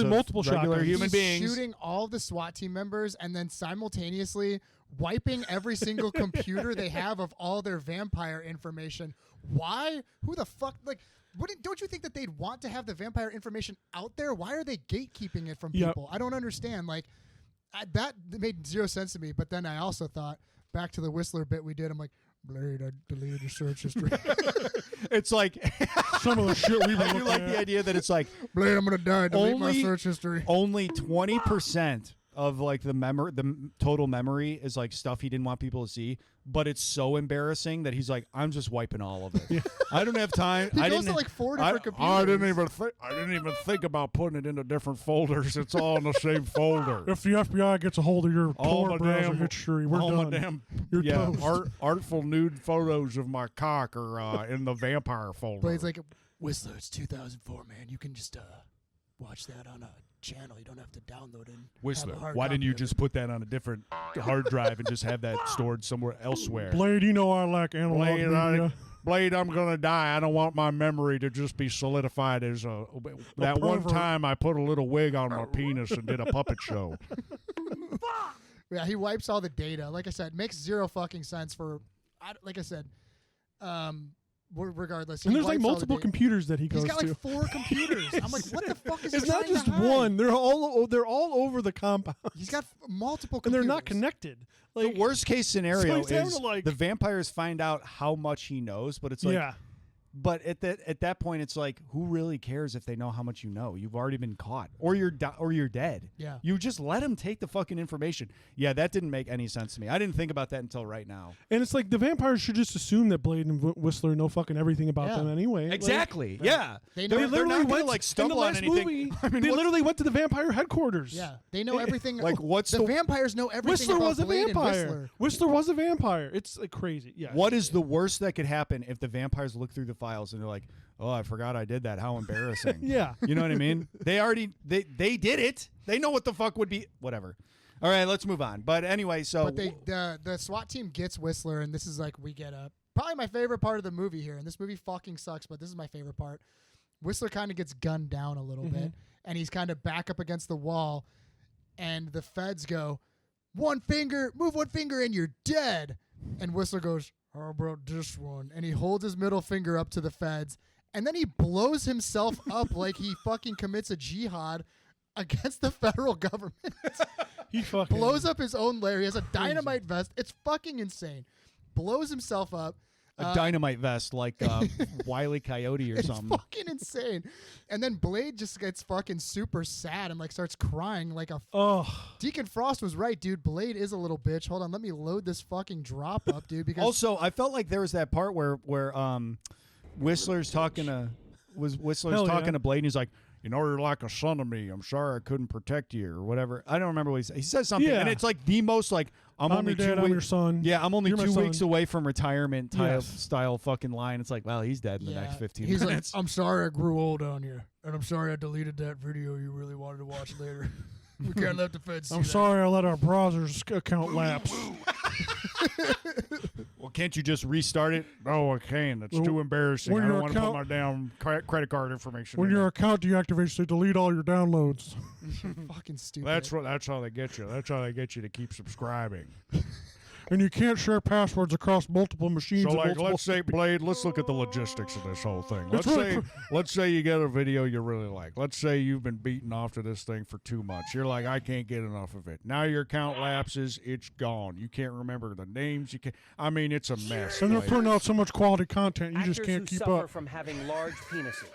[SPEAKER 7] multiple
[SPEAKER 5] regular
[SPEAKER 7] shotguns.
[SPEAKER 5] human
[SPEAKER 6] He's
[SPEAKER 5] beings.
[SPEAKER 6] shooting all the SWAT team members and then simultaneously wiping every single computer they have of all their vampire information. Why? Who the fuck? Like, don't you think that they'd want to have the vampire information out there? Why are they gatekeeping it from
[SPEAKER 7] Yep.
[SPEAKER 6] people? I don't understand. Like, that made zero sense to me. But then I also thought, back to the Whistler bit we did, I'm like, Blade, I deleted your search history.
[SPEAKER 5] It's like
[SPEAKER 7] Some of the shit we've
[SPEAKER 5] I
[SPEAKER 7] been
[SPEAKER 5] do
[SPEAKER 7] looking
[SPEAKER 5] like
[SPEAKER 7] at.
[SPEAKER 5] the idea that it's like
[SPEAKER 6] Blade, I'm gonna die. Delete my
[SPEAKER 5] Only-
[SPEAKER 6] search history.
[SPEAKER 5] only 20% of like the total memory is like stuff he didn't want people to see, but it's so embarrassing that he's like, I'm just wiping all of it. I don't have time.
[SPEAKER 6] He
[SPEAKER 5] I
[SPEAKER 6] goes
[SPEAKER 5] didn't
[SPEAKER 6] to like 4
[SPEAKER 8] I,
[SPEAKER 6] different computers.
[SPEAKER 8] I didn't even think about putting it into different folders. It's all in the same folder.
[SPEAKER 7] If the FBI gets a hold of your
[SPEAKER 8] All
[SPEAKER 7] Tor
[SPEAKER 8] my
[SPEAKER 7] browser
[SPEAKER 8] damn,
[SPEAKER 7] history, we're
[SPEAKER 8] all
[SPEAKER 7] done.
[SPEAKER 8] my damn
[SPEAKER 7] You're toast.
[SPEAKER 8] artful nude photos of my cock are in the vampire folder.
[SPEAKER 6] Blade's like, Whistler, it's 2004, man. You can just watch that on a channel. You don't have to download it.
[SPEAKER 5] Whistler,
[SPEAKER 6] have a hard
[SPEAKER 5] why didn't
[SPEAKER 6] copy
[SPEAKER 5] you
[SPEAKER 6] of
[SPEAKER 5] just
[SPEAKER 6] it.
[SPEAKER 5] put that on a different hard drive and just have that stored somewhere elsewhere?
[SPEAKER 7] Blade, you know I like analog
[SPEAKER 8] Blade,
[SPEAKER 7] media.
[SPEAKER 8] Blade, I'm gonna die. I don't want my memory to just be solidified as that one
[SPEAKER 7] pervert.
[SPEAKER 8] time I put a little wig on my penis and did a puppet show.
[SPEAKER 6] Yeah, he wipes all the data. Like I said, makes zero fucking sense for. Like I said, regardless.
[SPEAKER 7] And
[SPEAKER 6] he
[SPEAKER 7] there's like
[SPEAKER 6] wipes all the
[SPEAKER 7] multiple
[SPEAKER 6] data.
[SPEAKER 7] computers that he goes
[SPEAKER 6] He's got
[SPEAKER 7] to.
[SPEAKER 6] like 4 computers. I'm like, what the fuck is he
[SPEAKER 7] It's not
[SPEAKER 6] trying
[SPEAKER 7] just
[SPEAKER 6] to hide?
[SPEAKER 7] one. They're all over the compound.
[SPEAKER 6] He's got multiple
[SPEAKER 7] and
[SPEAKER 6] computers.
[SPEAKER 7] they're not connected.
[SPEAKER 5] The
[SPEAKER 7] Like
[SPEAKER 5] worst case scenario
[SPEAKER 7] he's having
[SPEAKER 5] is
[SPEAKER 7] to, like-
[SPEAKER 5] the vampires find out how much he knows, but it's like
[SPEAKER 7] yeah.
[SPEAKER 5] But at that point, it's like, who really cares if they know how much you know? You've already been caught, or you're dead.
[SPEAKER 6] Yeah.
[SPEAKER 5] You just let them take the fucking information. Yeah, that didn't make any sense to me. I didn't think about that until right now.
[SPEAKER 7] And it's like the vampires should just assume that Blade and Whistler know fucking everything about
[SPEAKER 6] Yeah.
[SPEAKER 7] them anyway.
[SPEAKER 5] Exactly. Yeah.
[SPEAKER 6] They know
[SPEAKER 5] They're
[SPEAKER 7] literally
[SPEAKER 5] not gonna
[SPEAKER 7] went
[SPEAKER 5] like
[SPEAKER 7] in the
[SPEAKER 5] stumble on
[SPEAKER 7] last
[SPEAKER 5] anything.
[SPEAKER 7] movie,
[SPEAKER 5] I mean,
[SPEAKER 7] they
[SPEAKER 5] what's-
[SPEAKER 7] literally went to the vampire headquarters.
[SPEAKER 6] Yeah, they know everything.
[SPEAKER 5] Like, what's
[SPEAKER 6] the
[SPEAKER 5] the-
[SPEAKER 6] vampires know everything
[SPEAKER 7] Whistler
[SPEAKER 6] about
[SPEAKER 7] was a
[SPEAKER 6] Blade and
[SPEAKER 7] vampire.
[SPEAKER 6] Whistler.
[SPEAKER 7] Whistler was a vampire. It's like crazy. Yeah.
[SPEAKER 5] What is the worst that could happen if the vampires look through the files and they're like, "Oh, I forgot I did that. How embarrassing."
[SPEAKER 7] Yeah.
[SPEAKER 5] You know what I mean? They did it. They know what the fuck would be. Whatever. All right, let's move on. But anyway, so
[SPEAKER 6] But the SWAT team gets Whistler, and this is like we get probably my favorite part of the movie here. And this movie fucking sucks, but this is my favorite part. Whistler kind of gets gunned down a little bit, and he's kind of back up against the wall, and the feds go, move one finger, and you're dead. And Whistler goes, how about this one? And he holds his middle finger up to the feds, and then he blows himself up like he fucking commits a jihad against the federal government.
[SPEAKER 7] He fucking
[SPEAKER 6] Blows up his own lair. He has a dynamite vest. It's fucking insane. Blows himself up.
[SPEAKER 5] a dynamite vest like Wile E. Coyote or
[SPEAKER 6] It's
[SPEAKER 5] something.
[SPEAKER 6] fucking insane. And then Blade just gets fucking super sad and like starts crying like a.
[SPEAKER 7] Oh.
[SPEAKER 6] Deacon Frost was right, dude. Blade is a little bitch. Hold on, let me load this fucking drop up, dude. Because
[SPEAKER 5] Also, I felt like there was that part where Whistler's talking to to Blade, and he's like, "You know, you're like a son to me. I'm sorry I couldn't protect you," or whatever. I don't remember what he said. He says something,
[SPEAKER 7] Yeah.
[SPEAKER 5] and it's like the most like I'm only
[SPEAKER 7] your dad,
[SPEAKER 5] 2
[SPEAKER 7] I'm
[SPEAKER 5] weeks.
[SPEAKER 7] your son.
[SPEAKER 5] Yeah, I'm only
[SPEAKER 7] You're my
[SPEAKER 5] 2
[SPEAKER 7] son.
[SPEAKER 5] weeks away from retirement
[SPEAKER 7] Yes.
[SPEAKER 5] style fucking line. It's like, well, he's dead in the next 15
[SPEAKER 6] He's
[SPEAKER 5] minutes.
[SPEAKER 6] like, I'm sorry I grew old on you, and I'm sorry I deleted that video you really wanted to watch later. We can't let the feds see
[SPEAKER 7] I'm
[SPEAKER 6] that.
[SPEAKER 7] sorry I let our browser's account lapse.
[SPEAKER 5] Well, can't you just restart it?
[SPEAKER 8] No, I can't. It's
[SPEAKER 7] Well,
[SPEAKER 8] too embarrassing.
[SPEAKER 7] when
[SPEAKER 8] I don't
[SPEAKER 7] your
[SPEAKER 8] want to put
[SPEAKER 7] account-
[SPEAKER 8] my damn credit card information.
[SPEAKER 7] When
[SPEAKER 8] in
[SPEAKER 7] your
[SPEAKER 8] there.
[SPEAKER 7] account deactivates, they delete all your downloads.
[SPEAKER 6] Fucking stupid.
[SPEAKER 8] That's how they get you. That's how they get you to keep subscribing.
[SPEAKER 7] And you can't share passwords across multiple machines.
[SPEAKER 8] So,
[SPEAKER 7] and
[SPEAKER 8] like,
[SPEAKER 7] multiple
[SPEAKER 8] let's say, Blade, let's look at the logistics of this whole thing.
[SPEAKER 7] It's
[SPEAKER 8] Let's
[SPEAKER 7] really
[SPEAKER 8] say, let's say you get a video you really like. Let's say you've been beaten off to this thing for 2 months. You're like, I can't get enough of it. Now your account lapses. It's gone. You can't remember the names. You can't. I mean, it's a mess.
[SPEAKER 7] And they're
[SPEAKER 8] Blade.
[SPEAKER 7] putting out so much quality content, you just
[SPEAKER 9] Actors
[SPEAKER 7] can't
[SPEAKER 9] who
[SPEAKER 7] keep
[SPEAKER 9] suffer
[SPEAKER 7] up.
[SPEAKER 9] from having large penises.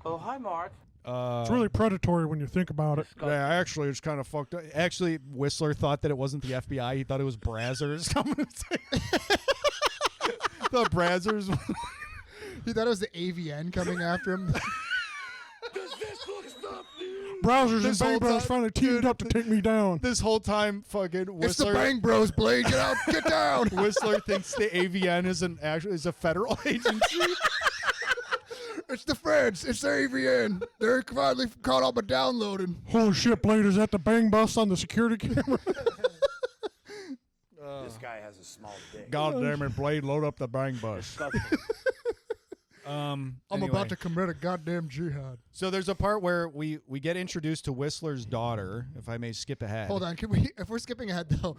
[SPEAKER 9] Oh, hi, Mark.
[SPEAKER 7] It's really predatory when you think about it.
[SPEAKER 8] Yeah, actually, it's kind of fucked up.
[SPEAKER 5] Actually, Whistler thought that it wasn't the FBI. He thought it was Brazzers. The Brazzers.
[SPEAKER 6] He thought it was the AVN coming after him.
[SPEAKER 7] Browsers
[SPEAKER 5] This
[SPEAKER 7] and
[SPEAKER 5] whole
[SPEAKER 7] Bang Bros
[SPEAKER 5] time-
[SPEAKER 7] finally teamed up to take me down.
[SPEAKER 5] This whole time, fucking
[SPEAKER 6] It's the
[SPEAKER 5] Whistler.
[SPEAKER 6] Bang Bros, Blade. Get out. Get down.
[SPEAKER 5] Whistler thinks the AVN is a federal agency.
[SPEAKER 6] It's the feds. It's the AVN. They're finally caught up with downloading.
[SPEAKER 7] Holy shit, Blade, is that the bang bus on the security camera?
[SPEAKER 9] This guy has a small dick.
[SPEAKER 8] God damn it, Blade, load up the bang bus.
[SPEAKER 6] I'm
[SPEAKER 5] Anyway.
[SPEAKER 6] about to commit a goddamn jihad.
[SPEAKER 5] So there's a part where we get introduced to Whistler's daughter, if I may skip ahead.
[SPEAKER 6] Hold on. Can we? If we're skipping ahead though,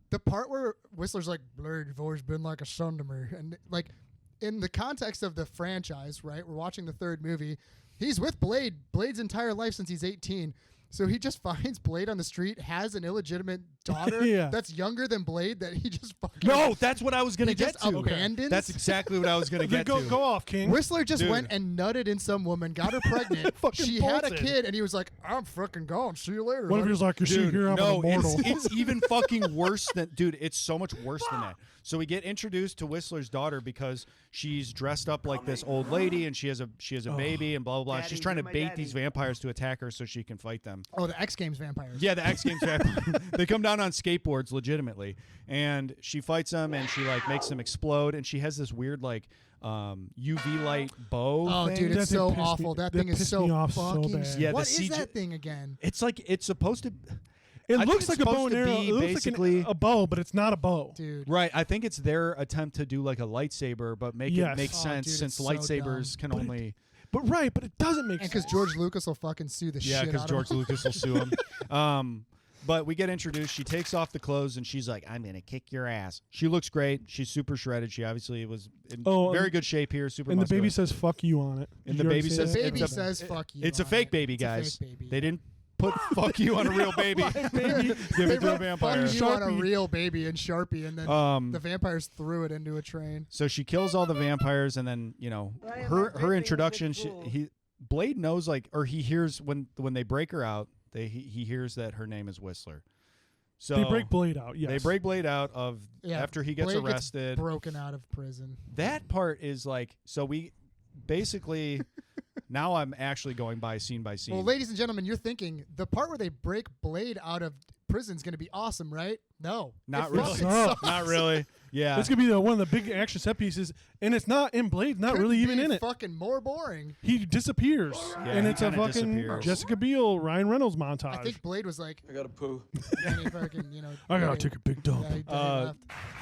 [SPEAKER 6] the part where Whistler's like, Blade, you've always been like a son to me, and like in the context of the franchise, right? We're watching the third movie. He's with Blade. Blade's entire life since he's 18. So he just finds Blade on the street, has an illegitimate daughter
[SPEAKER 7] Yeah.
[SPEAKER 6] that's younger than Blade that he just fucking
[SPEAKER 5] No, that's what I was gonna
[SPEAKER 6] he
[SPEAKER 5] get
[SPEAKER 6] just
[SPEAKER 5] to.
[SPEAKER 6] abandons?
[SPEAKER 5] That's exactly what I was gonna get
[SPEAKER 7] go,
[SPEAKER 5] to.
[SPEAKER 7] go off, King.
[SPEAKER 6] Whistler just
[SPEAKER 5] Dude.
[SPEAKER 6] went and nutted in some woman, got her pregnant.
[SPEAKER 7] Fucking
[SPEAKER 6] She had a
[SPEAKER 7] bolted.
[SPEAKER 6] kid, and he was like, "I'm fucking gone. See you later."
[SPEAKER 7] What if
[SPEAKER 6] honey."
[SPEAKER 7] he was like, you see
[SPEAKER 5] Dude,
[SPEAKER 7] here, I'm
[SPEAKER 5] no,
[SPEAKER 7] an immortal.
[SPEAKER 5] it's even fucking worse than, dude, it's so much worse than that. So we get introduced to Whistler's daughter because she's dressed up like this old lady and she has a baby and blah blah blah.
[SPEAKER 9] Daddy,
[SPEAKER 5] She's trying to
[SPEAKER 9] you're my
[SPEAKER 5] bait
[SPEAKER 9] daddy.
[SPEAKER 5] these vampires to attack her so she can fight them.
[SPEAKER 6] Oh, the X Games vampires.
[SPEAKER 5] Yeah, the X Games vampires. They come down on skateboards legitimately, and she fights them and she like makes them explode. And she has this weird like UV light bow.
[SPEAKER 6] Oh,
[SPEAKER 5] thing.
[SPEAKER 6] dude,
[SPEAKER 7] That
[SPEAKER 6] it's
[SPEAKER 7] thing
[SPEAKER 6] so
[SPEAKER 7] pissed me-
[SPEAKER 6] awful. That
[SPEAKER 7] that
[SPEAKER 6] thing is
[SPEAKER 7] pissed
[SPEAKER 6] so
[SPEAKER 7] me off so
[SPEAKER 6] fucking.
[SPEAKER 7] bad.
[SPEAKER 5] Yeah, the
[SPEAKER 6] what is
[SPEAKER 5] CG
[SPEAKER 6] that thing again?
[SPEAKER 5] It's like it's supposed to.
[SPEAKER 7] It
[SPEAKER 5] I think
[SPEAKER 7] looks
[SPEAKER 5] it's
[SPEAKER 7] like a bow
[SPEAKER 5] supposed
[SPEAKER 7] and
[SPEAKER 5] to
[SPEAKER 7] arrow.
[SPEAKER 5] be
[SPEAKER 7] It looks
[SPEAKER 5] basically-
[SPEAKER 7] like a bow, but it's not a bow.
[SPEAKER 6] Dude.
[SPEAKER 5] Right, I think it's their attempt to do like a lightsaber, but make it
[SPEAKER 7] Yes.
[SPEAKER 5] make
[SPEAKER 6] Oh,
[SPEAKER 5] sense
[SPEAKER 6] dude,
[SPEAKER 5] since
[SPEAKER 6] it's so
[SPEAKER 5] lightsabers can
[SPEAKER 7] But it-
[SPEAKER 5] only.
[SPEAKER 7] But right, but it doesn't make
[SPEAKER 6] And
[SPEAKER 7] sense.
[SPEAKER 6] because George Lucas will fucking sue the
[SPEAKER 5] Yeah,
[SPEAKER 6] shit
[SPEAKER 5] because
[SPEAKER 6] out
[SPEAKER 5] George
[SPEAKER 6] of him.
[SPEAKER 5] Lucas will sue him. But we get introduced. She takes off the clothes and she's like, "I'm gonna kick your ass." She looks great. She's super shredded. She obviously was in very good shape here. Super.
[SPEAKER 7] And the
[SPEAKER 5] muscular.
[SPEAKER 7] baby says "fuck you" on it.
[SPEAKER 5] And
[SPEAKER 7] Did
[SPEAKER 5] the
[SPEAKER 7] you already
[SPEAKER 5] baby
[SPEAKER 7] say
[SPEAKER 5] says
[SPEAKER 6] The
[SPEAKER 7] that?
[SPEAKER 6] baby
[SPEAKER 5] it's a-
[SPEAKER 6] says "fuck you."
[SPEAKER 5] It's a
[SPEAKER 6] on
[SPEAKER 5] fake
[SPEAKER 6] it.
[SPEAKER 5] baby,
[SPEAKER 6] It's a
[SPEAKER 5] guys.
[SPEAKER 6] fake baby.
[SPEAKER 5] They didn't put "fuck you" on a real baby. Give it to a vampire.
[SPEAKER 6] Fuck you on a real baby in Sharpie, and then the vampires threw it into a train.
[SPEAKER 5] So she kills all the vampires, and then her introduction. Blade knows or he hears when they break her out. He hears that her name is Whistler. So
[SPEAKER 7] they break Blade out. Yes,
[SPEAKER 5] they break Blade out of after he gets
[SPEAKER 6] Blade
[SPEAKER 5] arrested.
[SPEAKER 6] Gets broken out of prison.
[SPEAKER 5] That part is so we basically now I'm actually going by scene by scene.
[SPEAKER 6] Well, ladies and gentlemen, you're thinking the part where they break Blade out of prison is going to be awesome, right? No,
[SPEAKER 5] not
[SPEAKER 6] it
[SPEAKER 5] really.
[SPEAKER 6] fucking
[SPEAKER 7] No.
[SPEAKER 6] sucks.
[SPEAKER 5] Not really. Yeah,
[SPEAKER 7] it's gonna be one of the big action set pieces, and it's not in Blade. Not
[SPEAKER 6] Couldn't
[SPEAKER 7] really even
[SPEAKER 6] be
[SPEAKER 7] in it.
[SPEAKER 6] Fucking more boring.
[SPEAKER 7] He disappears, and
[SPEAKER 5] he
[SPEAKER 7] it's a
[SPEAKER 5] kinda
[SPEAKER 7] fucking
[SPEAKER 5] disappears.
[SPEAKER 7] Jessica Biel, Ryan Reynolds montage.
[SPEAKER 6] I think Blade was like,
[SPEAKER 9] I gotta poo.
[SPEAKER 6] and he fucking,
[SPEAKER 7] I gotta
[SPEAKER 6] died.
[SPEAKER 7] take a big dump.
[SPEAKER 6] Yeah, he left.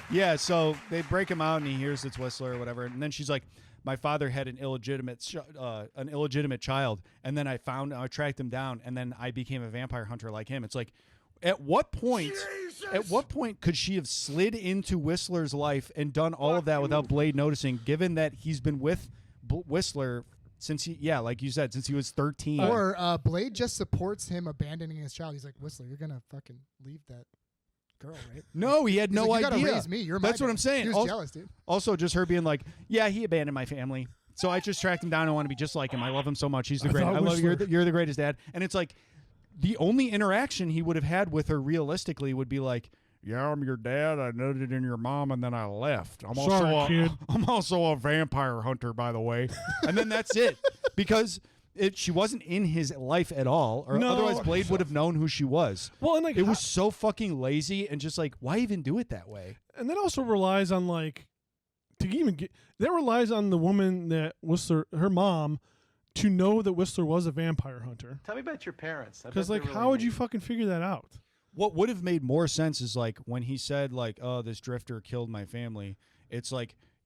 [SPEAKER 5] yeah. So they break him out, and he hears it's Whistler or whatever, and then she's like, "My father had an illegitimate child, and then I tracked him down, and then I became a vampire hunter like him." It's like, at what point could she have slid into Whistler's life and done all of that without Blade noticing, given that he's been with Whistler since like you said, since he was 13?
[SPEAKER 6] Or Blade just supports him abandoning his child. He's like, Whistler, you're gonna fucking leave that girl, right?
[SPEAKER 5] No, he had
[SPEAKER 6] He's
[SPEAKER 5] no
[SPEAKER 6] like, you
[SPEAKER 5] idea.
[SPEAKER 6] gotta raise me. You're my
[SPEAKER 5] That's what
[SPEAKER 6] dad.
[SPEAKER 5] I'm saying.
[SPEAKER 6] He was jealous, dude.
[SPEAKER 5] Also, just her being like, "Yeah, he abandoned my family, so I just tracked him down. I want to be just like him. I love him so much. He's the great. I love you. You're the greatest dad." And it's like, the only interaction he would have had with her realistically would be like, "Yeah, I'm your dad. I noted in your mom, and then I left. I'm also a vampire hunter, by the way." And then that's it, because she wasn't in his life at all, or otherwise Blade would have known who she was.
[SPEAKER 7] Well, and
[SPEAKER 5] it was so fucking lazy, and just like, why even do it that way?
[SPEAKER 7] And that also relies on that relies on the woman that Whistler, her mom, to know that Whistler was a vampire hunter.
[SPEAKER 9] Tell me about your parents.
[SPEAKER 7] Because how would you fucking figure that out?
[SPEAKER 5] What would have made more sense is when he said "Oh, this drifter killed my family." It's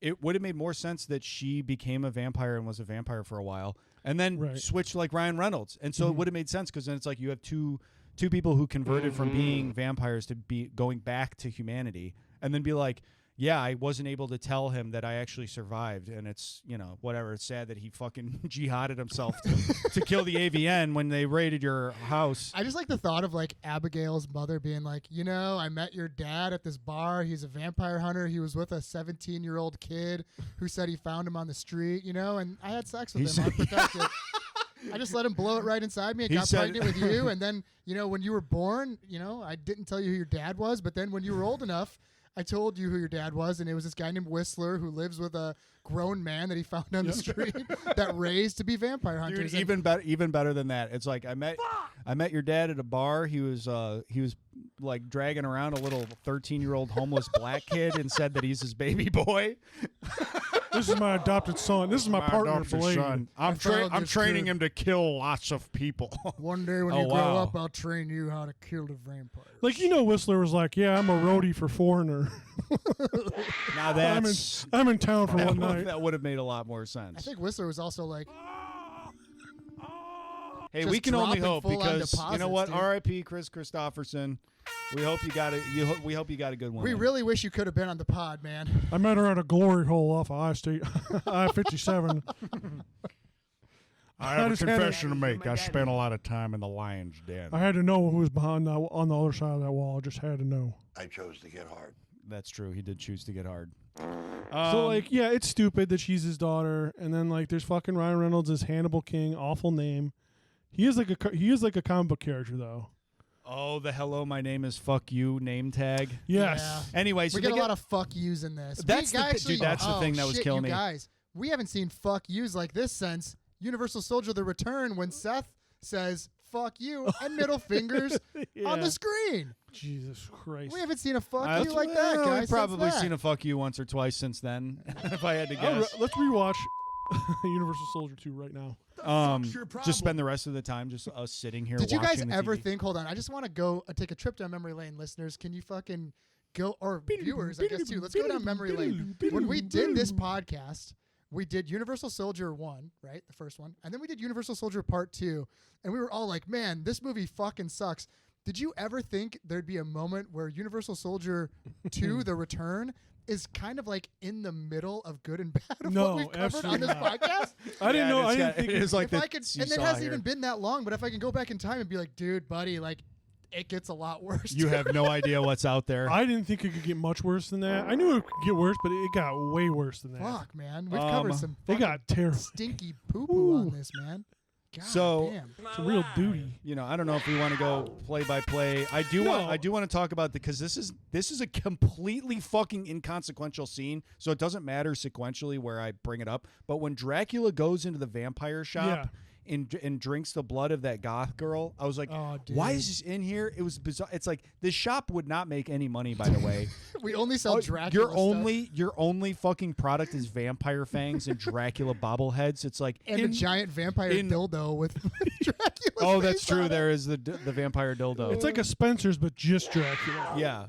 [SPEAKER 5] it would have made more sense that she became a vampire and was a vampire for a while, and then switched like Ryan Reynolds, and so it would have made sense, because then it's you have two people who converted from being vampires to be going back to humanity, and then be like, "Yeah, I wasn't able to tell him that I actually survived, and it's whatever. It's sad that he fucking jihaded himself to kill the AVN when they raided your house."
[SPEAKER 6] I just like the thought of Abigail's mother being like, I met your dad at this bar. He's a vampire hunter. He was with a 17-year-old kid who said he found him on the street, and I had sex with him unprotected. I just let him blow it right inside me and got pregnant with you. And then, when you were born, I didn't tell you who your dad was. But then when you were old enough, I told you who your dad was, and it was this guy named Whistler who lives with a grown man that he found on the street that raised to be vampire hunters.
[SPEAKER 5] Dude, even better than that. It's like, I met your dad at a bar. He was like dragging around a little 13-year-old homeless black kid and said that he's his baby boy.
[SPEAKER 7] This is my adopted son. This is my partner, Blade.
[SPEAKER 8] Son. I'm training him to kill lots of people.
[SPEAKER 6] One day when you grow up, I'll train you how to kill the vampires.
[SPEAKER 7] Whistler was like, "Yeah, I'm a roadie for Foreigner."
[SPEAKER 5] Now that's
[SPEAKER 7] I'm in town for one night.
[SPEAKER 5] That would have made a lot more sense.
[SPEAKER 6] I think Whistler was also like,
[SPEAKER 5] "Hey,
[SPEAKER 6] just
[SPEAKER 5] we can only
[SPEAKER 6] dropping
[SPEAKER 5] hope,
[SPEAKER 6] full-on
[SPEAKER 5] because you know
[SPEAKER 6] deposits,
[SPEAKER 5] what?
[SPEAKER 6] dude.
[SPEAKER 5] R.I.P. Chris Christopherson. We hope you got it. We hope you got a good one.
[SPEAKER 6] we really wish you could have been on the pod, man."
[SPEAKER 7] I met her at a glory hole off of I-State, I-57.
[SPEAKER 8] I have a
[SPEAKER 7] just had
[SPEAKER 8] confession to make. I spent a lot of time in the lion's den.
[SPEAKER 7] I had to know who was behind on the other side of that wall. I just had to know.
[SPEAKER 11] I chose to get hard.
[SPEAKER 5] That's true. He did choose to get hard.
[SPEAKER 7] So it's stupid that she's his daughter, and then there's fucking Ryan Reynolds as Hannibal King, awful name. He is like a comic book character though.
[SPEAKER 5] Oh, the "hello, my name is fuck you" name tag.
[SPEAKER 7] Yes.
[SPEAKER 6] Yeah.
[SPEAKER 5] Anyway, so
[SPEAKER 6] we get a lot of fuck yous in this.
[SPEAKER 5] That's the thing that was killing me.
[SPEAKER 6] Guys, we haven't seen fuck yous like this since Universal Soldier: The Return, when Seth says "fuck you" and middle fingers on the screen.
[SPEAKER 7] Jesus Christ.
[SPEAKER 6] We haven't seen a fuck you like that, guys.
[SPEAKER 5] I've probably
[SPEAKER 6] since
[SPEAKER 5] seen a "fuck you" once or twice since then, if I had to guess.
[SPEAKER 7] Let's rewatch Universal Soldier 2 right now.
[SPEAKER 5] Just spend the rest of the time just us sitting here.
[SPEAKER 6] Did you guys
[SPEAKER 5] watching the
[SPEAKER 6] ever
[SPEAKER 5] TV.
[SPEAKER 6] think? Hold on, I just want to go take a trip down memory lane, listeners. Can you fucking go, or viewers, I guess too? Let's go down memory lane. When we did this podcast, we did Universal Soldier 1, right, the first one, and then we did Universal Soldier Part 2, and we were all like, "Man, this movie fucking sucks." Did you ever think there'd be a moment where Universal Soldier 2: The Return is kind of like in the middle of good and bad of
[SPEAKER 7] No,
[SPEAKER 6] what we've covered on
[SPEAKER 7] absolutely
[SPEAKER 6] this
[SPEAKER 7] not.
[SPEAKER 6] podcast?
[SPEAKER 7] I didn't know. I didn't think
[SPEAKER 5] it is like
[SPEAKER 6] If I could, and it hasn't even been that long, but if I can go back in time and be like, dude, buddy, like, it gets a lot worse.
[SPEAKER 5] You have no idea what's out there.
[SPEAKER 7] I didn't think it could get much worse than that. I knew it could get worse, but it got way worse than that.
[SPEAKER 6] Fuck, man. We've covered some
[SPEAKER 7] They got terrible.
[SPEAKER 6] stinky poo-poo on this, man. God
[SPEAKER 5] So-
[SPEAKER 6] damn.
[SPEAKER 7] It's a real duty.
[SPEAKER 5] You know, I don't know if we want to go play by play. I do want to talk about because this is a completely fucking inconsequential scene, so it doesn't matter sequentially where I bring it up. But when Dracula goes into the vampire shop and drinks the blood of that goth girl, I was like,
[SPEAKER 6] Oh, dude.
[SPEAKER 5] why is this in here? It was bizarre. It's like this shop would not make any money, by the way.
[SPEAKER 6] We only sell Dracula
[SPEAKER 5] Your only fucking product is vampire fangs and Dracula bobbleheads. It's like
[SPEAKER 6] and a giant vampire dildo with Dracula.
[SPEAKER 5] Oh, that's true. There is the vampire dildo.
[SPEAKER 7] It's like a Spencer's, but just Dracula.
[SPEAKER 5] Yeah.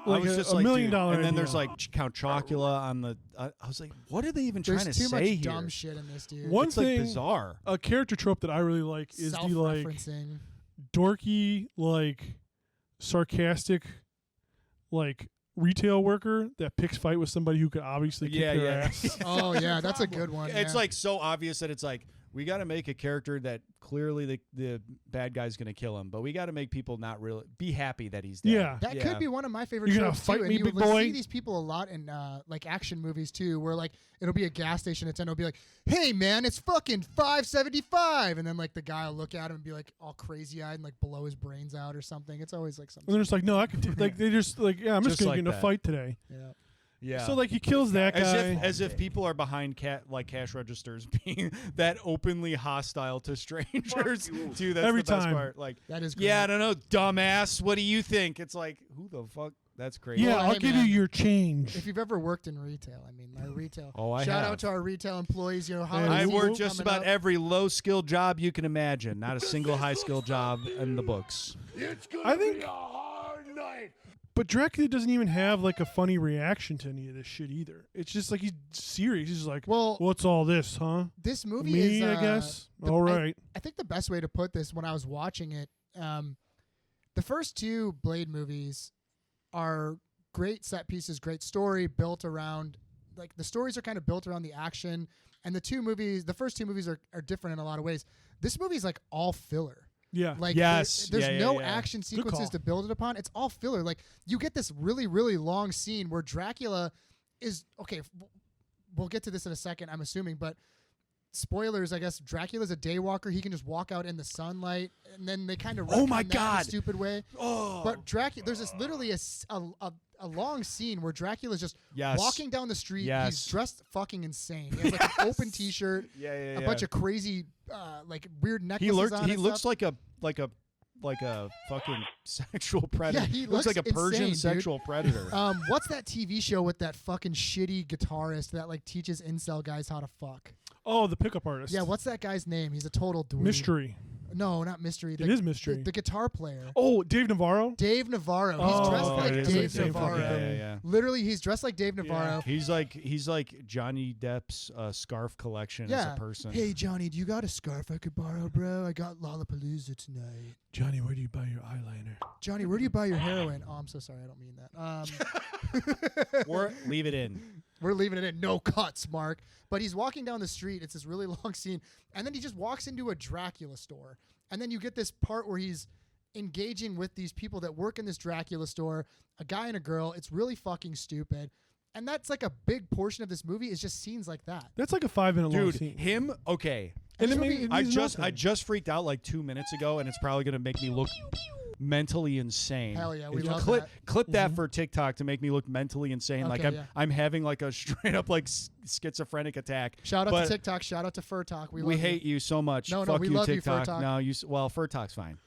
[SPEAKER 7] Like
[SPEAKER 5] I was
[SPEAKER 7] a
[SPEAKER 5] just
[SPEAKER 7] $1
[SPEAKER 5] like,
[SPEAKER 7] million
[SPEAKER 5] dude. And then
[SPEAKER 7] idea.
[SPEAKER 5] there's like Count Chocula on the. I was like, what are they even
[SPEAKER 6] There's
[SPEAKER 5] trying to
[SPEAKER 6] too
[SPEAKER 5] say
[SPEAKER 6] much
[SPEAKER 5] here?
[SPEAKER 6] dumb shit in this, dude.
[SPEAKER 7] One
[SPEAKER 5] It's like
[SPEAKER 7] thing,
[SPEAKER 5] bizarre.
[SPEAKER 7] a character trope that I really like is the like
[SPEAKER 6] Self-referencing.
[SPEAKER 7] dorky, like sarcastic, like retail worker that picks fight with somebody who could obviously kick
[SPEAKER 5] Yeah,
[SPEAKER 7] their
[SPEAKER 5] yeah.
[SPEAKER 7] ass.
[SPEAKER 6] Oh yeah, that's a good one.
[SPEAKER 5] It's
[SPEAKER 6] yeah.
[SPEAKER 5] like so obvious that it's like we got to make a character that clearly the bad guy's gonna kill him, but we got to make people not really be happy that he's dead.
[SPEAKER 7] Yeah.
[SPEAKER 6] That could be one of my favorite
[SPEAKER 7] You gonna
[SPEAKER 6] tropes
[SPEAKER 7] fight
[SPEAKER 6] too.
[SPEAKER 7] me,
[SPEAKER 6] And you
[SPEAKER 7] big
[SPEAKER 6] would
[SPEAKER 7] boy?
[SPEAKER 6] see these people a lot in like action movies too, where like it'll be a gas station attendant will be like, "Hey man, it's fucking $5.75," and then like the guy will look at him and be like all crazy eyed and like blow his brains out or something. It's always like something.
[SPEAKER 7] And they're just like, no, I can. Like they just like, yeah, I'm just
[SPEAKER 5] Just
[SPEAKER 7] gonna
[SPEAKER 5] like
[SPEAKER 7] get in a
[SPEAKER 5] that.
[SPEAKER 7] fight today.
[SPEAKER 6] Yeah.
[SPEAKER 5] Yeah.
[SPEAKER 7] So like he kills that guy.
[SPEAKER 5] as if people are behind cash registers being that openly hostile to strangers too. That's
[SPEAKER 7] Every
[SPEAKER 5] the best
[SPEAKER 7] time.
[SPEAKER 5] part. Like
[SPEAKER 6] That is
[SPEAKER 5] yeah, I
[SPEAKER 6] great.
[SPEAKER 5] don't know, dumbass. What do you think? It's like who the fuck? That's crazy.
[SPEAKER 7] Yeah,
[SPEAKER 6] Well,
[SPEAKER 7] I'll
[SPEAKER 6] hey,
[SPEAKER 7] give
[SPEAKER 6] man,
[SPEAKER 7] you your change.
[SPEAKER 6] If you've ever worked in retail, I mean, our retail.
[SPEAKER 5] Oh, I
[SPEAKER 6] Shout
[SPEAKER 5] have.
[SPEAKER 6] out to our retail employees. You know,
[SPEAKER 7] I
[SPEAKER 6] holiday
[SPEAKER 5] I
[SPEAKER 6] season
[SPEAKER 5] worked just
[SPEAKER 6] coming
[SPEAKER 5] about
[SPEAKER 6] up.
[SPEAKER 5] every low skill job you can imagine. Not a single high skill job in the books.
[SPEAKER 7] I think. But Dracula doesn't even have like a funny reaction to any of this shit either. It's just like he's serious. He's just like,
[SPEAKER 6] Well,
[SPEAKER 7] what's all this, huh?
[SPEAKER 6] this movie
[SPEAKER 7] Me,
[SPEAKER 6] is.
[SPEAKER 7] I guess.
[SPEAKER 6] the-
[SPEAKER 7] All right.
[SPEAKER 6] I think the best way to put this when I was watching it, the first two Blade movies are great set pieces, great story built around, like the stories are kind of built around the action. And the first two movies are different in a lot of ways. This movie is like all filler.
[SPEAKER 7] Yeah.
[SPEAKER 6] Like
[SPEAKER 5] Yes.
[SPEAKER 6] there's
[SPEAKER 5] Yeah,
[SPEAKER 6] no
[SPEAKER 5] yeah.
[SPEAKER 6] action
[SPEAKER 7] call.
[SPEAKER 6] sequences to build it upon. It's all filler. Like you get this really, really long scene where Dracula is okay. We'll get to this in a second, I'm assuming, but spoilers, I guess. Dracula's a daywalker. He can just walk out in the sunlight, and then they kind of
[SPEAKER 5] Oh my
[SPEAKER 6] retcon that in a
[SPEAKER 5] God.
[SPEAKER 6] stupid way.
[SPEAKER 5] Oh.
[SPEAKER 6] But Dracula, there's this literally a long scene where Dracula's just
[SPEAKER 5] Yes.
[SPEAKER 6] walking down the street.
[SPEAKER 5] Yes.
[SPEAKER 6] He's dressed fucking insane. He has like an open T-shirt,
[SPEAKER 5] Yeah, yeah,
[SPEAKER 6] a
[SPEAKER 5] yeah.
[SPEAKER 6] bunch of crazy, like weird necklaces
[SPEAKER 5] He looks.
[SPEAKER 6] on.
[SPEAKER 5] He
[SPEAKER 6] and
[SPEAKER 5] looks
[SPEAKER 6] stuff.
[SPEAKER 5] like a fucking sexual predator.
[SPEAKER 6] Yeah, he
[SPEAKER 5] looks like a
[SPEAKER 6] looks
[SPEAKER 5] Persian
[SPEAKER 6] insane, dude.
[SPEAKER 5] sexual predator.
[SPEAKER 6] What's that TV show with that fucking shitty guitarist that like teaches incel guys how to fuck?
[SPEAKER 7] Oh, the pickup artist.
[SPEAKER 6] Yeah, what's that guy's name? He's a total dweeb.
[SPEAKER 7] Mystery.
[SPEAKER 6] No, not mystery.
[SPEAKER 7] It is mystery.
[SPEAKER 6] The guitar player.
[SPEAKER 7] Oh, Dave Navarro.
[SPEAKER 6] Dave Navarro. He's
[SPEAKER 7] Oh,
[SPEAKER 6] dressed
[SPEAKER 7] okay,
[SPEAKER 6] like
[SPEAKER 7] it is
[SPEAKER 6] Dave
[SPEAKER 7] like Dave
[SPEAKER 6] Navarro.
[SPEAKER 7] fucking-
[SPEAKER 5] yeah.
[SPEAKER 6] Literally, he's dressed like Dave Navarro.
[SPEAKER 5] He's like Johnny Depp's scarf collection
[SPEAKER 6] Yeah.
[SPEAKER 5] as a person.
[SPEAKER 6] Hey Johnny, do you got a scarf I could borrow, bro? I got Lollapalooza tonight.
[SPEAKER 7] Johnny, where do you buy your eyeliner?
[SPEAKER 6] Johnny, where do you buy your heroin? Oh, I'm so sorry. I don't mean that.
[SPEAKER 5] Or leave it in.
[SPEAKER 6] We're leaving it in. No cuts, Mark. But he's walking down the street. It's this really long scene. And then he just walks into a Dracula store. And then you get this part where he's engaging with these people that work in this Dracula store, a guy and a girl. It's really fucking stupid. And that's like a big portion of this movie is just scenes like that.
[SPEAKER 7] That's like a 5-minute long
[SPEAKER 5] Dude,
[SPEAKER 7] scene.
[SPEAKER 5] him. Okay.
[SPEAKER 7] And
[SPEAKER 6] This
[SPEAKER 7] it
[SPEAKER 6] movie-
[SPEAKER 7] it
[SPEAKER 5] I
[SPEAKER 7] means
[SPEAKER 5] just
[SPEAKER 7] nothing.
[SPEAKER 5] freaked out like 2 minutes ago, and it's probably gonna make me look mentally insane.
[SPEAKER 6] Hell yeah, we
[SPEAKER 5] If you
[SPEAKER 6] love
[SPEAKER 5] clip,
[SPEAKER 6] that.
[SPEAKER 5] Clip that for TikTok to make me look mentally insane. Like
[SPEAKER 6] Okay, yeah.
[SPEAKER 5] I'm having like a straight up like schizophrenic attack.
[SPEAKER 6] Shout out
[SPEAKER 5] But
[SPEAKER 6] to TikTok. Shout out to Fur Talk. We
[SPEAKER 5] We
[SPEAKER 6] love
[SPEAKER 5] hate you so much.
[SPEAKER 6] No, no,
[SPEAKER 5] Fuck
[SPEAKER 6] we
[SPEAKER 5] you,
[SPEAKER 6] love you, Fur
[SPEAKER 5] TikTok.
[SPEAKER 6] Talk.
[SPEAKER 5] No, well, Fur Talk's fine,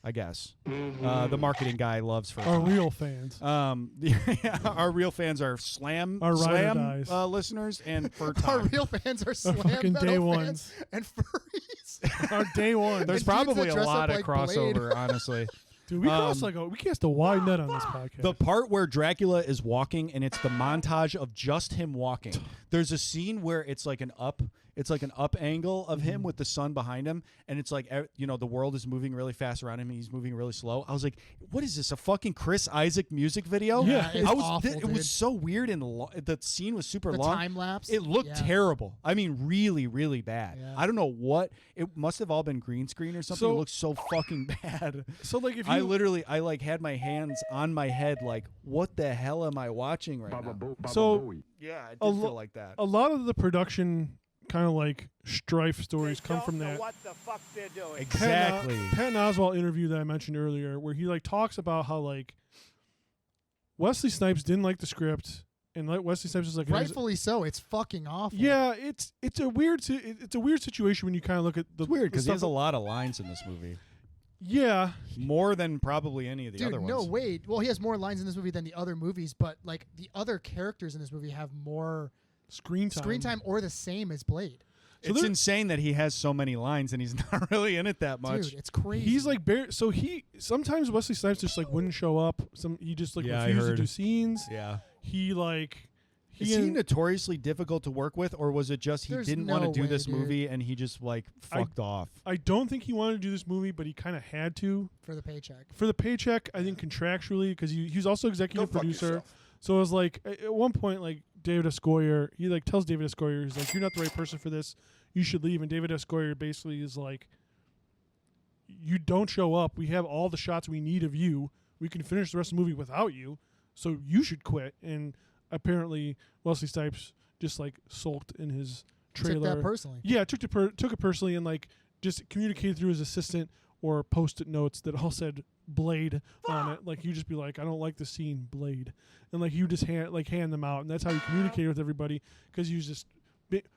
[SPEAKER 5] I guess. The marketing guy loves Fur
[SPEAKER 7] Our
[SPEAKER 5] Talk.
[SPEAKER 7] real fans.
[SPEAKER 5] Our real fans are Slam
[SPEAKER 7] Our ride or
[SPEAKER 5] Slam
[SPEAKER 7] dies.
[SPEAKER 5] Listeners and Fur
[SPEAKER 6] you. Our
[SPEAKER 5] Talk.
[SPEAKER 6] real fans are slam
[SPEAKER 7] fucking
[SPEAKER 6] metal
[SPEAKER 7] day
[SPEAKER 6] fans
[SPEAKER 7] ones.
[SPEAKER 6] and furries.
[SPEAKER 7] Our day one.
[SPEAKER 5] There's
[SPEAKER 6] dudes that
[SPEAKER 5] probably a
[SPEAKER 6] dress up
[SPEAKER 5] lot of
[SPEAKER 6] like Blade.
[SPEAKER 5] crossover, honestly.
[SPEAKER 7] Dude, we cast a wide net on this podcast.
[SPEAKER 5] The part where Dracula is walking and it's the montage of just him walking. There's a scene where it's like an up. It's like an up angle of him with the sun behind him, and it's like the world is moving really fast around him, and he's moving really slow. I was like, what is this? A fucking Chris Isaac music video?
[SPEAKER 6] Yeah, it's awful,
[SPEAKER 5] it was so weird, and the scene was super
[SPEAKER 6] The
[SPEAKER 5] long.
[SPEAKER 6] time lapse.
[SPEAKER 5] It looked terrible. I mean, really, really bad.
[SPEAKER 6] Yeah.
[SPEAKER 5] I don't know what. It must have all been green screen or something.
[SPEAKER 7] So-
[SPEAKER 5] it looked so fucking bad.
[SPEAKER 7] So like if you
[SPEAKER 5] I like had my hands on my head, like, what the hell am I watching right now?
[SPEAKER 7] so
[SPEAKER 5] Yeah, I did
[SPEAKER 7] A
[SPEAKER 5] feel
[SPEAKER 7] lo-
[SPEAKER 5] like that.
[SPEAKER 7] a lot of the production kind of like strife stories come from that.
[SPEAKER 9] What the fuck they're doing?
[SPEAKER 5] Exactly.
[SPEAKER 7] Patton Oswalt interview that I mentioned earlier, where he like talks about how like Wesley Snipes didn't like the script, and like Wesley Snipes was like,
[SPEAKER 6] Rightfully so. It's fucking awful.
[SPEAKER 7] yeah, it's a weird situation when you kind of look at the
[SPEAKER 5] It's weird because he has a
[SPEAKER 7] stuff-
[SPEAKER 5] lot of lines in this movie,
[SPEAKER 7] yeah.
[SPEAKER 5] more than probably any of the
[SPEAKER 6] Dude,
[SPEAKER 5] other ones.
[SPEAKER 6] no, wait. Well, he has more lines in this movie than the other movies, but like the other characters in this movie have more
[SPEAKER 7] Screen time.
[SPEAKER 6] or the same as Blade.
[SPEAKER 5] It's insane that he has so many lines and he's not really in it that much.
[SPEAKER 6] Dude, it's crazy.
[SPEAKER 7] He's like so he sometimes Wesley Snipes just like wouldn't show up. He just like
[SPEAKER 5] Yeah, I
[SPEAKER 7] refused to
[SPEAKER 5] heard.
[SPEAKER 7] do scenes.
[SPEAKER 5] Yeah.
[SPEAKER 7] He like
[SPEAKER 5] Is he notoriously difficult to work with, or was it just he
[SPEAKER 6] There's
[SPEAKER 5] didn't want to
[SPEAKER 6] no
[SPEAKER 5] do
[SPEAKER 6] way,
[SPEAKER 5] this
[SPEAKER 6] dude.
[SPEAKER 5] movie and he just like fucked off?
[SPEAKER 7] I don't think he wanted to do this movie, but he kind of had to
[SPEAKER 6] for the paycheck.
[SPEAKER 7] for the paycheck. I think contractually because he was also executive producer. So it was like at one point, like David S. Goyer, he like tells David S. Goyer, he's like, "You're not the right person for this. You should leave." And David S. Goyer basically is like, "You don't show up. We have all the shots we need of you. We can finish the rest of the movie without you. So you should quit." And apparently, Wesley Snipes just like sulked in his trailer.
[SPEAKER 6] Took that personally.
[SPEAKER 7] Yeah, took it personally and like just communicated through his assistant or post-it notes that all said Blade on it. Like you just be like, I don't like the scene Blade, and like you just hand them out, and that's how you communicate with everybody because you just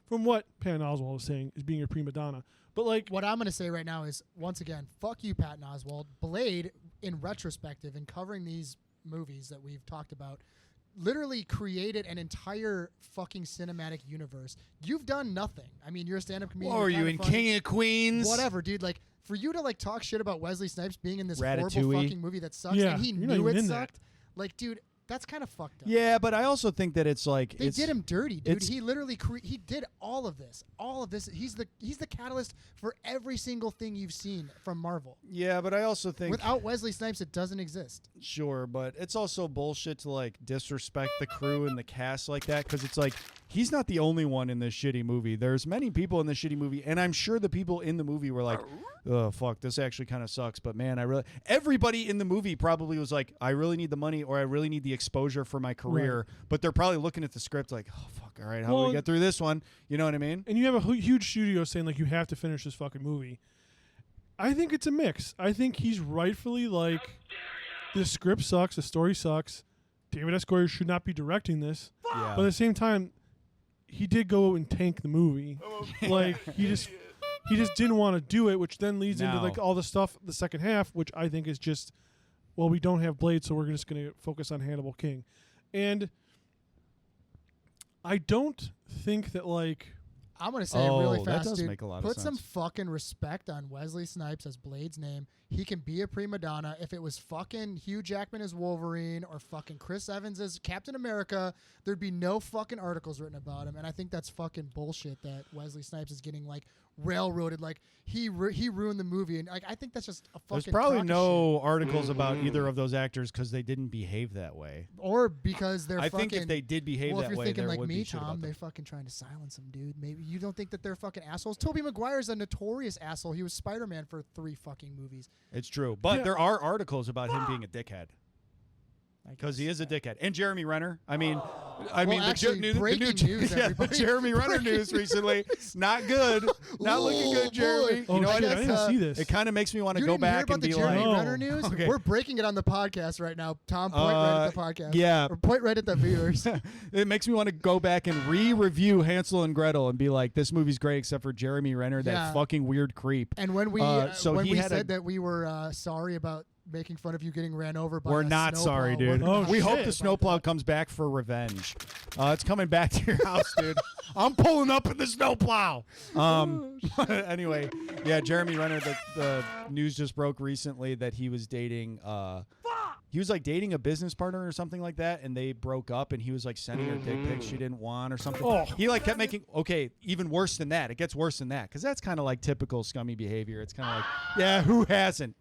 [SPEAKER 7] from what Patton Oswalt was saying is being a prima donna. But like
[SPEAKER 6] What I'm going to say right now is, once again, fuck you, Patton Oswalt. Blade, in retrospective, in covering these movies that we've talked about, literally created an entire fucking cinematic universe. You've done nothing. I mean, you're a stand-up comedian.
[SPEAKER 5] What were
[SPEAKER 6] you're
[SPEAKER 5] you
[SPEAKER 6] kinda
[SPEAKER 5] in
[SPEAKER 6] funny.
[SPEAKER 5] King of Queens?
[SPEAKER 6] Whatever, dude. Like, for you to like talk shit about Wesley Snipes being in this horrible
[SPEAKER 5] Ratatouille.
[SPEAKER 6] fucking movie that sucks,
[SPEAKER 7] Yeah,
[SPEAKER 6] and he
[SPEAKER 7] you're not
[SPEAKER 6] knew
[SPEAKER 7] even
[SPEAKER 6] it
[SPEAKER 7] in that.
[SPEAKER 6] sucked. Like, dude, that's kind of fucked up.
[SPEAKER 5] Yeah, but I also think that it's like
[SPEAKER 6] They did him dirty, dude.
[SPEAKER 5] it's-
[SPEAKER 6] He literally he did all of this. All of this. He's the catalyst for every single thing you've seen from Marvel.
[SPEAKER 5] Yeah, but I also think
[SPEAKER 6] Without Wesley Snipes, it doesn't exist.
[SPEAKER 5] sure, but it's also bullshit to like disrespect the crew and the cast like that because it's like he's not the only one in this shitty movie. There's many people in this shitty movie, and I'm sure the people in the movie were like, "Oh fuck, this actually kind of sucks." But man, everybody in the movie probably was like, "I really need the money or I really need the exposure for my career." But they're probably looking at the script like, "Oh fuck, all right, how do we get through this one?" You know what I mean?
[SPEAKER 7] and you have a huge studio saying like you have to finish this fucking movie. I think it's a mix. I think he's rightfully like, the script sucks, the story sucks. David S. Goyer should not be directing this.
[SPEAKER 5] Yeah.
[SPEAKER 7] But at the same time, he did go and tank the movie. Like he just didn't want to do it, which then leads into
[SPEAKER 5] No.
[SPEAKER 7] like all the stuff the second half, which I think is just, well, we don't have Blade, so we're just going to focus on Hannibal King. And I don't think that like
[SPEAKER 6] I'm gonna say it really
[SPEAKER 5] that
[SPEAKER 6] fast,
[SPEAKER 5] does
[SPEAKER 6] dude.
[SPEAKER 5] make a lot of
[SPEAKER 6] Put some
[SPEAKER 5] sense.
[SPEAKER 6] fucking respect on Wesley Snipes as Blade's name. He can be a prima donna. If it was fucking Hugh Jackman as Wolverine or fucking Chris Evans as Captain America, there'd be no fucking articles written about him. And I think that's fucking bullshit that Wesley Snipes is getting like railroaded. Like he ruined the movie, and like I think that's just a fucking.
[SPEAKER 5] There's probably
[SPEAKER 6] crock of
[SPEAKER 5] no articles about either of those actors because they didn't behave that way.
[SPEAKER 6] shit. Or because they're.
[SPEAKER 5] I
[SPEAKER 6] fucking,
[SPEAKER 5] think if they did behave
[SPEAKER 6] well,
[SPEAKER 5] that
[SPEAKER 6] if you're
[SPEAKER 5] way,
[SPEAKER 6] thinking
[SPEAKER 5] there
[SPEAKER 6] like
[SPEAKER 5] would
[SPEAKER 6] me,
[SPEAKER 5] be shit
[SPEAKER 6] Tom,
[SPEAKER 5] about
[SPEAKER 6] they're
[SPEAKER 5] them.
[SPEAKER 6] fucking trying to silence him, dude. Maybe you don't think that they're fucking assholes. Tobey Maguire's a notorious asshole. He was Spider-Man for 3 fucking movies.
[SPEAKER 5] It's true, but
[SPEAKER 7] Yeah.
[SPEAKER 5] there are articles about him being a dickhead because he is a dickhead. And Jeremy Renner. I mean,
[SPEAKER 6] Well, actually, breaking news,
[SPEAKER 5] yeah, the
[SPEAKER 6] everybody.
[SPEAKER 5] Jeremy Renner news recently, not good, not looking good, Jeremy.
[SPEAKER 7] Oh,
[SPEAKER 5] You know
[SPEAKER 7] shit,
[SPEAKER 5] what?
[SPEAKER 7] I didn't see this.
[SPEAKER 5] It kind of makes me want to
[SPEAKER 6] You
[SPEAKER 5] go
[SPEAKER 6] didn't hear
[SPEAKER 5] back
[SPEAKER 6] about
[SPEAKER 5] and
[SPEAKER 6] the
[SPEAKER 5] be
[SPEAKER 6] Jeremy
[SPEAKER 5] like,
[SPEAKER 6] Renner news?
[SPEAKER 5] okay.
[SPEAKER 6] We're breaking it on the podcast right now. Tom, point right at the podcast.
[SPEAKER 5] yeah.
[SPEAKER 6] Or point right at the viewers.
[SPEAKER 5] It makes me want to go back and re-review Hansel and Gretel and be like, this movie's great except for Jeremy Renner, that
[SPEAKER 6] Yeah.
[SPEAKER 5] fucking weird creep.
[SPEAKER 6] And when we
[SPEAKER 5] so
[SPEAKER 6] when
[SPEAKER 5] he
[SPEAKER 6] we
[SPEAKER 5] had
[SPEAKER 6] said that we were sorry about making fun of you getting ran over by
[SPEAKER 5] We're
[SPEAKER 6] a
[SPEAKER 5] not
[SPEAKER 6] snowplow,
[SPEAKER 5] sorry, dude.
[SPEAKER 7] Oh,
[SPEAKER 5] we hope
[SPEAKER 7] shit.
[SPEAKER 5] the snowplow comes back for revenge. It's coming back to your house, dude. I'm pulling up in the snowplow. Anyway, yeah, Jeremy Renner. The news just broke recently that he was dating he was like dating a business partner or something like that, and they broke up, and he was like sending her dick pics she didn't want or something.
[SPEAKER 7] Oh.
[SPEAKER 5] He like kept making even worse than that. It gets worse than that because that's kind of like typical scummy behavior. It's kind of like, yeah, who hasn't?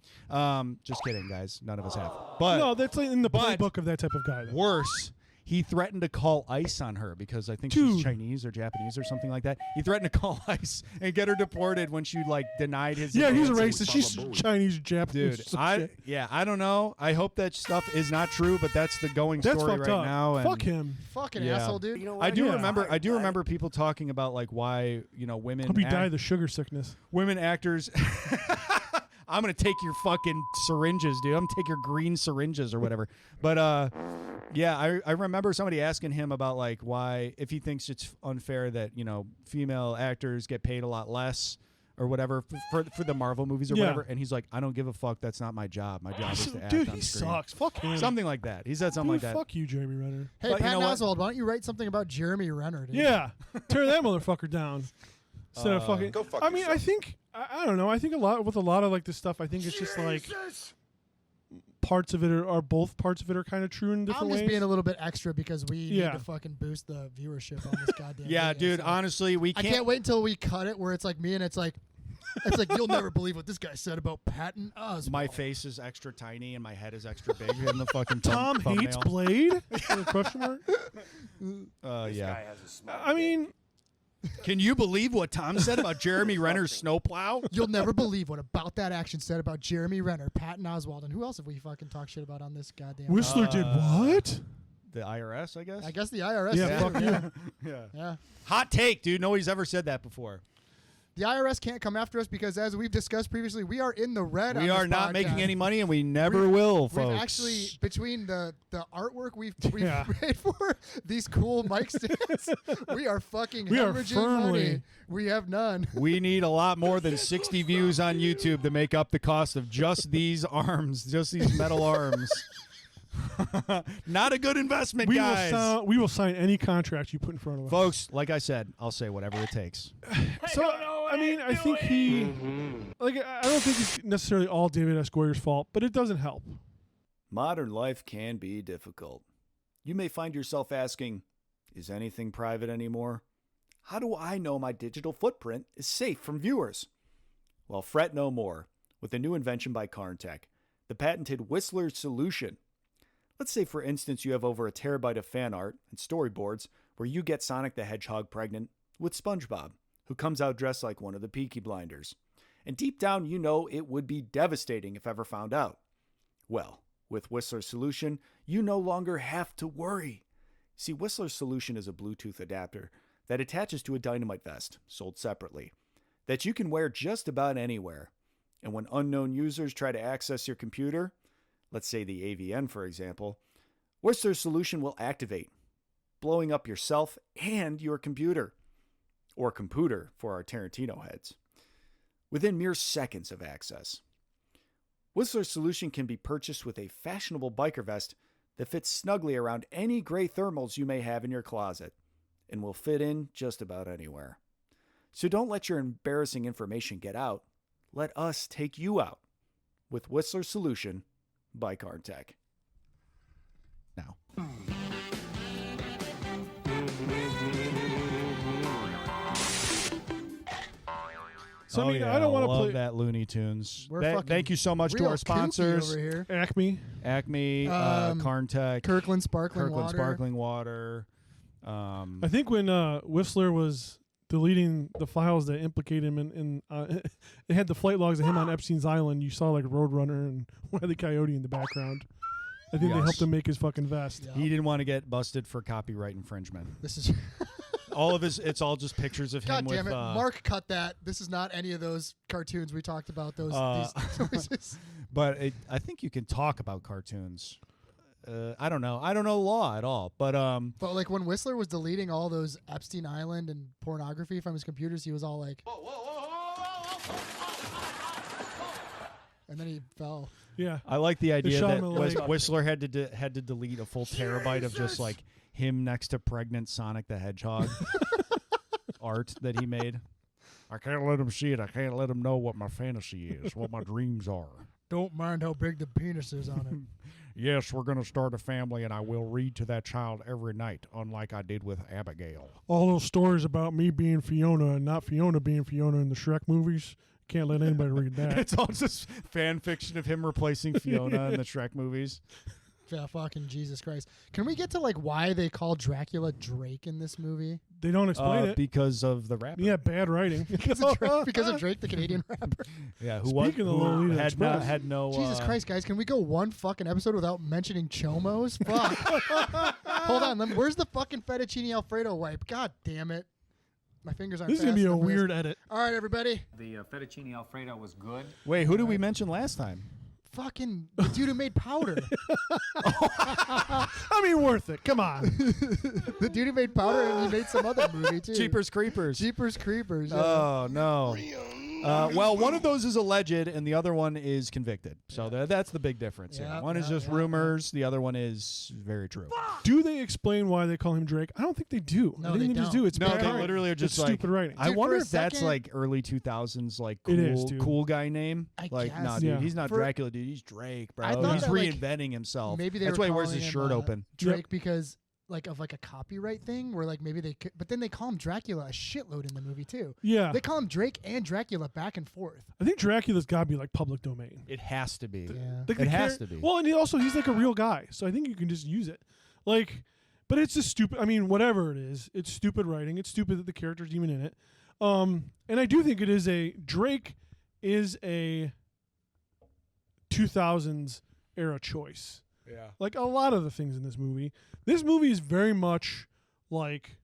[SPEAKER 5] Just kidding, guys. None of us have. But
[SPEAKER 7] No, that's like in the playbook of that type of guy. Though.
[SPEAKER 5] worse. He threatened to call ICE on her because I think she's Chinese or Japanese or something like that. He threatened to call ICE and get her deported when she like denied his.
[SPEAKER 7] Yeah, he's a
[SPEAKER 5] advances.
[SPEAKER 7] racist. She's Chinese, Japanese.
[SPEAKER 5] Dude, I don't know. I hope that stuff is not true, but that's the going
[SPEAKER 7] That's
[SPEAKER 5] story
[SPEAKER 7] fucked
[SPEAKER 5] right
[SPEAKER 7] up.
[SPEAKER 5] now. And
[SPEAKER 7] Fuck him.
[SPEAKER 6] Fucking
[SPEAKER 5] Yeah.
[SPEAKER 6] asshole, dude.
[SPEAKER 9] You know
[SPEAKER 5] I
[SPEAKER 9] what?
[SPEAKER 5] do
[SPEAKER 7] Yeah.
[SPEAKER 5] remember. I do remember people talking about like why women.
[SPEAKER 7] Hope he died of the sugar sickness.
[SPEAKER 5] Women actors. I'm gonna take your fucking syringes, dude. I'm gonna take your green syringes or whatever. But yeah, I remember somebody asking him about like why, if he thinks it's unfair that female actors get paid a lot less or whatever for the Marvel movies or
[SPEAKER 7] Yeah.
[SPEAKER 5] whatever, and he's like, I don't give a fuck. That's not my job. My job is to act
[SPEAKER 7] Dude,
[SPEAKER 5] on
[SPEAKER 7] he
[SPEAKER 5] screen.
[SPEAKER 7] sucks. Fuck him.
[SPEAKER 5] Something like that. He said something
[SPEAKER 7] Dude,
[SPEAKER 5] like that.
[SPEAKER 7] Fuck you, Jeremy Renner.
[SPEAKER 6] Hey,
[SPEAKER 5] But you know
[SPEAKER 6] Patton
[SPEAKER 5] what?
[SPEAKER 6] Oswalt, why don't you write something about Jeremy Renner, dude?
[SPEAKER 7] Yeah, tear that motherfucker down. Instead of fucking.
[SPEAKER 11] Go fuck
[SPEAKER 7] I mean,
[SPEAKER 11] yourself.
[SPEAKER 7] I think I don't know. I think a lot of like this stuff. I think it's just like parts of it are both parts of it are kind of true in different
[SPEAKER 6] I'm just
[SPEAKER 7] ways.
[SPEAKER 6] being a little bit extra because we
[SPEAKER 7] Yeah.
[SPEAKER 6] need to fucking boost the viewership on this goddamn
[SPEAKER 5] Yeah,
[SPEAKER 6] video,
[SPEAKER 5] dude.
[SPEAKER 6] so.
[SPEAKER 5] Honestly, we
[SPEAKER 6] I
[SPEAKER 5] can't.
[SPEAKER 6] can't wait until we cut it where it's like me and it's like you'll never believe what this guy said about Patton Oswalt.
[SPEAKER 5] My face is extra tiny and my head is extra big in the fucking
[SPEAKER 7] Tom hates
[SPEAKER 5] thumbnail.
[SPEAKER 7] Blade? Question mark?
[SPEAKER 9] This
[SPEAKER 5] Yeah.
[SPEAKER 9] guy has a small
[SPEAKER 7] I mean,
[SPEAKER 5] Can you believe what Tom said about Jeremy Renner's snowplow?
[SPEAKER 6] You'll never believe what About That Action said about Jeremy Renner, Patton Oswalt, and who else have we fucking talked shit about on this goddamn?
[SPEAKER 7] Whistler did what?
[SPEAKER 5] The IRS, I guess.
[SPEAKER 6] I guess the IRS.
[SPEAKER 7] Yeah,
[SPEAKER 6] did,
[SPEAKER 7] fuck you.
[SPEAKER 6] Yeah.
[SPEAKER 5] Hot take, dude. Nobody's ever said that before.
[SPEAKER 6] The IRS can't come after us because, as we've discussed previously, we are in the red.
[SPEAKER 5] We
[SPEAKER 6] on
[SPEAKER 5] are
[SPEAKER 6] this
[SPEAKER 5] not
[SPEAKER 6] podcast.
[SPEAKER 5] making any money, and we never will, folks.
[SPEAKER 6] We've actually, between the artwork we've
[SPEAKER 7] Yeah.
[SPEAKER 6] paid for, these cool mic stands, we are fucking
[SPEAKER 7] We are
[SPEAKER 6] hemorrhaging
[SPEAKER 7] firmly-
[SPEAKER 6] money. We have none.
[SPEAKER 5] We need a lot more than 60 views on YouTube to make up the cost of just these arms, just these metal arms. Not a good investment, guys.
[SPEAKER 7] We will sign any contract you put in front of us.
[SPEAKER 5] Folks, like I said, I'll say whatever it takes.
[SPEAKER 7] So, I mean, I think he, like, I don't think it's necessarily all David S. Goyer's fault, but it doesn't help.
[SPEAKER 12] Modern life can be difficult. You may find yourself asking, is anything private anymore? How do I know my digital footprint is safe from viewers? Well, fret no more with a new invention by Carntech, the patented Whistler solution. Let's say, for instance, you have over a terabyte of fan art and storyboards where you get Sonic the Hedgehog pregnant with SpongeBob, who comes out dressed like one of the Peaky Blinders. And deep down, you know it would be devastating if ever found out. Well, with Whistler's solution, you no longer have to worry. See, Whistler's solution is a Bluetooth adapter that attaches to a dynamite vest, sold separately, that you can wear just about anywhere. And when unknown users try to access your computer, let's say the AVN for example, Whistler's solution will activate, blowing up yourself and your computer. Or computer for our Tarantino heads. Within mere seconds of access. Whistler's solution can be purchased with a fashionable biker vest that fits snugly around any gray thermals you may have in your closet and will fit in just about anywhere. So don't let your embarrassing information get out. Let us take you out with Whistler's solution by Carntech. Now.
[SPEAKER 7] So, I mean,
[SPEAKER 5] yeah,
[SPEAKER 7] I don't want to
[SPEAKER 5] love
[SPEAKER 7] play
[SPEAKER 5] that Looney Tunes.
[SPEAKER 6] We're fucking
[SPEAKER 5] Thank you so much to
[SPEAKER 6] real
[SPEAKER 5] our
[SPEAKER 6] kooky
[SPEAKER 5] sponsors.
[SPEAKER 6] over here.
[SPEAKER 7] Acme.
[SPEAKER 5] Acme, Carntech,
[SPEAKER 6] Kirkland Sparkling Water.
[SPEAKER 5] Sparkling Water.
[SPEAKER 7] I think when Whistler was deleting the files that implicate him in it had the flight logs of him on Epstein's Island, you saw like Roadrunner and Wile E. Coyote in the background. I think they helped him make his fucking vest.
[SPEAKER 6] Yeah.
[SPEAKER 5] He didn't want to get busted for copyright infringement.
[SPEAKER 6] This is
[SPEAKER 5] All of his, it's all just pictures of him
[SPEAKER 6] God damn
[SPEAKER 5] with.
[SPEAKER 6] it, Mark, cut that. This is not any of those cartoons we talked about. Those these noises.
[SPEAKER 5] But I think you can talk about cartoons. I don't know. I don't know law at all. But
[SPEAKER 6] But like when Whistler was deleting all those Epstein Island and pornography from his computers, he was all like, and then he fell.
[SPEAKER 7] Yeah.
[SPEAKER 5] I like the idea
[SPEAKER 7] shot
[SPEAKER 5] that
[SPEAKER 7] him in the leg.
[SPEAKER 5] Whistler had to delete a full terabyte of just like him next to pregnant Sonic the Hedgehog art that he made.
[SPEAKER 8] I can't let him see it. I can't let him know what my fantasy is, what my dreams are.
[SPEAKER 6] Don't mind how big the penis is on it.
[SPEAKER 8] Yes, we're going to start a family, and I will read to that child every night, unlike I did with Abigail.
[SPEAKER 7] All those stories about me being Fiona and not Fiona being Fiona in the Shrek movies. Can't let anybody read that.
[SPEAKER 5] It's all just fan fiction of him replacing Fiona in the Shrek movies.
[SPEAKER 6] Yeah, fucking Jesus Christ. Can we get to like why they call Dracula Drake in this movie?
[SPEAKER 7] They don't explain it.
[SPEAKER 5] Because of the rapper.
[SPEAKER 7] Yeah, bad writing.
[SPEAKER 6] because of Drake, the Canadian rapper.
[SPEAKER 5] Yeah,
[SPEAKER 7] Speaking of Lolita Express.
[SPEAKER 5] had no
[SPEAKER 6] Jesus Christ, guys, can we go one fucking episode without mentioning chomos? Fuck. Hold on, where's the fucking fettuccine Alfredo wipe? God damn it. My fingers aren't
[SPEAKER 7] This is going to
[SPEAKER 6] fast
[SPEAKER 7] be a
[SPEAKER 6] enough for this.
[SPEAKER 7] weird edit.
[SPEAKER 6] All right, everybody.
[SPEAKER 4] The fettuccine Alfredo was good.
[SPEAKER 5] Wait, who did we mention last time?
[SPEAKER 6] Fucking the dude who made powder.
[SPEAKER 7] I mean, worth it. Come on.
[SPEAKER 6] The dude who made powder and he made some other movie too.
[SPEAKER 5] Jeepers Creepers.
[SPEAKER 6] Jeepers Creepers. Yeah.
[SPEAKER 5] Oh, no. Well, one of those is alleged, and the other one is convicted. So that's the big difference.
[SPEAKER 6] Yeah,
[SPEAKER 5] here. One is just rumors. The other one is very true.
[SPEAKER 7] Do they explain why they call him Drake? I don't think they do.
[SPEAKER 6] No,
[SPEAKER 7] I think
[SPEAKER 6] they
[SPEAKER 7] they just
[SPEAKER 6] don't.
[SPEAKER 7] do. It's
[SPEAKER 5] No,
[SPEAKER 7] bad
[SPEAKER 5] they
[SPEAKER 7] writing.
[SPEAKER 5] literally are
[SPEAKER 7] It's
[SPEAKER 5] just like
[SPEAKER 7] stupid writing.
[SPEAKER 5] I
[SPEAKER 6] Dude,
[SPEAKER 5] wonder
[SPEAKER 6] for a
[SPEAKER 5] if that's
[SPEAKER 6] second-
[SPEAKER 5] like early 2000s, like
[SPEAKER 7] It is,
[SPEAKER 5] cool,
[SPEAKER 7] dude.
[SPEAKER 5] cool guy name.
[SPEAKER 6] I
[SPEAKER 5] Like,
[SPEAKER 6] guess.
[SPEAKER 5] nah, dude,
[SPEAKER 7] Yeah.
[SPEAKER 5] he's not
[SPEAKER 6] For-
[SPEAKER 5] Dracula, dude. He's Drake, bro.
[SPEAKER 6] I thought
[SPEAKER 5] He's
[SPEAKER 6] that, like,
[SPEAKER 5] reinventing himself.
[SPEAKER 6] Maybe they
[SPEAKER 5] that's
[SPEAKER 6] were
[SPEAKER 5] why he wears
[SPEAKER 6] calling
[SPEAKER 5] his
[SPEAKER 6] him,
[SPEAKER 5] shirt open.
[SPEAKER 6] Drake because like of like a copyright thing where like maybe they could, but then they call him Dracula a shitload in the movie too.
[SPEAKER 7] Yeah.
[SPEAKER 6] They call him Drake and Dracula back and forth.
[SPEAKER 7] I think Dracula's got to be like public domain.
[SPEAKER 5] It has to be.
[SPEAKER 6] Yeah.
[SPEAKER 7] Like,
[SPEAKER 5] It has to be.
[SPEAKER 7] Well, and he's like a real guy, so I think you can just use it. Like, but it's just stupid. I mean, whatever it is, it's stupid writing. It's stupid that the character's even in it. And I do think it is Drake is a 2000s era choice.
[SPEAKER 5] Yeah.
[SPEAKER 7] Like a lot of the things in this movie. This movie is very much like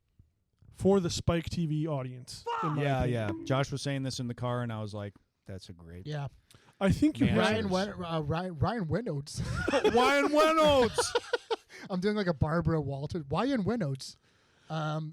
[SPEAKER 7] for the Spike TV audience. in my
[SPEAKER 5] Yeah,
[SPEAKER 7] opinion.
[SPEAKER 5] yeah. Josh was saying this in the car, and I was like, that's a great.
[SPEAKER 6] Yeah.
[SPEAKER 7] I think you
[SPEAKER 5] Man.
[SPEAKER 7] have
[SPEAKER 6] Ryan Reynolds.
[SPEAKER 5] Ryan Reynolds.
[SPEAKER 6] I'm doing like a Barbara Walters. Ryan Reynolds.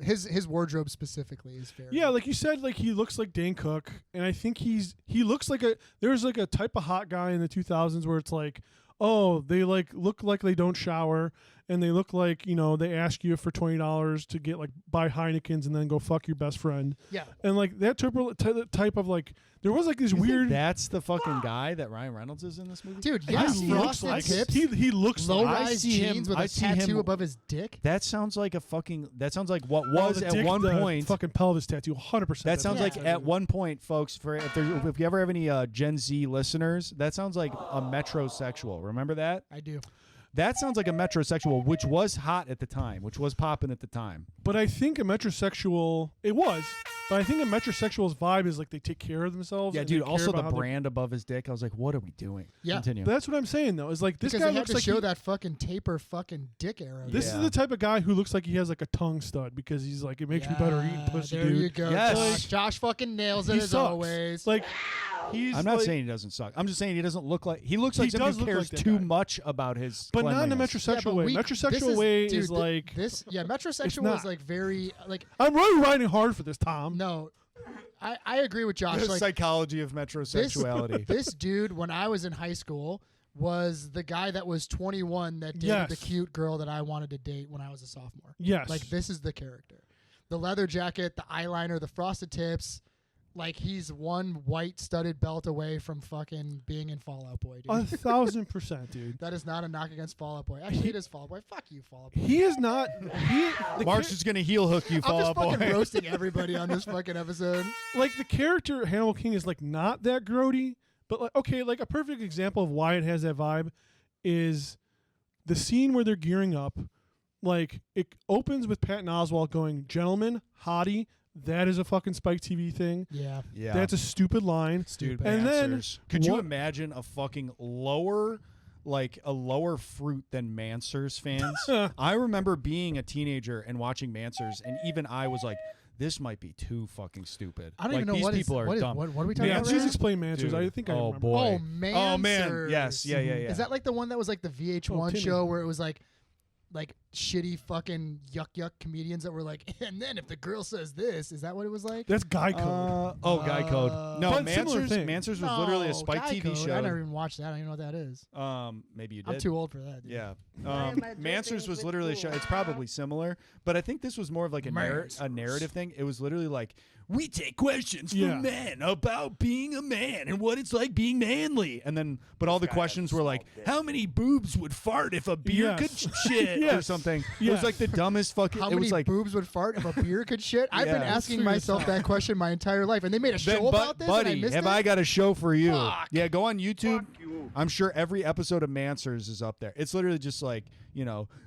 [SPEAKER 6] His wardrobe specifically is very.
[SPEAKER 7] Yeah, like you said, like he looks like Dane Cook, and I think he looks like there's like a type of hot guy in the 2000s where it's like, oh, they like look like they don't shower, and they look like, you know, they ask you for $20 to get like buy Heinekens and then go fuck your best friend.
[SPEAKER 6] Yeah.
[SPEAKER 7] And like that type of like there was like this
[SPEAKER 5] You think
[SPEAKER 7] weird.
[SPEAKER 5] that's the fucking guy that Ryan Reynolds is in this movie?
[SPEAKER 6] Dude,
[SPEAKER 7] He
[SPEAKER 6] yes,
[SPEAKER 7] looks
[SPEAKER 6] frosted
[SPEAKER 7] like
[SPEAKER 6] tips,
[SPEAKER 7] he looks
[SPEAKER 6] low
[SPEAKER 7] like.
[SPEAKER 6] rise
[SPEAKER 5] see him-
[SPEAKER 6] jeans with
[SPEAKER 5] I
[SPEAKER 6] a
[SPEAKER 5] see him-
[SPEAKER 6] tattoo above his dick.
[SPEAKER 5] That sounds like that sounds like what
[SPEAKER 7] Oh,
[SPEAKER 5] was
[SPEAKER 7] the
[SPEAKER 5] at
[SPEAKER 7] dick,
[SPEAKER 5] one
[SPEAKER 7] the
[SPEAKER 5] point.
[SPEAKER 7] fucking pelvis tattoo, 100%.
[SPEAKER 5] That sounds like
[SPEAKER 6] Yeah.
[SPEAKER 5] at one point, folks. If you ever have any Gen Z listeners, that sounds like a metrosexual. Remember that?
[SPEAKER 6] I do.
[SPEAKER 5] That sounds like a metrosexual, which was hot at the time, which was popping at the time.
[SPEAKER 7] But I think a metrosexual, it was. But I think a metrosexual's vibe is like they take care of themselves.
[SPEAKER 5] Yeah,
[SPEAKER 7] and
[SPEAKER 5] dude.
[SPEAKER 7] they care
[SPEAKER 5] Also, the
[SPEAKER 7] about how they-
[SPEAKER 5] brand above his dick. I was like, what are we doing?
[SPEAKER 6] Yeah.
[SPEAKER 5] Continue.
[SPEAKER 7] But that's what I'm saying though. Is like this
[SPEAKER 6] Because
[SPEAKER 7] guy
[SPEAKER 6] they had
[SPEAKER 7] looks
[SPEAKER 6] to
[SPEAKER 7] like
[SPEAKER 6] show that fucking taper fucking dick arrow.
[SPEAKER 7] This
[SPEAKER 5] Yeah.
[SPEAKER 7] is the type of guy who looks like he has like a tongue stud because he's like it makes me better eating pussy,
[SPEAKER 6] there
[SPEAKER 7] dude.
[SPEAKER 6] you go.
[SPEAKER 5] Yes.
[SPEAKER 6] Josh fucking nails it
[SPEAKER 7] He
[SPEAKER 6] as
[SPEAKER 7] sucks.
[SPEAKER 6] always.
[SPEAKER 7] Like he's.
[SPEAKER 5] I'm not
[SPEAKER 7] like,
[SPEAKER 5] saying he doesn't suck. I'm just saying he doesn't look like he looks
[SPEAKER 7] He
[SPEAKER 5] like somebody
[SPEAKER 7] does
[SPEAKER 5] who
[SPEAKER 7] look
[SPEAKER 5] cares
[SPEAKER 7] like that
[SPEAKER 5] too
[SPEAKER 7] guy.
[SPEAKER 5] much about his.
[SPEAKER 7] but not in a
[SPEAKER 5] cleanliness.
[SPEAKER 7] metrosexual way. Metrosexual way is like
[SPEAKER 6] this. Yeah, metrosexual
[SPEAKER 7] not.
[SPEAKER 6] is like very like
[SPEAKER 7] I'm really riding hard for this, Tom.
[SPEAKER 6] no. I agree with Josh.
[SPEAKER 5] The
[SPEAKER 6] Like
[SPEAKER 5] psychology of metrosexuality.
[SPEAKER 6] this dude, when I was in high school, was the guy that was 21 that dated
[SPEAKER 7] Yes.
[SPEAKER 6] the cute girl that I wanted to date when I was a sophomore.
[SPEAKER 7] Yes.
[SPEAKER 6] Like this is the character. The leather jacket, the eyeliner, the frosted tips. Like he's one white studded belt away from fucking being in Fall Out Boy, dude.
[SPEAKER 7] 1,000%, dude.
[SPEAKER 6] That is not a knock against Fall Out Boy. Actually, it is Fall Out Boy. Fuck you, Fall Out Boy.
[SPEAKER 7] He is not.
[SPEAKER 5] Mark's just gonna heel hook you,
[SPEAKER 6] I'm
[SPEAKER 5] Fall
[SPEAKER 6] just
[SPEAKER 5] Out
[SPEAKER 6] fucking
[SPEAKER 5] Boy.
[SPEAKER 6] roasting everybody on this fucking episode.
[SPEAKER 7] Like the character Hannibal King is like not that grody, but like okay, like a perfect example of why it has that vibe is the scene where they're gearing up. Like it opens with Patton Oswalt going, "Gentlemen, hottie." That is a fucking Spike TV thing.
[SPEAKER 6] Yeah.
[SPEAKER 5] Yeah.
[SPEAKER 7] That's a stupid line.
[SPEAKER 6] Stupid.
[SPEAKER 7] And then
[SPEAKER 5] Mansers. Could you
[SPEAKER 7] what-
[SPEAKER 5] imagine a fucking lower fruit than Mansers fans? I remember being a teenager and watching Mansers, and even I was like, "This might be too fucking stupid."
[SPEAKER 6] I don't
[SPEAKER 5] like,
[SPEAKER 6] even know
[SPEAKER 5] these
[SPEAKER 6] what is
[SPEAKER 5] people are
[SPEAKER 6] what is-
[SPEAKER 5] dumb.
[SPEAKER 6] what are we talking
[SPEAKER 7] Yeah,
[SPEAKER 6] about?
[SPEAKER 7] please
[SPEAKER 6] right now?
[SPEAKER 7] explain Mansers.
[SPEAKER 5] Dude.
[SPEAKER 7] I think I
[SPEAKER 5] Oh,
[SPEAKER 7] remember.
[SPEAKER 5] boy.
[SPEAKER 6] Oh man.
[SPEAKER 5] Oh man. Yes. Yeah. Yeah. Yeah.
[SPEAKER 6] Is that like the one that was like the VH1
[SPEAKER 7] Timmy.
[SPEAKER 6] show where it was like shitty fucking yuck comedians that were like, and then if the girl says this, is that what it was like?
[SPEAKER 7] That's Guy Code.
[SPEAKER 5] Guy Code. No,
[SPEAKER 7] But similar thing.
[SPEAKER 5] Mansers was literally a Spike
[SPEAKER 6] Guy
[SPEAKER 5] TV
[SPEAKER 6] Code.
[SPEAKER 5] show.
[SPEAKER 6] I never even watched that. I don't even know what that is.
[SPEAKER 5] Maybe you did.
[SPEAKER 6] I'm too old for that. Dude.
[SPEAKER 5] Yeah.
[SPEAKER 3] Why am I
[SPEAKER 5] Mansers
[SPEAKER 3] dripping
[SPEAKER 5] was
[SPEAKER 3] with
[SPEAKER 5] literally a show. It's probably similar, but I think this was more of like a narrative thing. It was literally like, we take questions from men about being a man and what it's like being manly. And then, but all the questions were like, how many boobs would fart if a beer could shit or something? It was like the dumbest fucking.
[SPEAKER 6] How
[SPEAKER 5] it
[SPEAKER 6] many
[SPEAKER 5] was like
[SPEAKER 6] boobs would fart if a beer could shit? I've been asking
[SPEAKER 7] Figure
[SPEAKER 6] myself that question my entire life, and they made a show about this.
[SPEAKER 5] Buddy,
[SPEAKER 6] and I missed
[SPEAKER 5] have
[SPEAKER 6] it?
[SPEAKER 5] I got a show for you?
[SPEAKER 6] Fuck.
[SPEAKER 5] Yeah, go on YouTube. I'm sure every episode of Mansers is up there. It's literally just like,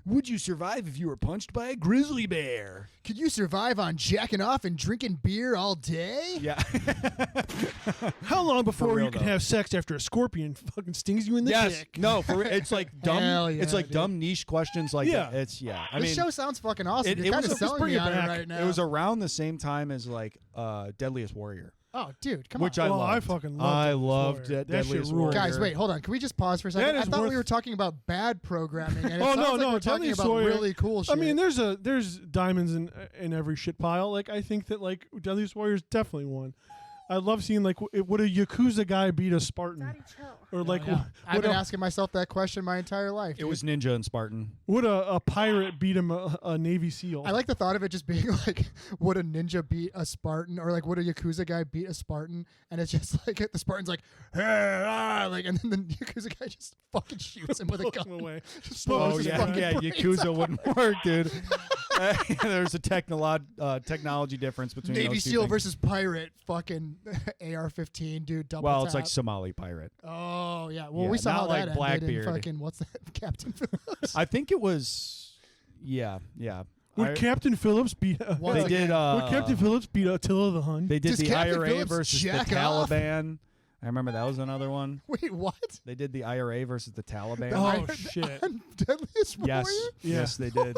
[SPEAKER 5] would you survive if you were punched by a grizzly bear?
[SPEAKER 6] Could you survive on jacking off and drinking beer all day?
[SPEAKER 5] Yeah.
[SPEAKER 7] How long before
[SPEAKER 5] real,
[SPEAKER 7] you can
[SPEAKER 5] though.
[SPEAKER 7] have sex after a scorpion fucking stings you in the
[SPEAKER 5] Yes.
[SPEAKER 7] dick?
[SPEAKER 5] No, for real. It's like dumb.
[SPEAKER 6] Hell yeah,
[SPEAKER 5] it's like
[SPEAKER 6] dude.
[SPEAKER 5] dumb niche questions like
[SPEAKER 7] Yeah.
[SPEAKER 5] that. It's I
[SPEAKER 6] This
[SPEAKER 5] mean,
[SPEAKER 6] show sounds fucking awesome. You're
[SPEAKER 5] it
[SPEAKER 6] kind
[SPEAKER 5] was
[SPEAKER 6] of
[SPEAKER 5] a-
[SPEAKER 6] selling
[SPEAKER 7] bring
[SPEAKER 6] me
[SPEAKER 7] it
[SPEAKER 6] on it
[SPEAKER 7] back.
[SPEAKER 6] right now.
[SPEAKER 5] it was around the same time as like Deadliest Warrior.
[SPEAKER 6] Oh, dude, come
[SPEAKER 5] Which
[SPEAKER 6] on.
[SPEAKER 5] I
[SPEAKER 7] Well,
[SPEAKER 5] loved.
[SPEAKER 7] I fucking loved
[SPEAKER 5] I
[SPEAKER 7] Deadliest
[SPEAKER 5] loved
[SPEAKER 7] Warrior. That shit
[SPEAKER 5] Deadliest
[SPEAKER 7] ruled.
[SPEAKER 5] Warrior.
[SPEAKER 6] Guys, wait, hold on. Can we just pause for a second?
[SPEAKER 7] That
[SPEAKER 6] I
[SPEAKER 7] is
[SPEAKER 6] thought we
[SPEAKER 7] worth-
[SPEAKER 6] were talking about bad programming, and it
[SPEAKER 7] Oh
[SPEAKER 6] sounds
[SPEAKER 7] no,
[SPEAKER 6] like
[SPEAKER 7] no,
[SPEAKER 6] we're talking
[SPEAKER 7] Deadliest
[SPEAKER 6] about
[SPEAKER 7] Warrior.
[SPEAKER 6] really cool shit.
[SPEAKER 7] I mean, there's diamonds in every shit pile. Like I think that like Deadliest Warrior is definitely one. I love seeing like would a Yakuza guy beat a Spartan,
[SPEAKER 3] Daddy, chill.
[SPEAKER 7] or like
[SPEAKER 6] I've
[SPEAKER 7] would
[SPEAKER 6] been
[SPEAKER 7] a,
[SPEAKER 6] asking myself that question my entire life.
[SPEAKER 5] It
[SPEAKER 6] dude.
[SPEAKER 5] was Ninja and Spartan.
[SPEAKER 7] would a pirate beat a Navy SEAL?
[SPEAKER 6] I like the thought of it just being like, would a ninja beat a Spartan, or like, would a Yakuza guy beat a Spartan? And it's just like the Spartan's like, like, and then the Yakuza guy just fucking shoots him with a gun.
[SPEAKER 7] away.
[SPEAKER 6] Just blows his fucking brains
[SPEAKER 5] Yakuza
[SPEAKER 6] out.
[SPEAKER 5] wouldn't work, dude. There's a technology difference between
[SPEAKER 6] Navy
[SPEAKER 5] those two
[SPEAKER 6] SEAL
[SPEAKER 5] things.
[SPEAKER 6] versus pirate, fucking AR-15, dude. Double
[SPEAKER 5] Well, it's
[SPEAKER 6] tap.
[SPEAKER 5] like Somali pirate.
[SPEAKER 6] Oh yeah. Well,
[SPEAKER 5] Yeah,
[SPEAKER 6] we saw
[SPEAKER 5] not
[SPEAKER 6] how
[SPEAKER 5] like
[SPEAKER 6] that ended
[SPEAKER 5] Blackbeard.
[SPEAKER 6] in fucking what's that? Captain Phillips.
[SPEAKER 5] I think it was. Yeah.
[SPEAKER 7] Would Captain Phillips beat?
[SPEAKER 6] Once
[SPEAKER 5] They did.
[SPEAKER 7] would Captain Phillips beat Attila the Hun?
[SPEAKER 5] They did
[SPEAKER 6] Does
[SPEAKER 5] the
[SPEAKER 6] Captain
[SPEAKER 5] IRA
[SPEAKER 6] Phillips
[SPEAKER 5] versus the
[SPEAKER 6] jack off?
[SPEAKER 5] Taliban. I remember that was another one.
[SPEAKER 6] Wait, what?
[SPEAKER 5] They did the IRA versus the Taliban.
[SPEAKER 7] Oh shit!
[SPEAKER 6] Deadliest
[SPEAKER 5] yes,
[SPEAKER 6] Warrior?
[SPEAKER 5] yes, they did.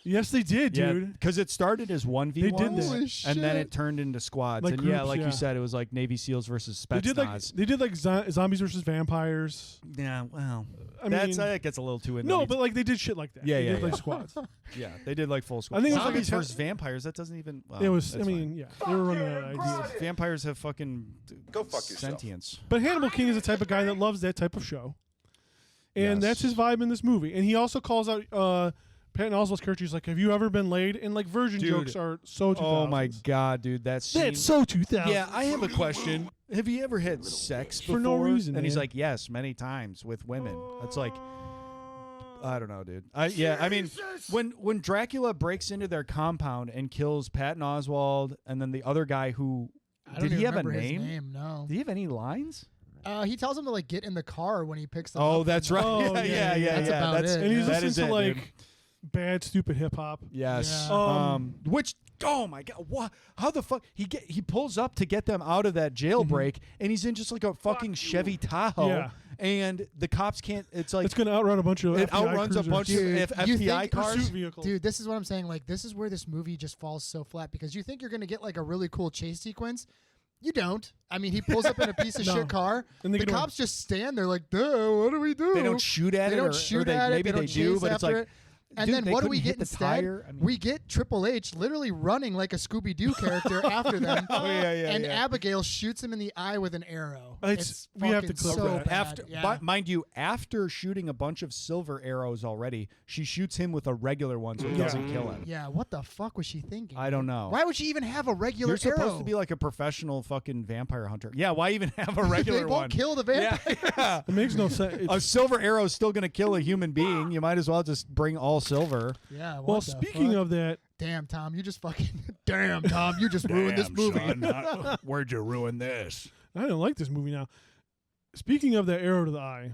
[SPEAKER 7] Yes, they did,
[SPEAKER 5] Yeah,
[SPEAKER 7] dude.
[SPEAKER 5] because it started as 1v1s,
[SPEAKER 7] They did that.
[SPEAKER 6] Holy
[SPEAKER 5] and then
[SPEAKER 6] shit.
[SPEAKER 5] it turned into squads.
[SPEAKER 7] Like
[SPEAKER 5] and
[SPEAKER 7] groups,
[SPEAKER 5] like
[SPEAKER 7] yeah.
[SPEAKER 5] you said, it was like Navy SEAls versus
[SPEAKER 7] They
[SPEAKER 5] Spetsnaz.
[SPEAKER 7] did like zombies versus vampires.
[SPEAKER 5] Yeah, well,
[SPEAKER 7] I
[SPEAKER 5] that's
[SPEAKER 7] mean,
[SPEAKER 5] that gets a little too into
[SPEAKER 7] no,
[SPEAKER 5] weeds.
[SPEAKER 7] but like they did shit like that.
[SPEAKER 5] Yeah,
[SPEAKER 7] they
[SPEAKER 5] yeah,
[SPEAKER 7] did like
[SPEAKER 5] yeah.
[SPEAKER 7] squads.
[SPEAKER 5] Yeah, they did like full squad.
[SPEAKER 7] I think it was like
[SPEAKER 5] Zombies
[SPEAKER 7] a
[SPEAKER 5] versus vampires. That doesn't even. Well,
[SPEAKER 7] It was. I
[SPEAKER 5] that's
[SPEAKER 7] mean,
[SPEAKER 5] fine.
[SPEAKER 7] yeah, they were running out of ideas.
[SPEAKER 5] Vampires have fucking
[SPEAKER 9] Go fuck yourself.
[SPEAKER 5] sentience.
[SPEAKER 7] But Hannibal King is the type of guy that loves that type of show, and
[SPEAKER 5] Yes.
[SPEAKER 7] that's his vibe in this movie. And he also calls out Patton Oswalt's character. He's like, "Have you ever been laid?" And like virgin
[SPEAKER 5] Dude.
[SPEAKER 7] jokes are so 2000s.
[SPEAKER 5] Oh my god, dude, that scene.
[SPEAKER 7] That's so 2000.
[SPEAKER 5] Yeah, I have a question. Have you ever had sex
[SPEAKER 7] For
[SPEAKER 5] before?
[SPEAKER 7] no reason,
[SPEAKER 5] And he's
[SPEAKER 7] man.
[SPEAKER 5] like, yes, many times with women. It's like, I don't know, dude. I mean, when Dracula breaks into their compound and kills Patton Oswalt, and then the other guy who
[SPEAKER 6] I don't
[SPEAKER 5] did he
[SPEAKER 6] even
[SPEAKER 5] have a
[SPEAKER 6] remember his
[SPEAKER 5] name?
[SPEAKER 6] name? No.
[SPEAKER 5] Did he have any lines?
[SPEAKER 6] He tells him to like get in the car when he picks them
[SPEAKER 5] Oh,
[SPEAKER 6] up.
[SPEAKER 5] that's right.
[SPEAKER 7] Oh,
[SPEAKER 5] yeah, yeah.
[SPEAKER 6] That's about it.
[SPEAKER 7] And he's
[SPEAKER 5] that
[SPEAKER 7] listening
[SPEAKER 5] is
[SPEAKER 7] to
[SPEAKER 5] it,
[SPEAKER 7] like
[SPEAKER 5] dude.
[SPEAKER 7] bad, stupid hip hop.
[SPEAKER 5] Yes.
[SPEAKER 6] Yeah.
[SPEAKER 5] Which oh my god, what? How the fuck he pulls up to get them out of that jailbreak, and he's in just like a fucking Chevy Tahoe,
[SPEAKER 7] Yeah.
[SPEAKER 5] and the cops can't. It's like
[SPEAKER 7] It's gonna outrun a bunch of.
[SPEAKER 5] it
[SPEAKER 7] FBI
[SPEAKER 5] outruns a
[SPEAKER 7] cruisers.
[SPEAKER 5] bunch
[SPEAKER 6] Dude,
[SPEAKER 5] of
[SPEAKER 6] you
[SPEAKER 5] FBI
[SPEAKER 6] think-
[SPEAKER 5] cars.
[SPEAKER 7] Pursuit vehicles.
[SPEAKER 6] Dude, this is what I'm saying. Like, this is where this movie just falls so flat because you think you're gonna get like a really cool chase sequence. You don't. I mean, he pulls up in a piece of
[SPEAKER 7] No.
[SPEAKER 6] shit car.
[SPEAKER 7] And they
[SPEAKER 6] The
[SPEAKER 7] get away.
[SPEAKER 6] cops just stand there like, duh, what do we do?
[SPEAKER 5] They don't shoot at
[SPEAKER 6] They
[SPEAKER 5] it.
[SPEAKER 6] don't
[SPEAKER 5] or
[SPEAKER 6] shoot
[SPEAKER 5] they,
[SPEAKER 6] at it.
[SPEAKER 5] Maybe
[SPEAKER 6] they
[SPEAKER 5] they
[SPEAKER 6] don't
[SPEAKER 5] do,
[SPEAKER 6] chase
[SPEAKER 5] but it's
[SPEAKER 6] after
[SPEAKER 5] like.
[SPEAKER 6] it. And
[SPEAKER 5] dude,
[SPEAKER 6] then
[SPEAKER 5] they
[SPEAKER 6] what do we
[SPEAKER 5] couldn't
[SPEAKER 6] get
[SPEAKER 5] hit the
[SPEAKER 6] instead?
[SPEAKER 5] tire? I mean-
[SPEAKER 6] We get Triple H literally running like a Scooby-Doo character after them.
[SPEAKER 5] Oh, yeah,
[SPEAKER 6] and
[SPEAKER 5] yeah.
[SPEAKER 6] Abigail shoots him in the eye with an arrow.
[SPEAKER 7] It's- we have to
[SPEAKER 6] fucking
[SPEAKER 7] clip
[SPEAKER 6] so
[SPEAKER 7] that.
[SPEAKER 6] bad.
[SPEAKER 5] After,
[SPEAKER 6] yeah.
[SPEAKER 5] but mind you, after shooting a bunch of silver arrows already, she shoots him with a regular one, so it
[SPEAKER 7] Yeah.
[SPEAKER 5] doesn't kill him.
[SPEAKER 6] Yeah, what the fuck was she thinking?
[SPEAKER 5] I don't know.
[SPEAKER 6] Why would she even have a regular
[SPEAKER 5] You're supposed
[SPEAKER 6] arrow?
[SPEAKER 5] to be like a professional fucking vampire hunter. Yeah, why even have a regular
[SPEAKER 6] they
[SPEAKER 5] one?
[SPEAKER 6] won't kill the vampire.
[SPEAKER 5] Yeah.
[SPEAKER 7] It makes no sense.
[SPEAKER 5] A
[SPEAKER 7] It's-
[SPEAKER 5] silver arrow is still going to kill a human being. You might as well just bring all silver.
[SPEAKER 6] Yeah. What
[SPEAKER 7] well,
[SPEAKER 6] the
[SPEAKER 7] speaking
[SPEAKER 6] fuck?
[SPEAKER 7] of that,
[SPEAKER 6] damn Tom, you just fucking damn Tom, you just ruined this movie.
[SPEAKER 8] Where'd you ruin this?
[SPEAKER 7] I don't like this movie now. Speaking of that arrow to the eye,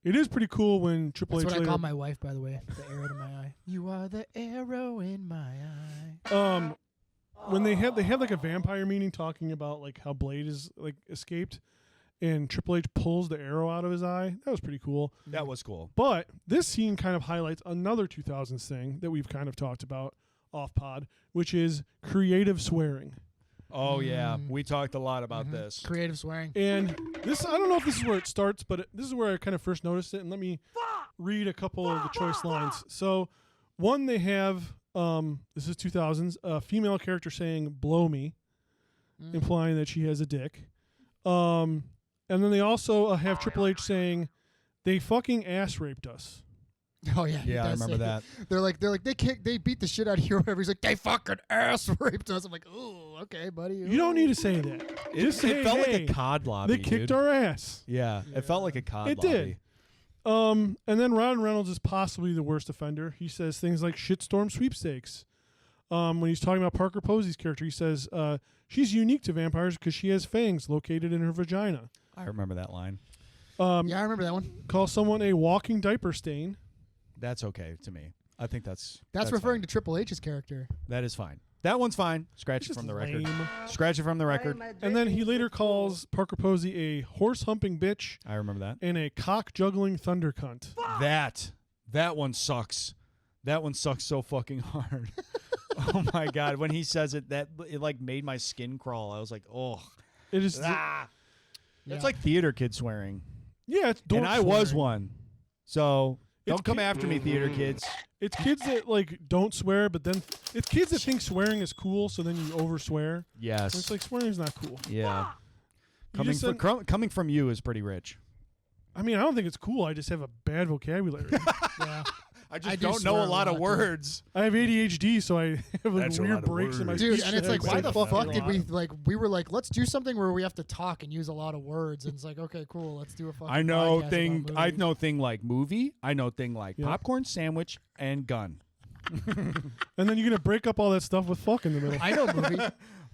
[SPEAKER 7] it is pretty cool when Triple
[SPEAKER 6] That's
[SPEAKER 7] H
[SPEAKER 6] what I
[SPEAKER 7] later,
[SPEAKER 6] call my wife, by the way. The arrow to my eye. You are the arrow in my eye.
[SPEAKER 7] when they have like a vampire meeting talking about like how Blade is like escaped, and Triple H pulls the arrow out of his eye. That was pretty cool.
[SPEAKER 5] That was cool.
[SPEAKER 7] But this scene kind of highlights another 2000s thing that we've kind of talked about off pod, which is creative swearing.
[SPEAKER 5] Oh yeah, we talked a lot about this.
[SPEAKER 6] Creative swearing.
[SPEAKER 7] And this, I don't know if this is where it starts, but this is where I kind of first noticed it. And let me read a couple of the choice lines. So, one, they have, this is 2000s, a female character saying, blow me, implying that she has a dick. And then they also have Triple H saying, they fucking ass raped us.
[SPEAKER 6] Oh yeah, he
[SPEAKER 5] Yeah, I
[SPEAKER 6] does
[SPEAKER 5] remember
[SPEAKER 6] say-
[SPEAKER 5] that.
[SPEAKER 6] They're like they beat the shit out of you or whatever. He's like, they fucking ass raped us. I'm like, ooh, okay, buddy.
[SPEAKER 7] You don't need to say that. Just say,
[SPEAKER 5] It felt
[SPEAKER 7] hey,
[SPEAKER 5] like a COD lobby.
[SPEAKER 7] they kicked
[SPEAKER 5] dude.
[SPEAKER 7] our ass.
[SPEAKER 5] Yeah, it felt like a COD
[SPEAKER 7] It
[SPEAKER 5] lobby.
[SPEAKER 7] did. And then Ryan Reynolds is possibly the worst offender. He says things like shitstorm sweepstakes. When he's talking about Parker Posey's character, he says she's unique to vampires because she has fangs located in her vagina.
[SPEAKER 5] I remember that line.
[SPEAKER 6] Yeah, I remember that one.
[SPEAKER 7] Call someone a walking diaper stain.
[SPEAKER 5] That's okay to me. I think that's
[SPEAKER 6] referring
[SPEAKER 5] fine.
[SPEAKER 6] to Triple H's character.
[SPEAKER 5] That is fine. That one's fine. Scratch it
[SPEAKER 7] Just
[SPEAKER 5] from the record.
[SPEAKER 7] lame.
[SPEAKER 5] Scratch it from the record.
[SPEAKER 7] And then he later calls Parker Posey a horse humping bitch
[SPEAKER 5] I remember that.
[SPEAKER 7] and a cock juggling thunder cunt.
[SPEAKER 5] That one sucks. That one sucks so fucking hard. Oh my god, when he says it, it like made my skin crawl. I was like, oh,
[SPEAKER 7] It is.
[SPEAKER 5] it's like theater kid swearing,
[SPEAKER 7] Yeah, it's dork
[SPEAKER 5] and I was
[SPEAKER 7] swearing.
[SPEAKER 5] one. So
[SPEAKER 7] It's
[SPEAKER 5] don't come
[SPEAKER 7] ki-
[SPEAKER 5] after me, theater kids.
[SPEAKER 7] It's kids that like don't swear, but then it's kids that think swearing is cool, so then you over swear.
[SPEAKER 5] Yes.
[SPEAKER 7] It's like swearing is not cool.
[SPEAKER 5] Yeah.
[SPEAKER 7] You
[SPEAKER 5] Coming
[SPEAKER 7] just
[SPEAKER 5] from coming from you is pretty rich.
[SPEAKER 7] I mean, I don't think it's cool. I just have a bad vocabulary.
[SPEAKER 6] Yeah.
[SPEAKER 5] I just
[SPEAKER 6] do
[SPEAKER 5] don't know
[SPEAKER 6] swear
[SPEAKER 5] a lot of
[SPEAKER 6] too.
[SPEAKER 5] words.
[SPEAKER 7] I have ADHD, so I have
[SPEAKER 5] That's a lot
[SPEAKER 7] weird
[SPEAKER 5] of
[SPEAKER 7] breaks in my
[SPEAKER 5] words.
[SPEAKER 6] Dude,
[SPEAKER 7] speech
[SPEAKER 6] and it's like,
[SPEAKER 7] that I
[SPEAKER 6] why
[SPEAKER 7] say
[SPEAKER 6] the
[SPEAKER 7] fuck
[SPEAKER 6] fuck
[SPEAKER 7] a
[SPEAKER 6] did
[SPEAKER 7] lot.
[SPEAKER 6] we were like, let's do something where we have to talk and use a lot of words, and it's like, okay, cool, let's do a fucking
[SPEAKER 5] I know
[SPEAKER 6] podcast
[SPEAKER 5] thing.
[SPEAKER 6] about
[SPEAKER 5] I
[SPEAKER 6] movies.
[SPEAKER 5] know thing like movie. I know thing like
[SPEAKER 7] Yeah.
[SPEAKER 5] popcorn sandwich and gun.
[SPEAKER 7] And then you're gonna break up all that stuff with fuck in the middle.
[SPEAKER 6] I know movie.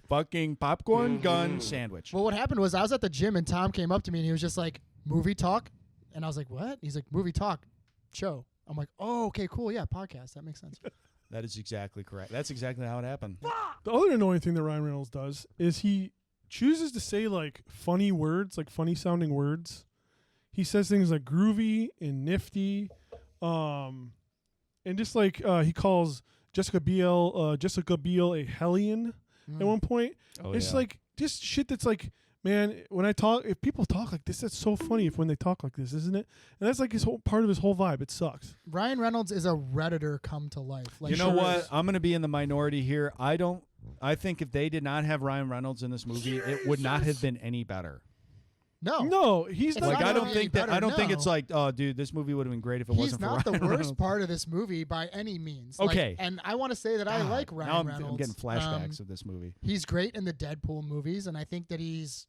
[SPEAKER 5] Fucking popcorn gun sandwich.
[SPEAKER 6] Well, what happened was I was at the gym and Tom came up to me and he was just like, movie talk, and I was like, what? He's like, movie talk show. I'm like, oh, okay, cool, yeah, podcast. That makes sense.
[SPEAKER 5] That is exactly correct. That's exactly how it happened.
[SPEAKER 7] The other annoying thing that Ryan Reynolds does is he chooses to say like funny words, like funny sounding words. He says things like groovy and nifty, and just like he calls Jessica Biel a hellion at one point.
[SPEAKER 5] Oh,
[SPEAKER 7] It's
[SPEAKER 5] yeah.
[SPEAKER 7] like just shit that's like, man, when I talk, if people talk like this, that's so funny. If when they talk like this, isn't it? And that's like his whole part of his whole vibe. It sucks.
[SPEAKER 6] Ryan Reynolds is a Redditor come to life. Like,
[SPEAKER 5] You know
[SPEAKER 6] sure
[SPEAKER 5] what?
[SPEAKER 6] is.
[SPEAKER 5] I'm going to be in the minority here. I think if they did not have Ryan Reynolds in this movie, it would not have been any better.
[SPEAKER 7] No, he's
[SPEAKER 6] It's
[SPEAKER 7] not.
[SPEAKER 5] Like
[SPEAKER 6] not
[SPEAKER 5] I
[SPEAKER 6] gonna
[SPEAKER 5] don't
[SPEAKER 6] be
[SPEAKER 5] think
[SPEAKER 6] any
[SPEAKER 5] that.
[SPEAKER 6] better,
[SPEAKER 5] I don't think
[SPEAKER 6] no.
[SPEAKER 5] it's like, oh, dude, this movie would have been great if it
[SPEAKER 6] He's
[SPEAKER 5] wasn't for
[SPEAKER 6] not
[SPEAKER 5] Ryan
[SPEAKER 6] the worst
[SPEAKER 5] Reynolds.
[SPEAKER 6] part of this movie by any means. Like,
[SPEAKER 5] Okay.
[SPEAKER 6] and I want to say that I
[SPEAKER 5] God,
[SPEAKER 6] like Ryan
[SPEAKER 5] now
[SPEAKER 6] Reynolds.
[SPEAKER 5] I'm getting flashbacks of this movie.
[SPEAKER 6] He's great in the Deadpool movies, and I think that he's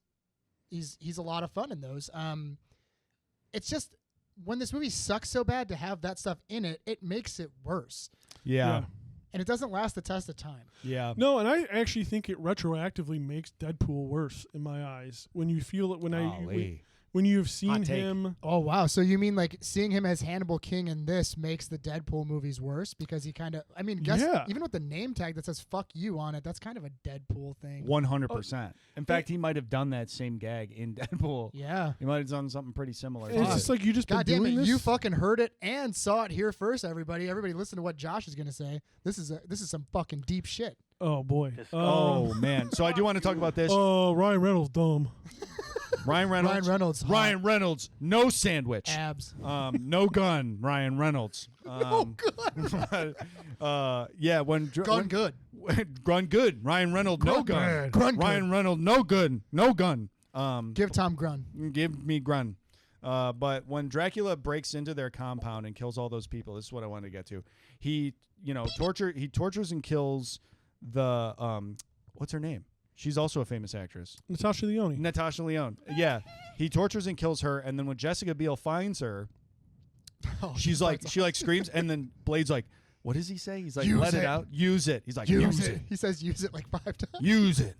[SPEAKER 6] a lot of fun in those. It's just when this movie sucks so bad to have that stuff in it, it makes it worse,
[SPEAKER 5] Yeah.
[SPEAKER 6] and it doesn't last the test of time.
[SPEAKER 5] Yeah.
[SPEAKER 7] No, and I actually think it retroactively makes Deadpool worse in my eyes when you feel it
[SPEAKER 5] Golly.
[SPEAKER 7] when you've seen
[SPEAKER 5] Hot take.
[SPEAKER 7] him.
[SPEAKER 6] Oh wow! So you mean like seeing him as Hannibal King in this makes the Deadpool movies worse because he kind of? I mean, guess
[SPEAKER 7] Yeah.
[SPEAKER 6] even with the name tag that says "fuck you" on it, that's kind of a Deadpool thing.
[SPEAKER 5] 100%. In fact, he might have done that same gag in Deadpool.
[SPEAKER 6] Yeah.
[SPEAKER 5] He might have done something pretty similar.
[SPEAKER 7] And it's
[SPEAKER 5] to
[SPEAKER 7] just
[SPEAKER 5] it.
[SPEAKER 7] like you just been
[SPEAKER 6] God damn
[SPEAKER 7] doing
[SPEAKER 6] it!
[SPEAKER 7] this.
[SPEAKER 6] You fucking heard it and saw it here first, everybody. Everybody, listen to what Josh is gonna say. This is some fucking deep shit.
[SPEAKER 7] Oh boy.
[SPEAKER 5] Oh man. So I do want to talk about this.
[SPEAKER 7] Oh, Ryan Reynolds dumb.
[SPEAKER 5] Ryan Reynolds.
[SPEAKER 6] Ryan Reynolds. hot.
[SPEAKER 5] Ryan Reynolds. No sandwich.
[SPEAKER 6] Abs.
[SPEAKER 5] No gun. Ryan Reynolds.
[SPEAKER 6] No gun.
[SPEAKER 5] Yeah.
[SPEAKER 6] Gun good.
[SPEAKER 5] Gun good. Ryan Reynolds. No
[SPEAKER 7] Grunt
[SPEAKER 5] gun.
[SPEAKER 7] bad.
[SPEAKER 6] Grun good.
[SPEAKER 5] Ryan Reynolds. No gun. No gun.
[SPEAKER 6] Give Tom Grun.
[SPEAKER 5] Give me Grun. But when Dracula breaks into their compound and kills all those people, this is what I wanted to get to. He tortures and kills the what's her name? She's also a famous actress.
[SPEAKER 7] Natasha Lyonne.
[SPEAKER 5] Natasha Lyonne. Yeah. He tortures and kills her, and then when Jessica Biel finds her,
[SPEAKER 6] Oh,
[SPEAKER 5] she's like she like screams, and then Blade's like, what does he say? He's like,
[SPEAKER 6] Use
[SPEAKER 5] let it
[SPEAKER 6] it.
[SPEAKER 5] out. Use it. He's like,
[SPEAKER 6] use it. He says use it like 5 times.
[SPEAKER 5] Use it.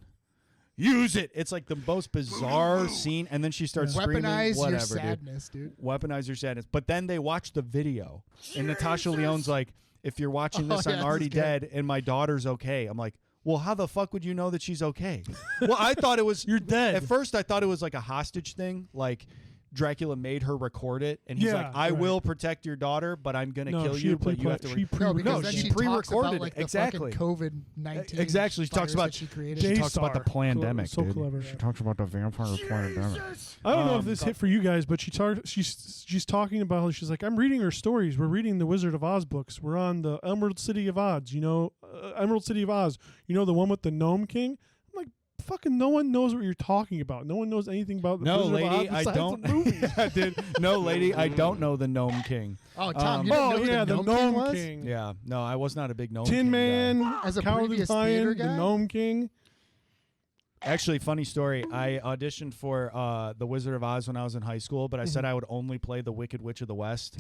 [SPEAKER 5] Use it. It's like the most bizarre scene, and then she starts screaming,
[SPEAKER 6] Weaponize
[SPEAKER 5] whatever,
[SPEAKER 6] your
[SPEAKER 5] dude.
[SPEAKER 6] sadness, dude.
[SPEAKER 5] Weaponize your sadness. But then they watch the video, and Natasha Lyonne's like, if you're watching this,
[SPEAKER 6] Oh, yeah,
[SPEAKER 5] I'm
[SPEAKER 6] this
[SPEAKER 5] already
[SPEAKER 6] is good.
[SPEAKER 5] dead, and my daughter's okay. I'm like, well, how the fuck would you know that she's okay? Well, I thought it was
[SPEAKER 7] You're dead.
[SPEAKER 5] At first, I thought it was like a hostage thing, like Dracula made her record it, and he's like, "I will protect your daughter, but I'm gonna kill you." But you have to.
[SPEAKER 6] because then she pre-recorded
[SPEAKER 5] it.
[SPEAKER 6] Like the
[SPEAKER 5] Exactly.
[SPEAKER 6] COVID-19.
[SPEAKER 5] Exactly. She talks about.
[SPEAKER 6] she created.
[SPEAKER 5] She talks about the pandemic.
[SPEAKER 7] So
[SPEAKER 5] dude.
[SPEAKER 7] clever.
[SPEAKER 8] She talks about the vampire pandemic.
[SPEAKER 7] I don't know if this hit for you guys, but she's talking about how she's like, I'm reading her stories. We're reading the Wizard of Oz books. We're on the Emerald City of Oz. Emerald City of Oz. The one with the Gnome King. I'm like, fucking no one knows what you're talking about. No one knows anything about the Wizard
[SPEAKER 5] lady,
[SPEAKER 7] of Oz
[SPEAKER 5] I don't. No, lady, I don't know the Gnome King.
[SPEAKER 6] Oh, Tom, you didn't know who the Gnome King was?
[SPEAKER 5] Yeah, no, I was not a big Gnome
[SPEAKER 7] Tin
[SPEAKER 5] King
[SPEAKER 7] Man,
[SPEAKER 5] guy.
[SPEAKER 6] As a
[SPEAKER 7] Cowardly
[SPEAKER 6] previous theater
[SPEAKER 7] Lion,
[SPEAKER 6] guy?
[SPEAKER 7] the Gnome King.
[SPEAKER 5] Actually, funny story. I auditioned for the Wizard of Oz when I was in high school, but I said I would only play the Wicked Witch of the West.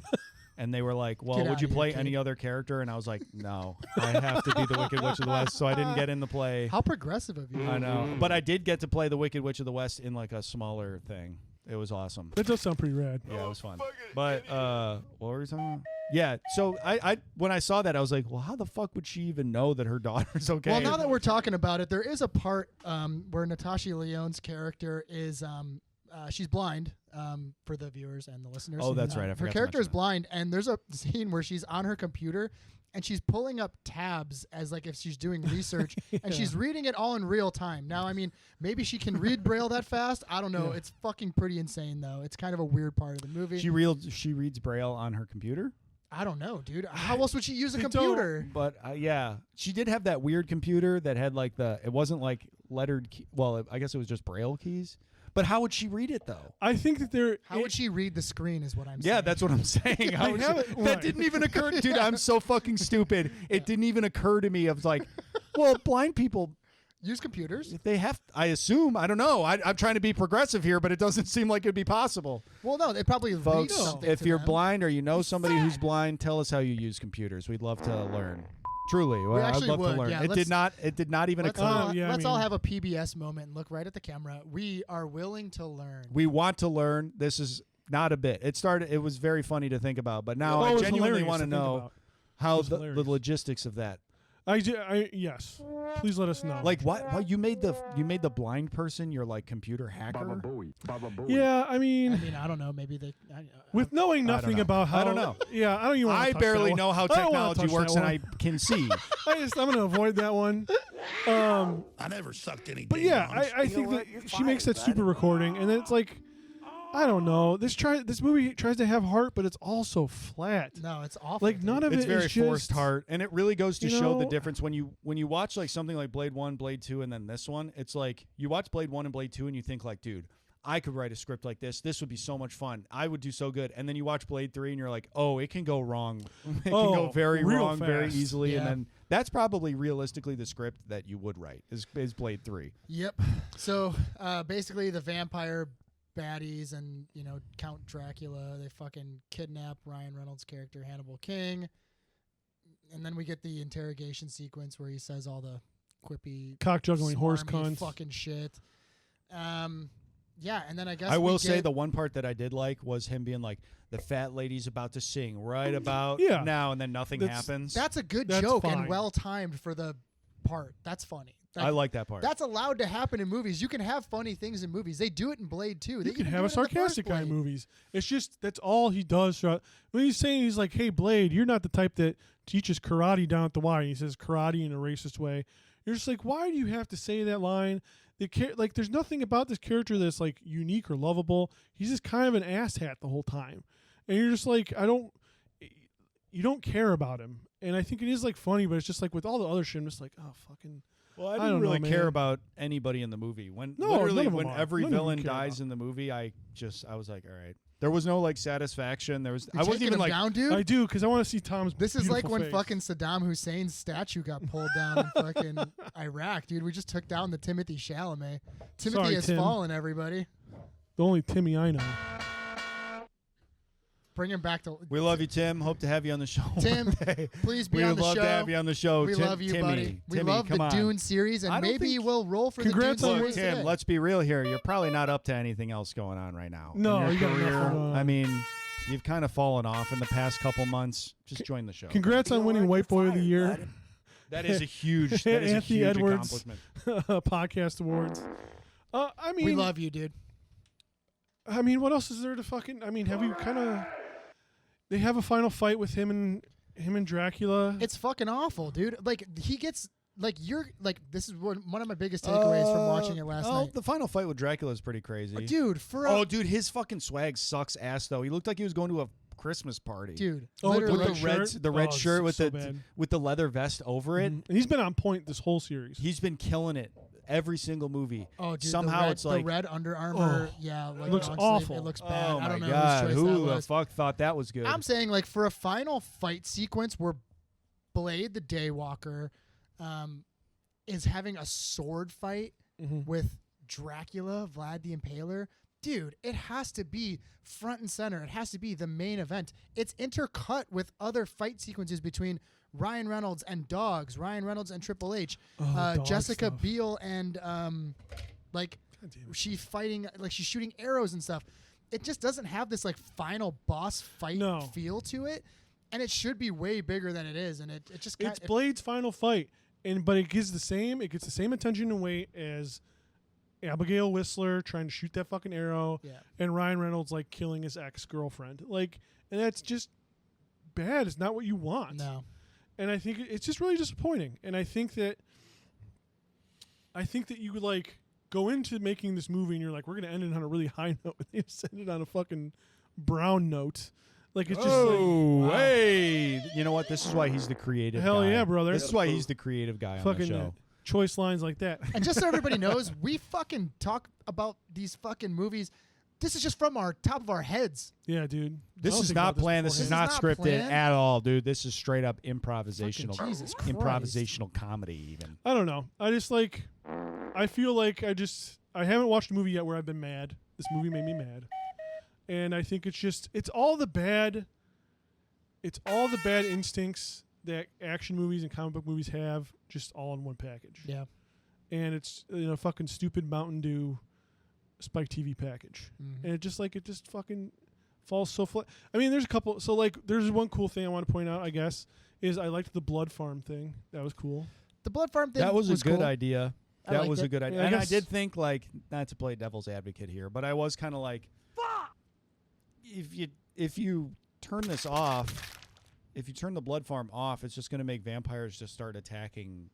[SPEAKER 5] And they were like, well,
[SPEAKER 6] Get
[SPEAKER 5] would
[SPEAKER 6] outta
[SPEAKER 5] you
[SPEAKER 6] here,
[SPEAKER 5] play
[SPEAKER 6] kid.
[SPEAKER 5] any other character? And I was like, no, I have to be the Wicked Witch of the West. So I didn't get in the play.
[SPEAKER 6] How progressive of you.
[SPEAKER 5] I know. But I did get to play the Wicked Witch of the West in like a smaller thing. It was awesome.
[SPEAKER 7] That does sound pretty rad.
[SPEAKER 5] Yeah, it was fun. But what were we talking about? Yeah, so I when I saw that, I was like, well, how the fuck would she even know that her daughter's okay?
[SPEAKER 6] Well, now that we're talking about it, there is a part where Natasha Lyonne's character is she's blind for the viewers and the listeners.
[SPEAKER 5] Oh, that's right. I
[SPEAKER 6] Her
[SPEAKER 5] forgot to
[SPEAKER 6] character is
[SPEAKER 5] mention that.
[SPEAKER 6] blind, and there's a scene where she's on her computer and she's pulling up tabs as like if she's doing research, and she's reading it all in real time. Now, I mean, maybe she can read Braille that fast. I don't know.
[SPEAKER 7] Yeah.
[SPEAKER 6] It's fucking pretty insane, though. It's kind of a weird part of the movie.
[SPEAKER 5] She reads Braille on her computer?
[SPEAKER 6] I don't know, dude. How else would she use a
[SPEAKER 7] They don't-
[SPEAKER 6] computer?
[SPEAKER 5] But yeah, she did have that weird computer that had like it wasn't like lettered I guess it was just Braille keys. But how would she read it though?
[SPEAKER 7] I think that
[SPEAKER 6] How would she read the screen is what I'm saying.
[SPEAKER 5] Yeah, that's what I'm saying. How would
[SPEAKER 7] have
[SPEAKER 5] she-
[SPEAKER 7] it-
[SPEAKER 5] that
[SPEAKER 7] right.
[SPEAKER 5] didn't even occur. Dude, I'm so fucking stupid. It didn't even occur to me. I was like, well, blind people,
[SPEAKER 6] Use computers.
[SPEAKER 5] they have, I assume, I don't know. I'm trying to be progressive here, but it doesn't seem like it'd be possible.
[SPEAKER 6] Well, no, they probably read
[SPEAKER 5] Folks,
[SPEAKER 6] something
[SPEAKER 5] if
[SPEAKER 6] to
[SPEAKER 5] you're
[SPEAKER 6] them.
[SPEAKER 5] blind or you know somebody who's blind, tell us how you use computers. We'd love to learn. Truly, I'd
[SPEAKER 6] actually
[SPEAKER 5] love
[SPEAKER 6] would,
[SPEAKER 5] to learn.
[SPEAKER 6] yeah,
[SPEAKER 5] It did not even
[SPEAKER 6] Let's,
[SPEAKER 5] occur.
[SPEAKER 6] all,
[SPEAKER 7] yeah, I
[SPEAKER 6] let's all
[SPEAKER 7] mean-
[SPEAKER 6] have a PBS moment and look right at the camera. We are willing to learn.
[SPEAKER 5] We want to learn. This is not a bit. It was very funny to think about, but now
[SPEAKER 7] Oh,
[SPEAKER 5] I
[SPEAKER 7] it's
[SPEAKER 5] genuinely
[SPEAKER 7] hilarious
[SPEAKER 5] want to
[SPEAKER 7] to think
[SPEAKER 5] know
[SPEAKER 7] about.
[SPEAKER 5] how
[SPEAKER 7] It's
[SPEAKER 5] the
[SPEAKER 7] hilarious.
[SPEAKER 5] logistics of that.
[SPEAKER 7] Yes. Please let us know.
[SPEAKER 5] Like what you made the blind person your like computer hacker?
[SPEAKER 7] Yeah, I mean,
[SPEAKER 6] I don't know. Maybe they.
[SPEAKER 7] with knowing nothing
[SPEAKER 5] know.
[SPEAKER 7] about how
[SPEAKER 5] I don't know.
[SPEAKER 7] Yeah, I don't even. wanna
[SPEAKER 5] I
[SPEAKER 7] touch
[SPEAKER 5] barely
[SPEAKER 7] that
[SPEAKER 5] know
[SPEAKER 7] one.
[SPEAKER 5] how
[SPEAKER 7] I don't wanna
[SPEAKER 5] technology
[SPEAKER 7] touch
[SPEAKER 5] works,
[SPEAKER 7] that
[SPEAKER 5] and I
[SPEAKER 7] one.
[SPEAKER 5] can see.
[SPEAKER 7] I'm going to avoid that one.
[SPEAKER 8] I never sucked any.
[SPEAKER 7] But yeah, I think that she makes that super recording, and then it's like, I don't know. This movie tries to have heart, but it's also flat.
[SPEAKER 6] No, it's awful.
[SPEAKER 7] Like none of
[SPEAKER 5] It's
[SPEAKER 7] it
[SPEAKER 5] very
[SPEAKER 7] is just
[SPEAKER 5] forced heart, and it really goes to
[SPEAKER 7] you
[SPEAKER 5] show the
[SPEAKER 7] know-
[SPEAKER 5] difference when you watch like something like Blade 1, Blade 2, and then this one. It's like you watch Blade 1 and Blade 2, and you think like, dude, I could write a script like this. This would be so much fun. I would do so good. And then you watch Blade 3, and you're like, oh, it can go wrong. It can
[SPEAKER 7] Oh,
[SPEAKER 5] go very
[SPEAKER 7] real
[SPEAKER 5] wrong very
[SPEAKER 7] fast.
[SPEAKER 5] easily. And
[SPEAKER 6] Yeah.
[SPEAKER 5] then that's probably realistically the script that you would write is Blade 3.
[SPEAKER 6] Yep. So basically, the vampire baddies and Count Dracula, they fucking kidnap Ryan Reynolds' character Hannibal King, and then we get the interrogation sequence where he says all the quippy,
[SPEAKER 7] cock juggling horse
[SPEAKER 6] smarmy
[SPEAKER 7] cunts.
[SPEAKER 6] fucking shit. Yeah, and then I guess
[SPEAKER 5] I
[SPEAKER 6] we
[SPEAKER 5] will say
[SPEAKER 6] get-
[SPEAKER 5] the one part that I did like was him being like, the fat lady's about to sing right about
[SPEAKER 7] Yeah.
[SPEAKER 5] now, and then nothing
[SPEAKER 7] That's-
[SPEAKER 5] happens.
[SPEAKER 6] That's a good
[SPEAKER 7] That's
[SPEAKER 6] joke
[SPEAKER 7] fine.
[SPEAKER 6] and well timed for the part. That's funny.
[SPEAKER 5] I like that part.
[SPEAKER 6] That's allowed to happen in movies. You can have funny things in movies. They do it in Blade too. They
[SPEAKER 7] You can
[SPEAKER 6] even
[SPEAKER 7] have
[SPEAKER 6] do
[SPEAKER 7] a
[SPEAKER 6] it in the first
[SPEAKER 7] sarcastic guy in
[SPEAKER 6] Blade.
[SPEAKER 7] movies. It's just that's all he does. Throughout. When he's saying he's like, "Hey, Blade, you're not the type that teaches karate down at the Y." And he says karate in a racist way. You're just like, why do you have to say that line? Like, there's nothing about this character that's like unique or lovable. He's just kind of an asshat the whole time, and you're just like, you don't care about him. And I think it is like funny, but it's just like with all the other shit, I'm just like, oh fucking.
[SPEAKER 5] Well, I
[SPEAKER 7] I
[SPEAKER 5] didn't
[SPEAKER 7] don't
[SPEAKER 5] really
[SPEAKER 7] know,
[SPEAKER 5] care
[SPEAKER 7] man.
[SPEAKER 5] about anybody in the movie. When
[SPEAKER 7] No,
[SPEAKER 5] literally
[SPEAKER 7] none of
[SPEAKER 5] when
[SPEAKER 7] them are.
[SPEAKER 5] every
[SPEAKER 7] None of them
[SPEAKER 5] villain
[SPEAKER 7] care
[SPEAKER 5] dies
[SPEAKER 7] about.
[SPEAKER 5] in the movie, I was like, all right. There was no like satisfaction. There was
[SPEAKER 6] You're
[SPEAKER 5] I wasn't
[SPEAKER 6] taking
[SPEAKER 5] even
[SPEAKER 6] him
[SPEAKER 5] like
[SPEAKER 6] down, dude.
[SPEAKER 7] I do because I want to see Tom's.
[SPEAKER 6] This is like
[SPEAKER 7] beautiful
[SPEAKER 6] when
[SPEAKER 7] face.
[SPEAKER 6] fucking Saddam Hussein's statue got pulled down in fucking Iraq, dude. We just took down the Timothy Chalamet. Timothy
[SPEAKER 7] Sorry,
[SPEAKER 6] has
[SPEAKER 7] Tim.
[SPEAKER 6] fallen, everybody.
[SPEAKER 7] the only Timmy I know.
[SPEAKER 6] Bring him back to.
[SPEAKER 5] we love you, Tim. Hope to have you on the show.
[SPEAKER 6] Tim,
[SPEAKER 5] one day.
[SPEAKER 6] please be
[SPEAKER 5] we
[SPEAKER 6] on
[SPEAKER 5] would
[SPEAKER 6] the
[SPEAKER 5] love
[SPEAKER 6] show.
[SPEAKER 5] to have you on the show.
[SPEAKER 6] We
[SPEAKER 5] Tim,
[SPEAKER 6] love you,
[SPEAKER 5] Timmy,
[SPEAKER 6] buddy. We
[SPEAKER 5] Timmy,
[SPEAKER 6] love
[SPEAKER 5] come
[SPEAKER 6] the
[SPEAKER 5] on.
[SPEAKER 6] Dune series, and
[SPEAKER 5] I don't
[SPEAKER 6] maybe
[SPEAKER 5] think-
[SPEAKER 6] we'll roll for
[SPEAKER 7] Congrats
[SPEAKER 6] the Dune
[SPEAKER 7] on
[SPEAKER 6] series.
[SPEAKER 5] Tim,
[SPEAKER 6] today.
[SPEAKER 5] let's be real here. You're probably not up to anything else going on right now. in
[SPEAKER 7] No,
[SPEAKER 5] your
[SPEAKER 7] you got
[SPEAKER 5] career.
[SPEAKER 7] nothing going on.
[SPEAKER 5] I mean, you've kind of fallen off in the past couple months. Just join the show.
[SPEAKER 7] Congrats on winning White Boy of the Year.
[SPEAKER 5] That is a huge. That is a
[SPEAKER 7] Anthony
[SPEAKER 5] huge
[SPEAKER 7] Edwards
[SPEAKER 5] accomplishment.
[SPEAKER 7] podcast awards. I mean,
[SPEAKER 6] We love you, dude.
[SPEAKER 7] I mean, what else is there to fucking? I mean, have you kind of? They have a final fight with him and Dracula.
[SPEAKER 6] It's fucking awful, dude. Like he gets like you're like this is one of my biggest takeaways from watching it last night.
[SPEAKER 5] The final fight with Dracula is pretty crazy,
[SPEAKER 6] dude.
[SPEAKER 5] Dude, his fucking swag sucks ass though. He looked like he was going to a Christmas party,
[SPEAKER 6] dude.
[SPEAKER 5] With
[SPEAKER 6] Literally.
[SPEAKER 5] the red shirt with
[SPEAKER 7] so
[SPEAKER 5] with the leather vest over it.
[SPEAKER 7] And he's been on point this whole series.
[SPEAKER 5] He's been killing it every single movie.
[SPEAKER 6] Oh, dude,
[SPEAKER 5] somehow it's like
[SPEAKER 6] the red Under Armour. Yeah, like
[SPEAKER 7] looks
[SPEAKER 6] long
[SPEAKER 7] awful.
[SPEAKER 6] sleeve, it looks bad.
[SPEAKER 5] Oh
[SPEAKER 6] I
[SPEAKER 5] my
[SPEAKER 6] don't know
[SPEAKER 5] god,
[SPEAKER 6] whose choice
[SPEAKER 5] who
[SPEAKER 6] that
[SPEAKER 5] the
[SPEAKER 6] was.
[SPEAKER 5] fuck thought that was good?
[SPEAKER 6] I'm saying like for a final fight sequence where Blade the Daywalker is having a sword fight with Dracula, Vlad the Impaler. Dude, it has to be front and center. It has to be the main event. It's intercut with other fight sequences between Ryan Reynolds and dogs, Ryan Reynolds and Triple H, Jessica
[SPEAKER 7] stuff.
[SPEAKER 6] Biel and like she's fighting, like she's shooting arrows and stuff. It just doesn't have this like final boss fight feel to it, and it should be way bigger than it is. And it just
[SPEAKER 7] it's Blade's final fight, but it gets the same attention and weight as Abigail Whistler trying to shoot that fucking arrow, and Ryan Reynolds like killing his ex-girlfriend. Like, and that's just bad. It's not what you want.
[SPEAKER 6] No.
[SPEAKER 7] And I think it's just really disappointing. And I think that you would like go into making this movie and you're like, we're gonna end it on a really high note, and they just end it on a fucking brown note. Like it's just wow.
[SPEAKER 5] Hey, you know what? This is why he's the creative.
[SPEAKER 7] Hell
[SPEAKER 5] guy.
[SPEAKER 7] Yeah, brother.
[SPEAKER 5] This is why he's the creative guy on
[SPEAKER 7] fucking
[SPEAKER 5] the show.
[SPEAKER 7] Choice lines like that.
[SPEAKER 6] And just so everybody knows, we fucking talk about these fucking movies. This is just from our top of our heads.
[SPEAKER 7] Yeah, dude.
[SPEAKER 5] This is not planned. This is not scripted at all, dude. This is straight up improvisational.
[SPEAKER 6] Jesus Christ.
[SPEAKER 5] Improvisational comedy, even.
[SPEAKER 7] I don't know. I just like. I feel like I haven't watched a movie yet where I've been mad. This movie made me mad, and I think it's all the bad instincts that action movies and comic book movies have, just all in one package.
[SPEAKER 6] Yeah.
[SPEAKER 7] And it's fucking stupid Mountain Dew Spike TV package. And it just fucking falls so flat. I mean, there's a couple. So like, there's one cool thing I want to point out, I guess, is I liked the blood farm thing. That was cool.
[SPEAKER 6] The blood farm thing
[SPEAKER 5] That was a good
[SPEAKER 6] cool.
[SPEAKER 5] idea.
[SPEAKER 6] I
[SPEAKER 5] That
[SPEAKER 6] liked
[SPEAKER 5] was
[SPEAKER 6] it.
[SPEAKER 5] a good idea.
[SPEAKER 7] Yeah,
[SPEAKER 5] And I did think, like, not to play devil's advocate here, but I was kind of like, if you turn this off, if you turn the blood farm off, it's just going to make vampires just start attacking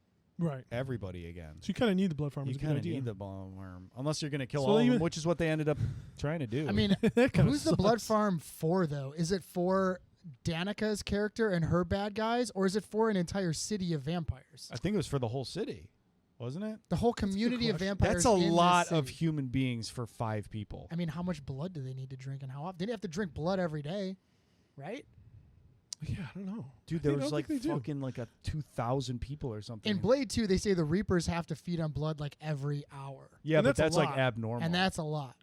[SPEAKER 5] everybody again.
[SPEAKER 7] So you kind of need the blood farm.
[SPEAKER 5] You kind of need the blood farm, unless you're going to kill
[SPEAKER 7] So
[SPEAKER 5] all of
[SPEAKER 7] even-
[SPEAKER 5] them, which is what they ended up trying to do.
[SPEAKER 6] I mean,
[SPEAKER 7] That kinda
[SPEAKER 6] who's the blood
[SPEAKER 7] sucks.
[SPEAKER 6] farm for, though? Is it for Danica's character and her bad guys, or is it for an entire city of vampires?
[SPEAKER 5] I think it was for the whole city, wasn't it?
[SPEAKER 6] The whole community of vampires.
[SPEAKER 5] That's a
[SPEAKER 6] in this
[SPEAKER 5] lot of
[SPEAKER 6] city.
[SPEAKER 5] human beings for 5 people.
[SPEAKER 6] I mean, how much blood do they need to drink, and how often? They have to drink blood every day, right?
[SPEAKER 7] Yeah, I don't know.
[SPEAKER 5] Dude,
[SPEAKER 7] I
[SPEAKER 5] there
[SPEAKER 7] don't
[SPEAKER 5] was like
[SPEAKER 7] think they do.
[SPEAKER 5] fucking like a 2,000 people or something.
[SPEAKER 6] In Blade 2, they say the Reapers have to feed on blood like every hour.
[SPEAKER 5] Yeah,
[SPEAKER 7] And
[SPEAKER 5] but
[SPEAKER 7] that's a
[SPEAKER 5] that's like
[SPEAKER 7] lot.
[SPEAKER 5] abnormal.
[SPEAKER 6] And that's a lot.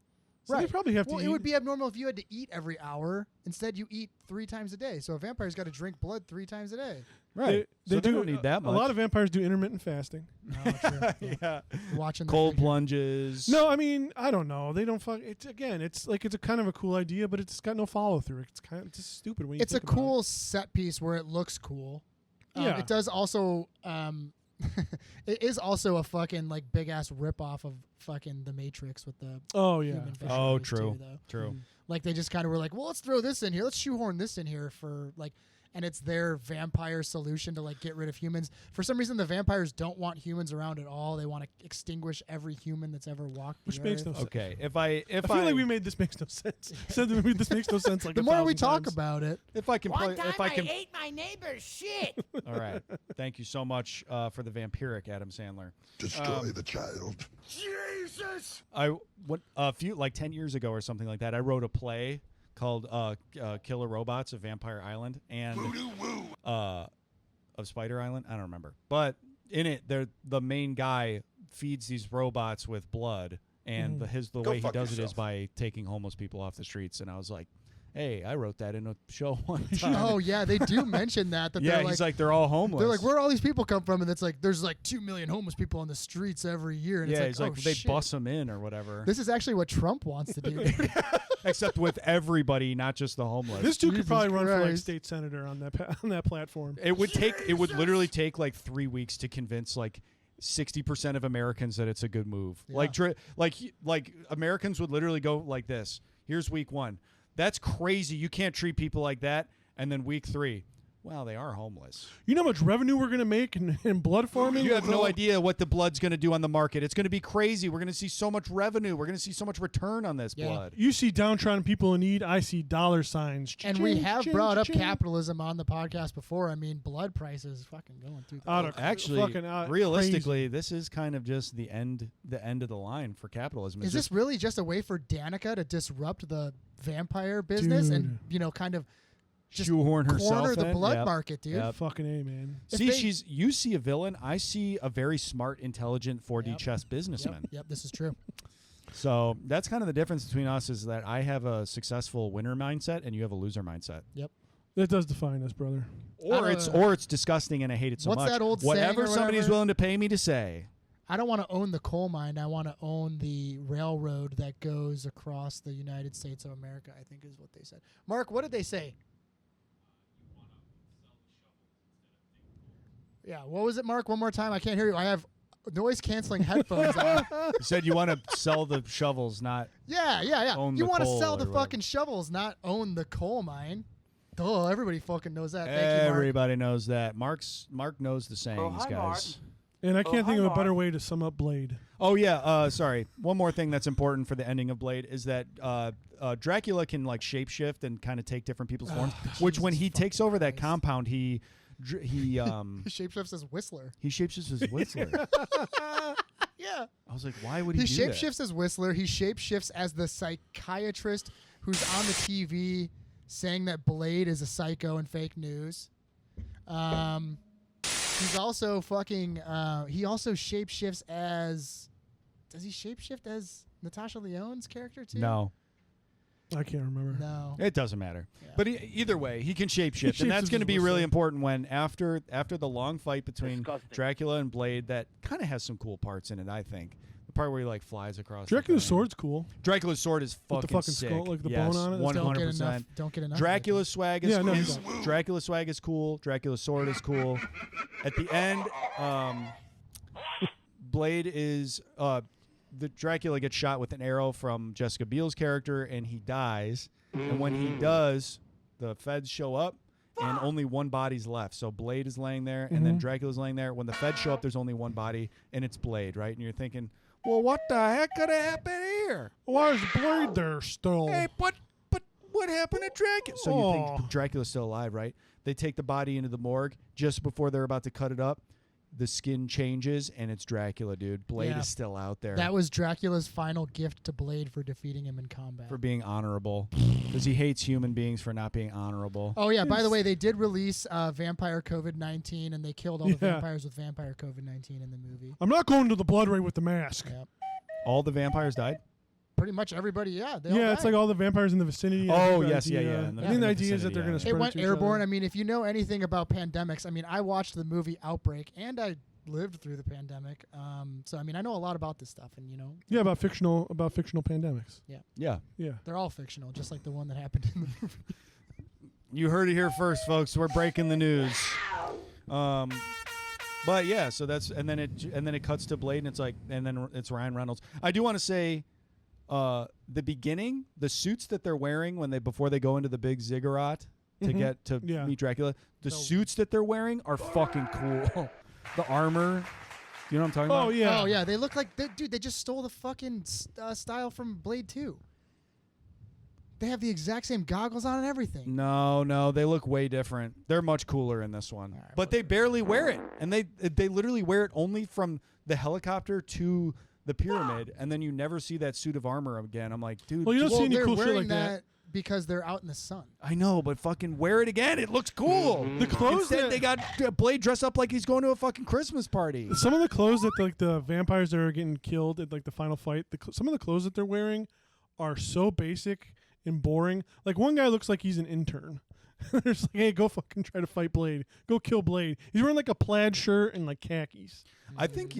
[SPEAKER 7] So they probably have to
[SPEAKER 6] Well,
[SPEAKER 7] eat.
[SPEAKER 6] it would be abnormal if you had to eat every hour. Instead, you eat 3 times a day. So a vampire's got to drink blood 3 times a day.
[SPEAKER 5] right.
[SPEAKER 7] They
[SPEAKER 5] So
[SPEAKER 7] do
[SPEAKER 5] don't need that much.
[SPEAKER 7] A lot of vampires do intermittent fasting.
[SPEAKER 6] No, true.
[SPEAKER 5] yeah.
[SPEAKER 6] Watching the
[SPEAKER 5] Cold
[SPEAKER 6] figure.
[SPEAKER 5] plunges.
[SPEAKER 7] No, I mean, I don't know. They don't fuck. It's like it's a kind of a cool idea, but it's got no follow through. It's just stupid when you.
[SPEAKER 6] It's a
[SPEAKER 7] think about
[SPEAKER 6] cool set piece where it looks cool.
[SPEAKER 7] Yeah.
[SPEAKER 6] It does also. It is also a fucking like big ass rip off of fucking The Matrix with the.
[SPEAKER 7] Oh yeah.
[SPEAKER 6] human
[SPEAKER 5] Oh,
[SPEAKER 6] visualities
[SPEAKER 5] true.
[SPEAKER 6] Too, though.
[SPEAKER 5] True.
[SPEAKER 6] Like they just kind of were like, well, let's throw this in here. Let's shoehorn this in here for like, and it's their vampire solution to like get rid of humans. For some reason, the vampires don't want humans around at all. They want to extinguish every human that's ever walked.
[SPEAKER 7] Which
[SPEAKER 6] the
[SPEAKER 7] makes
[SPEAKER 6] earth.
[SPEAKER 7] no sense.
[SPEAKER 5] Okay. If
[SPEAKER 7] I feel like we made this makes no sense. Said that this makes no sense. Like
[SPEAKER 6] The
[SPEAKER 7] a
[SPEAKER 6] more we
[SPEAKER 7] 1,000
[SPEAKER 6] talk
[SPEAKER 7] times.
[SPEAKER 6] about it,
[SPEAKER 5] if I can play,
[SPEAKER 10] One time
[SPEAKER 5] if I can.
[SPEAKER 10] ate my neighbor's shit.
[SPEAKER 5] All right. Thank you so much for the vampiric Adam Sandler.
[SPEAKER 11] Destroy the child.
[SPEAKER 10] Jesus!
[SPEAKER 5] A few like 10 years ago or something like that. I wrote a play called Killer Robots of Vampire Island and of Spider Island. I don't remember, but in it, the main guy feeds these robots with blood, and the way he does it is by taking homeless people off the streets. And I was like, hey, I wrote that in a show one time.
[SPEAKER 6] oh yeah, they do mention that.
[SPEAKER 5] yeah,
[SPEAKER 6] they're
[SPEAKER 5] he's like they're all homeless.
[SPEAKER 6] They're like, where all these people come from? And it's like, there's like 2 million homeless people on the streets every year. And
[SPEAKER 5] yeah,
[SPEAKER 6] it's
[SPEAKER 5] he's like,
[SPEAKER 6] oh,
[SPEAKER 5] they
[SPEAKER 6] shit.
[SPEAKER 5] bus them in or whatever.
[SPEAKER 6] This is actually what Trump wants to do.
[SPEAKER 5] Except with everybody, not just the homeless.
[SPEAKER 7] This dude could
[SPEAKER 6] Jesus
[SPEAKER 7] probably run for like
[SPEAKER 6] Christ.
[SPEAKER 7] state senator on that platform.
[SPEAKER 5] It would literally take like 3 weeks to convince like 60% of Americans that it's a good move.
[SPEAKER 6] Yeah.
[SPEAKER 5] Like Americans would literally go like this. Here's week 1. That's crazy. You can't treat people like that. And then week 3, well, they are homeless.
[SPEAKER 7] You know how much revenue we're going to make in blood farming?
[SPEAKER 5] You have no idea what the blood's going to do on the market. It's going to be crazy. We're going to see so much revenue. We're going to see so much return on this blood.
[SPEAKER 7] You see downtrodden people in need. I see dollar signs.
[SPEAKER 6] And we have brought up capitalism on the podcast before. I mean, blood prices fucking going through the roof.
[SPEAKER 5] Actually, realistically, this is kind of just the end of the line for capitalism.
[SPEAKER 6] Is this really just a way for Danica to disrupt the vampire business and, kind of just
[SPEAKER 5] shoehorn herself
[SPEAKER 6] corner the
[SPEAKER 5] in?
[SPEAKER 6] blood market, dude?
[SPEAKER 5] Yep.
[SPEAKER 7] Fucking A, man.
[SPEAKER 5] You see a villain. I see a very smart, intelligent 4D chess businessman.
[SPEAKER 6] Yep, this is true.
[SPEAKER 5] So that's kind of the difference between us is that I have a successful winner mindset and you have a loser mindset.
[SPEAKER 6] Yep.
[SPEAKER 7] That does define us, brother.
[SPEAKER 5] Or it's disgusting and I hate it so much.
[SPEAKER 6] What's that old
[SPEAKER 5] whatever
[SPEAKER 6] saying
[SPEAKER 5] somebody's willing to pay me to say.
[SPEAKER 6] I don't want to own the coal mine. I want to own the railroad that goes across the United States of America, I think is what they said. Mark, what did they say? Yeah, what was it, Mark? One more time. I can't hear you. I have noise-canceling headphones on.
[SPEAKER 5] You said you want to sell the shovels, not
[SPEAKER 6] Yeah. You want to sell the
[SPEAKER 5] or
[SPEAKER 6] fucking shovels, not own the coal mine. Duh, everybody fucking knows that. Thank you, Mark.
[SPEAKER 5] Everybody knows that. Mark knows the sayings, guys.
[SPEAKER 7] And I can't think of a better way to sum up Blade.
[SPEAKER 5] Oh, yeah. Sorry. One more thing that's important for the ending of Blade is that Dracula can like shapeshift and kind of take different people's forms, which when he takes over that compound, he
[SPEAKER 6] shapeshifts as Whistler.
[SPEAKER 5] He shapeshifts as Whistler.
[SPEAKER 6] Yeah.
[SPEAKER 5] I was like, why would he do that?
[SPEAKER 6] He shapeshifts as Whistler. He shapeshifts as the psychiatrist who's on the TV saying that Blade is a psycho and fake news. He's also fucking. He also shapeshifts as. Does he shapeshift as Natasha Lyonne's character too?
[SPEAKER 5] No.
[SPEAKER 7] I can't remember.
[SPEAKER 6] No.
[SPEAKER 5] It doesn't matter. Yeah. But either way, he can shapeshift. And that's going to be really important when after the long fight between Dracula and Blade, that kind of has some cool parts in it, I think. The part where he like flies across.
[SPEAKER 7] Dracula's sword's cool.
[SPEAKER 5] Dracula's sword is fucking sick.
[SPEAKER 7] Skull, like the
[SPEAKER 5] yes,
[SPEAKER 7] bone on it.
[SPEAKER 5] 100%.
[SPEAKER 6] Don't get enough.
[SPEAKER 5] Dracula's swag is Dracula's swag is cool. Dracula's sword is cool. At the end, Blade is the Dracula gets shot with an arrow from Jessica Biel's character and he dies. And when he does, the feds show up and only one body's left. So Blade is laying there and then Dracula's laying there. When the feds show up, there's only one body and it's Blade, right? And you're thinking, well, what the heck could have happened here?
[SPEAKER 7] Why is Blade there still?
[SPEAKER 5] Hey, but what happened to Dracula? So you think Dracula's still alive, right? They take the body into the morgue just before they're about to cut it up. The skin changes, and it's Dracula, dude. Blade is still out there.
[SPEAKER 6] That was Dracula's final gift to Blade for defeating him in combat.
[SPEAKER 5] For being honorable. Because he hates human beings for not being honorable.
[SPEAKER 6] Oh, yeah. By the way, they did release Vampire COVID-19, and they killed all the vampires with Vampire COVID-19 in the movie.
[SPEAKER 7] I'm not going to the blood raid with the mask.
[SPEAKER 6] Yep.
[SPEAKER 5] All the vampires died?
[SPEAKER 6] Pretty much everybody, yeah.
[SPEAKER 7] It's like all the vampires in the vicinity.
[SPEAKER 5] Oh, yes, yeah.
[SPEAKER 7] I think the idea is that they're going to spread
[SPEAKER 6] it went airborne.
[SPEAKER 7] I
[SPEAKER 6] mean, if you know anything about pandemics, I mean, I watched the movie Outbreak, and I lived through the pandemic. So, I mean, I know a lot about this stuff, and, you know.
[SPEAKER 7] Yeah, about fictional pandemics.
[SPEAKER 6] Yeah.
[SPEAKER 5] Yeah.
[SPEAKER 6] They're all fictional, just like the one that happened in the movie.
[SPEAKER 5] You heard it here first, folks. We're breaking the news. But yeah, so that's and then it cuts to Blade, and it's like, and then it's Ryan Reynolds. I do want to say, the beginning, the suits that they're wearing before they go into the big ziggurat to get to meet Dracula, the suits that they're wearing are fucking cool. The armor, you know what I'm talking about?
[SPEAKER 6] Oh yeah, they look like dude. They just stole the fucking style from Blade 2. They have the exact same goggles on and everything.
[SPEAKER 5] No, they look way different. They're much cooler in this one. Right, but they barely wear it. And they literally wear it only from the helicopter to the pyramid, and then you never see that suit of armor again. I'm like, dude.
[SPEAKER 7] Well, you don't see any cool shit like
[SPEAKER 6] that because they're out in the sun.
[SPEAKER 5] I know, but fucking wear it again. It looks cool.
[SPEAKER 7] The clothes
[SPEAKER 5] Instead, they got Blade dressed up like he's going to a fucking Christmas party.
[SPEAKER 7] Some of the clothes that like the vampires that are getting killed at like the final fight, some of the clothes that they're wearing are so basic and boring. Like one guy looks like he's an intern. They're just like, hey, go fucking try to fight Blade. Go kill Blade. He's wearing like a plaid shirt and like khakis.
[SPEAKER 5] I think,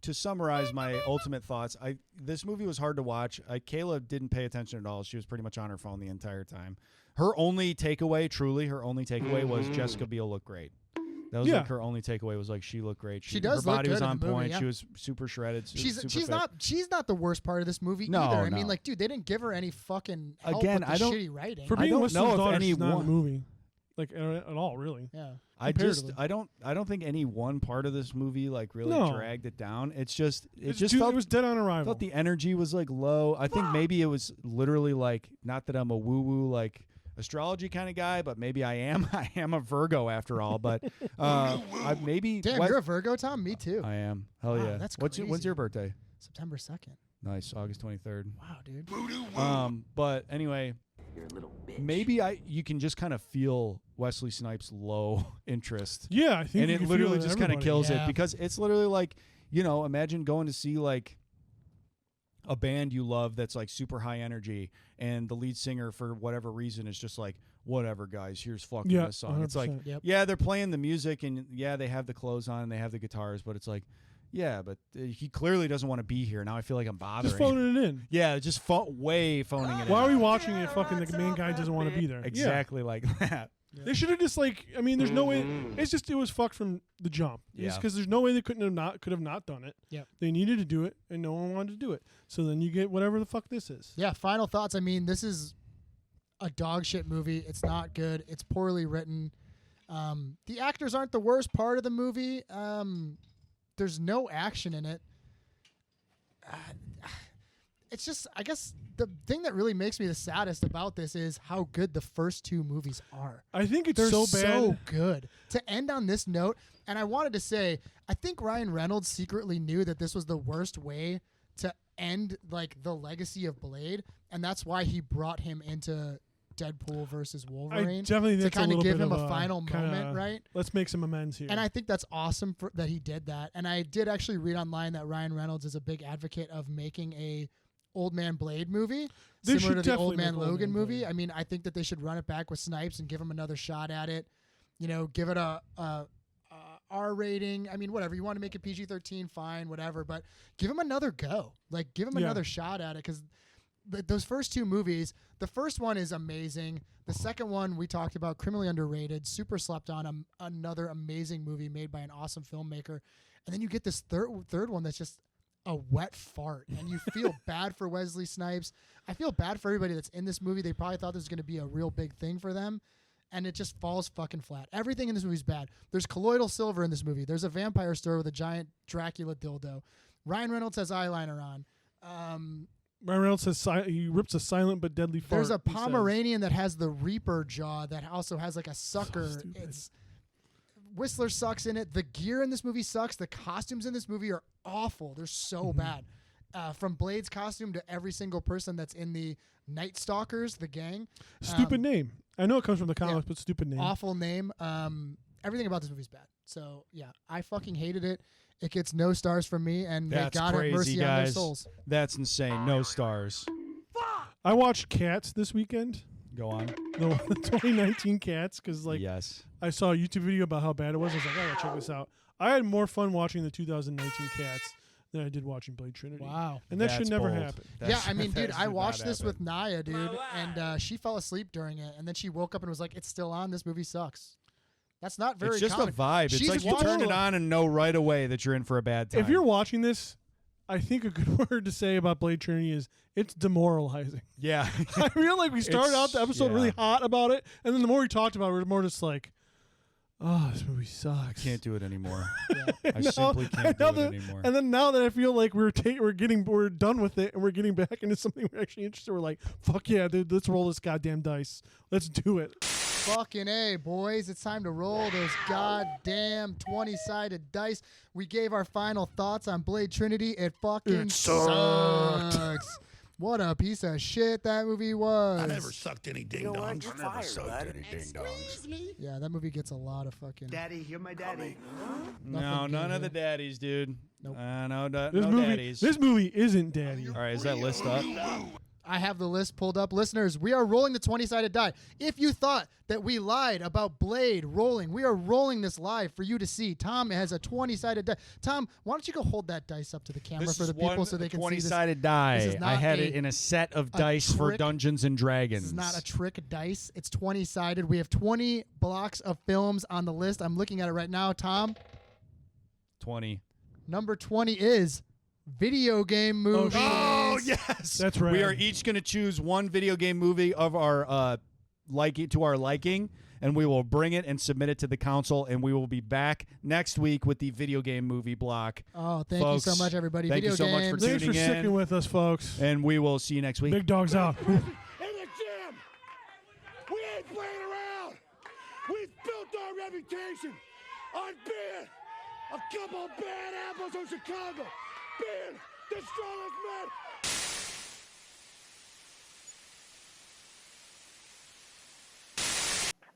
[SPEAKER 5] to summarize my ultimate thoughts, this movie was hard to watch. Kayla didn't pay attention at all. She was pretty much on her phone the entire time. Her only takeaway was Jessica Biel looked great. That was
[SPEAKER 7] Yeah.
[SPEAKER 5] like her only takeaway was like she looked great.
[SPEAKER 6] She does
[SPEAKER 5] Her
[SPEAKER 6] look
[SPEAKER 5] body was
[SPEAKER 6] good in
[SPEAKER 5] on
[SPEAKER 6] the movie,
[SPEAKER 5] point.
[SPEAKER 6] yeah.
[SPEAKER 5] She was super shredded.
[SPEAKER 6] She's
[SPEAKER 5] super fit.
[SPEAKER 6] not the worst part of this movie
[SPEAKER 5] No,
[SPEAKER 6] either. I
[SPEAKER 5] no.
[SPEAKER 6] mean, like, dude, they didn't give her any fucking help
[SPEAKER 5] Again,
[SPEAKER 6] with the
[SPEAKER 5] I don't-
[SPEAKER 6] shitty writing.
[SPEAKER 7] For
[SPEAKER 5] I
[SPEAKER 7] being
[SPEAKER 5] don't
[SPEAKER 7] Whistler's
[SPEAKER 5] know if
[SPEAKER 7] daughter, she's not in
[SPEAKER 5] anyone-
[SPEAKER 7] the movie, like at all, really.
[SPEAKER 6] yeah.
[SPEAKER 5] I
[SPEAKER 7] comparatively.
[SPEAKER 5] don't think any one part of this movie like really
[SPEAKER 7] No.
[SPEAKER 5] dragged it down. It just
[SPEAKER 7] It
[SPEAKER 5] felt
[SPEAKER 7] was dead on arrival.
[SPEAKER 5] felt the energy was like low. I think maybe it was literally like, not that I'm a woo woo like astrology kind of guy, but maybe I am. I am a Virgo after all. But I maybe
[SPEAKER 6] Damn, you're a Virgo, Tom. Me too.
[SPEAKER 5] I am. Hell
[SPEAKER 6] Wow,
[SPEAKER 5] yeah.
[SPEAKER 6] that's
[SPEAKER 5] When's
[SPEAKER 6] crazy.
[SPEAKER 5] your birthday?
[SPEAKER 6] September 2nd.
[SPEAKER 5] Nice, August 23rd.
[SPEAKER 6] Wow, dude.
[SPEAKER 5] But anyway, maybe you can just kind of feel Wesley Snipes' low interest.
[SPEAKER 7] Yeah, I think
[SPEAKER 5] And
[SPEAKER 7] you
[SPEAKER 5] it
[SPEAKER 7] can
[SPEAKER 5] literally
[SPEAKER 7] feel it in
[SPEAKER 5] just kind of
[SPEAKER 7] everybody.
[SPEAKER 5] kills
[SPEAKER 6] Yeah.
[SPEAKER 5] it because it's literally like, imagine going to see like a band you love that's like super high energy and the lead singer for whatever reason is just like, whatever guys, here's fucking
[SPEAKER 7] Yeah,
[SPEAKER 5] this song. It's like,
[SPEAKER 7] 100%.
[SPEAKER 6] Yep.
[SPEAKER 5] yeah, they're playing the music and yeah, they have the clothes on and they have the guitars, but it's like, yeah, but he clearly doesn't want to be here. Now I feel like I'm bothering.
[SPEAKER 7] Just phoning it in.
[SPEAKER 5] Yeah, just way phoning it
[SPEAKER 7] Why
[SPEAKER 5] in.
[SPEAKER 7] are we watching it? Fucking the main guy doesn't want to be there.
[SPEAKER 5] Exactly like that.
[SPEAKER 7] Yeah. They should have just like. I mean, there's no way. It's just it was fucked from the jump.
[SPEAKER 5] Yeah.
[SPEAKER 7] Because there's no way they could have not done it.
[SPEAKER 6] Yeah.
[SPEAKER 7] They needed to do it, and no one wanted to do it. So then you get whatever the fuck this is.
[SPEAKER 6] Yeah, final thoughts. I mean, this is a dog shit movie. It's not good. It's poorly written. The actors aren't the worst part of the movie. There's no action in it. It's just, I guess, the thing that really makes me the saddest about this is how good the first two movies are.
[SPEAKER 7] I think it's
[SPEAKER 6] They're
[SPEAKER 7] so bad.
[SPEAKER 6] so good. To end on this note, and I wanted to say, I think Ryan Reynolds secretly knew that this was the worst way to end like the legacy of Blade, and that's why he brought him into Deadpool versus
[SPEAKER 7] I
[SPEAKER 6] Wolverine
[SPEAKER 7] definitely think
[SPEAKER 6] to
[SPEAKER 7] it's a
[SPEAKER 6] kind of
[SPEAKER 7] little
[SPEAKER 6] give
[SPEAKER 7] bit
[SPEAKER 6] him
[SPEAKER 7] of
[SPEAKER 6] a final
[SPEAKER 7] kinda,
[SPEAKER 6] moment, right?
[SPEAKER 7] Let's make some amends here.
[SPEAKER 6] And I think that's awesome that he did that. And I did actually read online that Ryan Reynolds is a big advocate of making a Old Man Blade movie,
[SPEAKER 7] They
[SPEAKER 6] similar
[SPEAKER 7] should
[SPEAKER 6] to the
[SPEAKER 7] definitely
[SPEAKER 6] Old Man
[SPEAKER 7] make Old
[SPEAKER 6] Logan
[SPEAKER 7] Man
[SPEAKER 6] movie.
[SPEAKER 7] Blade.
[SPEAKER 6] I mean, I think that they should run it back with Snipes and give him another shot at it. Give it a R rating. I mean, whatever. You want to make it PG-13, fine, whatever. But give him another go. Like, give him another shot at it because those first two movies, the first one is amazing. The second one we talked about, criminally underrated, super slept on, another amazing movie made by an awesome filmmaker. And then you get this third one that's just a wet fart, and you feel bad for Wesley Snipes. I feel bad for everybody that's in this movie. They probably thought this was going to be a real big thing for them, and it just falls fucking flat. Everything in this movie is bad. There's colloidal silver in this movie. There's a vampire store with a giant Dracula dildo. Ryan Reynolds has eyeliner on.
[SPEAKER 7] Ryan Reynolds says he rips a silent but deadly fart.
[SPEAKER 6] There's a
[SPEAKER 7] he says.
[SPEAKER 6] Pomeranian that has the Reaper jaw that also has like a sucker. It's Whistler sucks in it. The gear in this movie sucks. The costumes in this movie are awful. They're so bad. From Blade's costume to every single person that's in the Night Stalkers, the gang.
[SPEAKER 7] Stupid name. I know it comes from the comics, but stupid name.
[SPEAKER 6] Awful name. Everything about this movie's bad. So yeah, I fucking hated it. It gets no stars from me, and
[SPEAKER 5] That's
[SPEAKER 6] may God have
[SPEAKER 5] crazy,
[SPEAKER 6] mercy on their
[SPEAKER 5] guys.
[SPEAKER 6] souls.
[SPEAKER 5] That's insane. No stars.
[SPEAKER 7] I watched Cats this weekend.
[SPEAKER 5] Go on.
[SPEAKER 7] The 2019 Cats, because like
[SPEAKER 5] Yes.
[SPEAKER 7] I saw a YouTube video about how bad it was. I was like, I gotta check this out. I had more fun watching the 2019 Cats than I did watching Blade Trinity.
[SPEAKER 6] Wow.
[SPEAKER 7] And that should
[SPEAKER 5] That's
[SPEAKER 7] never
[SPEAKER 5] bold.
[SPEAKER 7] happen.
[SPEAKER 6] Yeah, I mean, dude,
[SPEAKER 5] that
[SPEAKER 6] I
[SPEAKER 5] should
[SPEAKER 6] watched
[SPEAKER 5] not
[SPEAKER 6] this with
[SPEAKER 5] happen.
[SPEAKER 6] Naya, dude, and she fell asleep during it, and then she woke up and was like, "It's still on. This movie sucks." That's not very.
[SPEAKER 5] It's just
[SPEAKER 6] common.
[SPEAKER 5] a vibe. It's
[SPEAKER 6] She's
[SPEAKER 5] like you turn it
[SPEAKER 6] watching-
[SPEAKER 5] on and know right away that you're in for a bad time.
[SPEAKER 7] If you're watching this, I think a good word to say about Blade Trinity is it's demoralizing.
[SPEAKER 5] yeah.
[SPEAKER 7] I feel like we started out the episode really hot about it, and then the more we talked about it, we were more just like, oh, this movie sucks.
[SPEAKER 5] Can't do it anymore.
[SPEAKER 6] Yeah.
[SPEAKER 5] I simply can't do it anymore.
[SPEAKER 7] And then now that I feel like we're done with it and we're getting back into something we're actually interested, we're like, fuck yeah, dude, let's roll this goddamn dice. Let's do it.
[SPEAKER 6] Fucking A, boys. It's time to roll those goddamn 20-sided dice. We gave our final thoughts on Blade Trinity. It fucking sucks. What a piece of shit that movie was.
[SPEAKER 11] I never sucked any ding dongs. I never sucked any ding dongs.
[SPEAKER 6] Yeah, that movie gets a lot of fucking.
[SPEAKER 4] Daddy, you're my daddy.
[SPEAKER 5] No, none of the daddies, dude.
[SPEAKER 6] Nope.
[SPEAKER 5] No, no
[SPEAKER 7] This movie,
[SPEAKER 5] daddies.
[SPEAKER 7] this movie isn't Daddy.
[SPEAKER 5] All right, is that list up?
[SPEAKER 6] I have the list pulled up. Listeners, we are rolling the 20-sided die. If you thought that we lied about Blade rolling, we are rolling this live for you to see. Tom has a 20-sided die. Tom, why don't you go hold that dice up to the camera for the people so they can see this?
[SPEAKER 5] 20-sided die.
[SPEAKER 6] This is not
[SPEAKER 5] I had it in a set of dice for Dungeons and Dragons.
[SPEAKER 6] This is not a trick dice. It's 20-sided. We have 20 blocks of films on the list. I'm looking at it right now. Tom?
[SPEAKER 5] 20.
[SPEAKER 6] Number 20 is video game movies.
[SPEAKER 5] Oh, yes.
[SPEAKER 7] That's right.
[SPEAKER 5] We are each going to choose one video game movie of our liking, and we will bring it and submit it to the council, and we will be back next week with the video game movie block.
[SPEAKER 6] Oh, thank
[SPEAKER 5] folks,
[SPEAKER 6] you so much, everybody.
[SPEAKER 5] Thank
[SPEAKER 6] video
[SPEAKER 5] you so much for
[SPEAKER 6] games.
[SPEAKER 7] Thanks
[SPEAKER 5] tuning
[SPEAKER 7] for sticking
[SPEAKER 5] in,
[SPEAKER 7] with us, folks.
[SPEAKER 5] and we will see you next week.
[SPEAKER 7] Big dogs out.
[SPEAKER 10] In the gym, we ain't playing around. We've built our reputation on being a couple bad apples from Chicago, being the strongest men.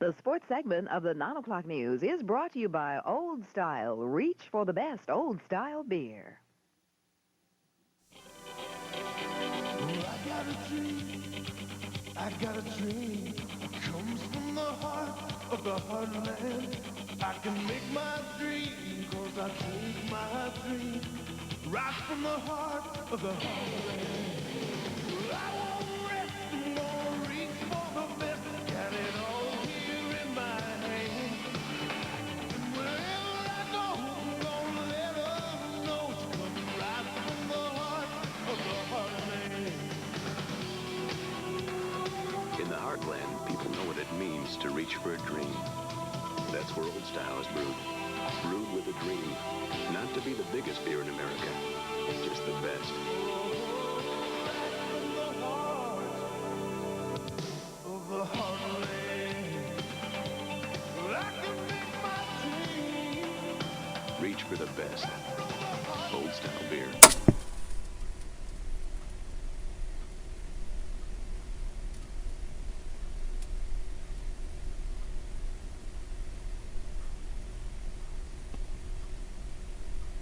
[SPEAKER 13] The sports segment of the 9 o'clock news is brought to you by Old Style. Reach for the best Old Style beer.
[SPEAKER 10] I got a dream, comes from the heart of the heartland. I can make my dream, cause I take my dream right from the heart of the heartland. I won't rest, I'm gonna reach for the best, got it all here in my hand. And wherever I go, I'm gonna let them know it's coming right from the heart of the heartland.
[SPEAKER 14] In the heartland, people know what it means to reach for a dream. That's where Old Style is brewed. Brewed with a dream. Not to be the biggest beer in America, just the best. Reach for the best. Old Style beer.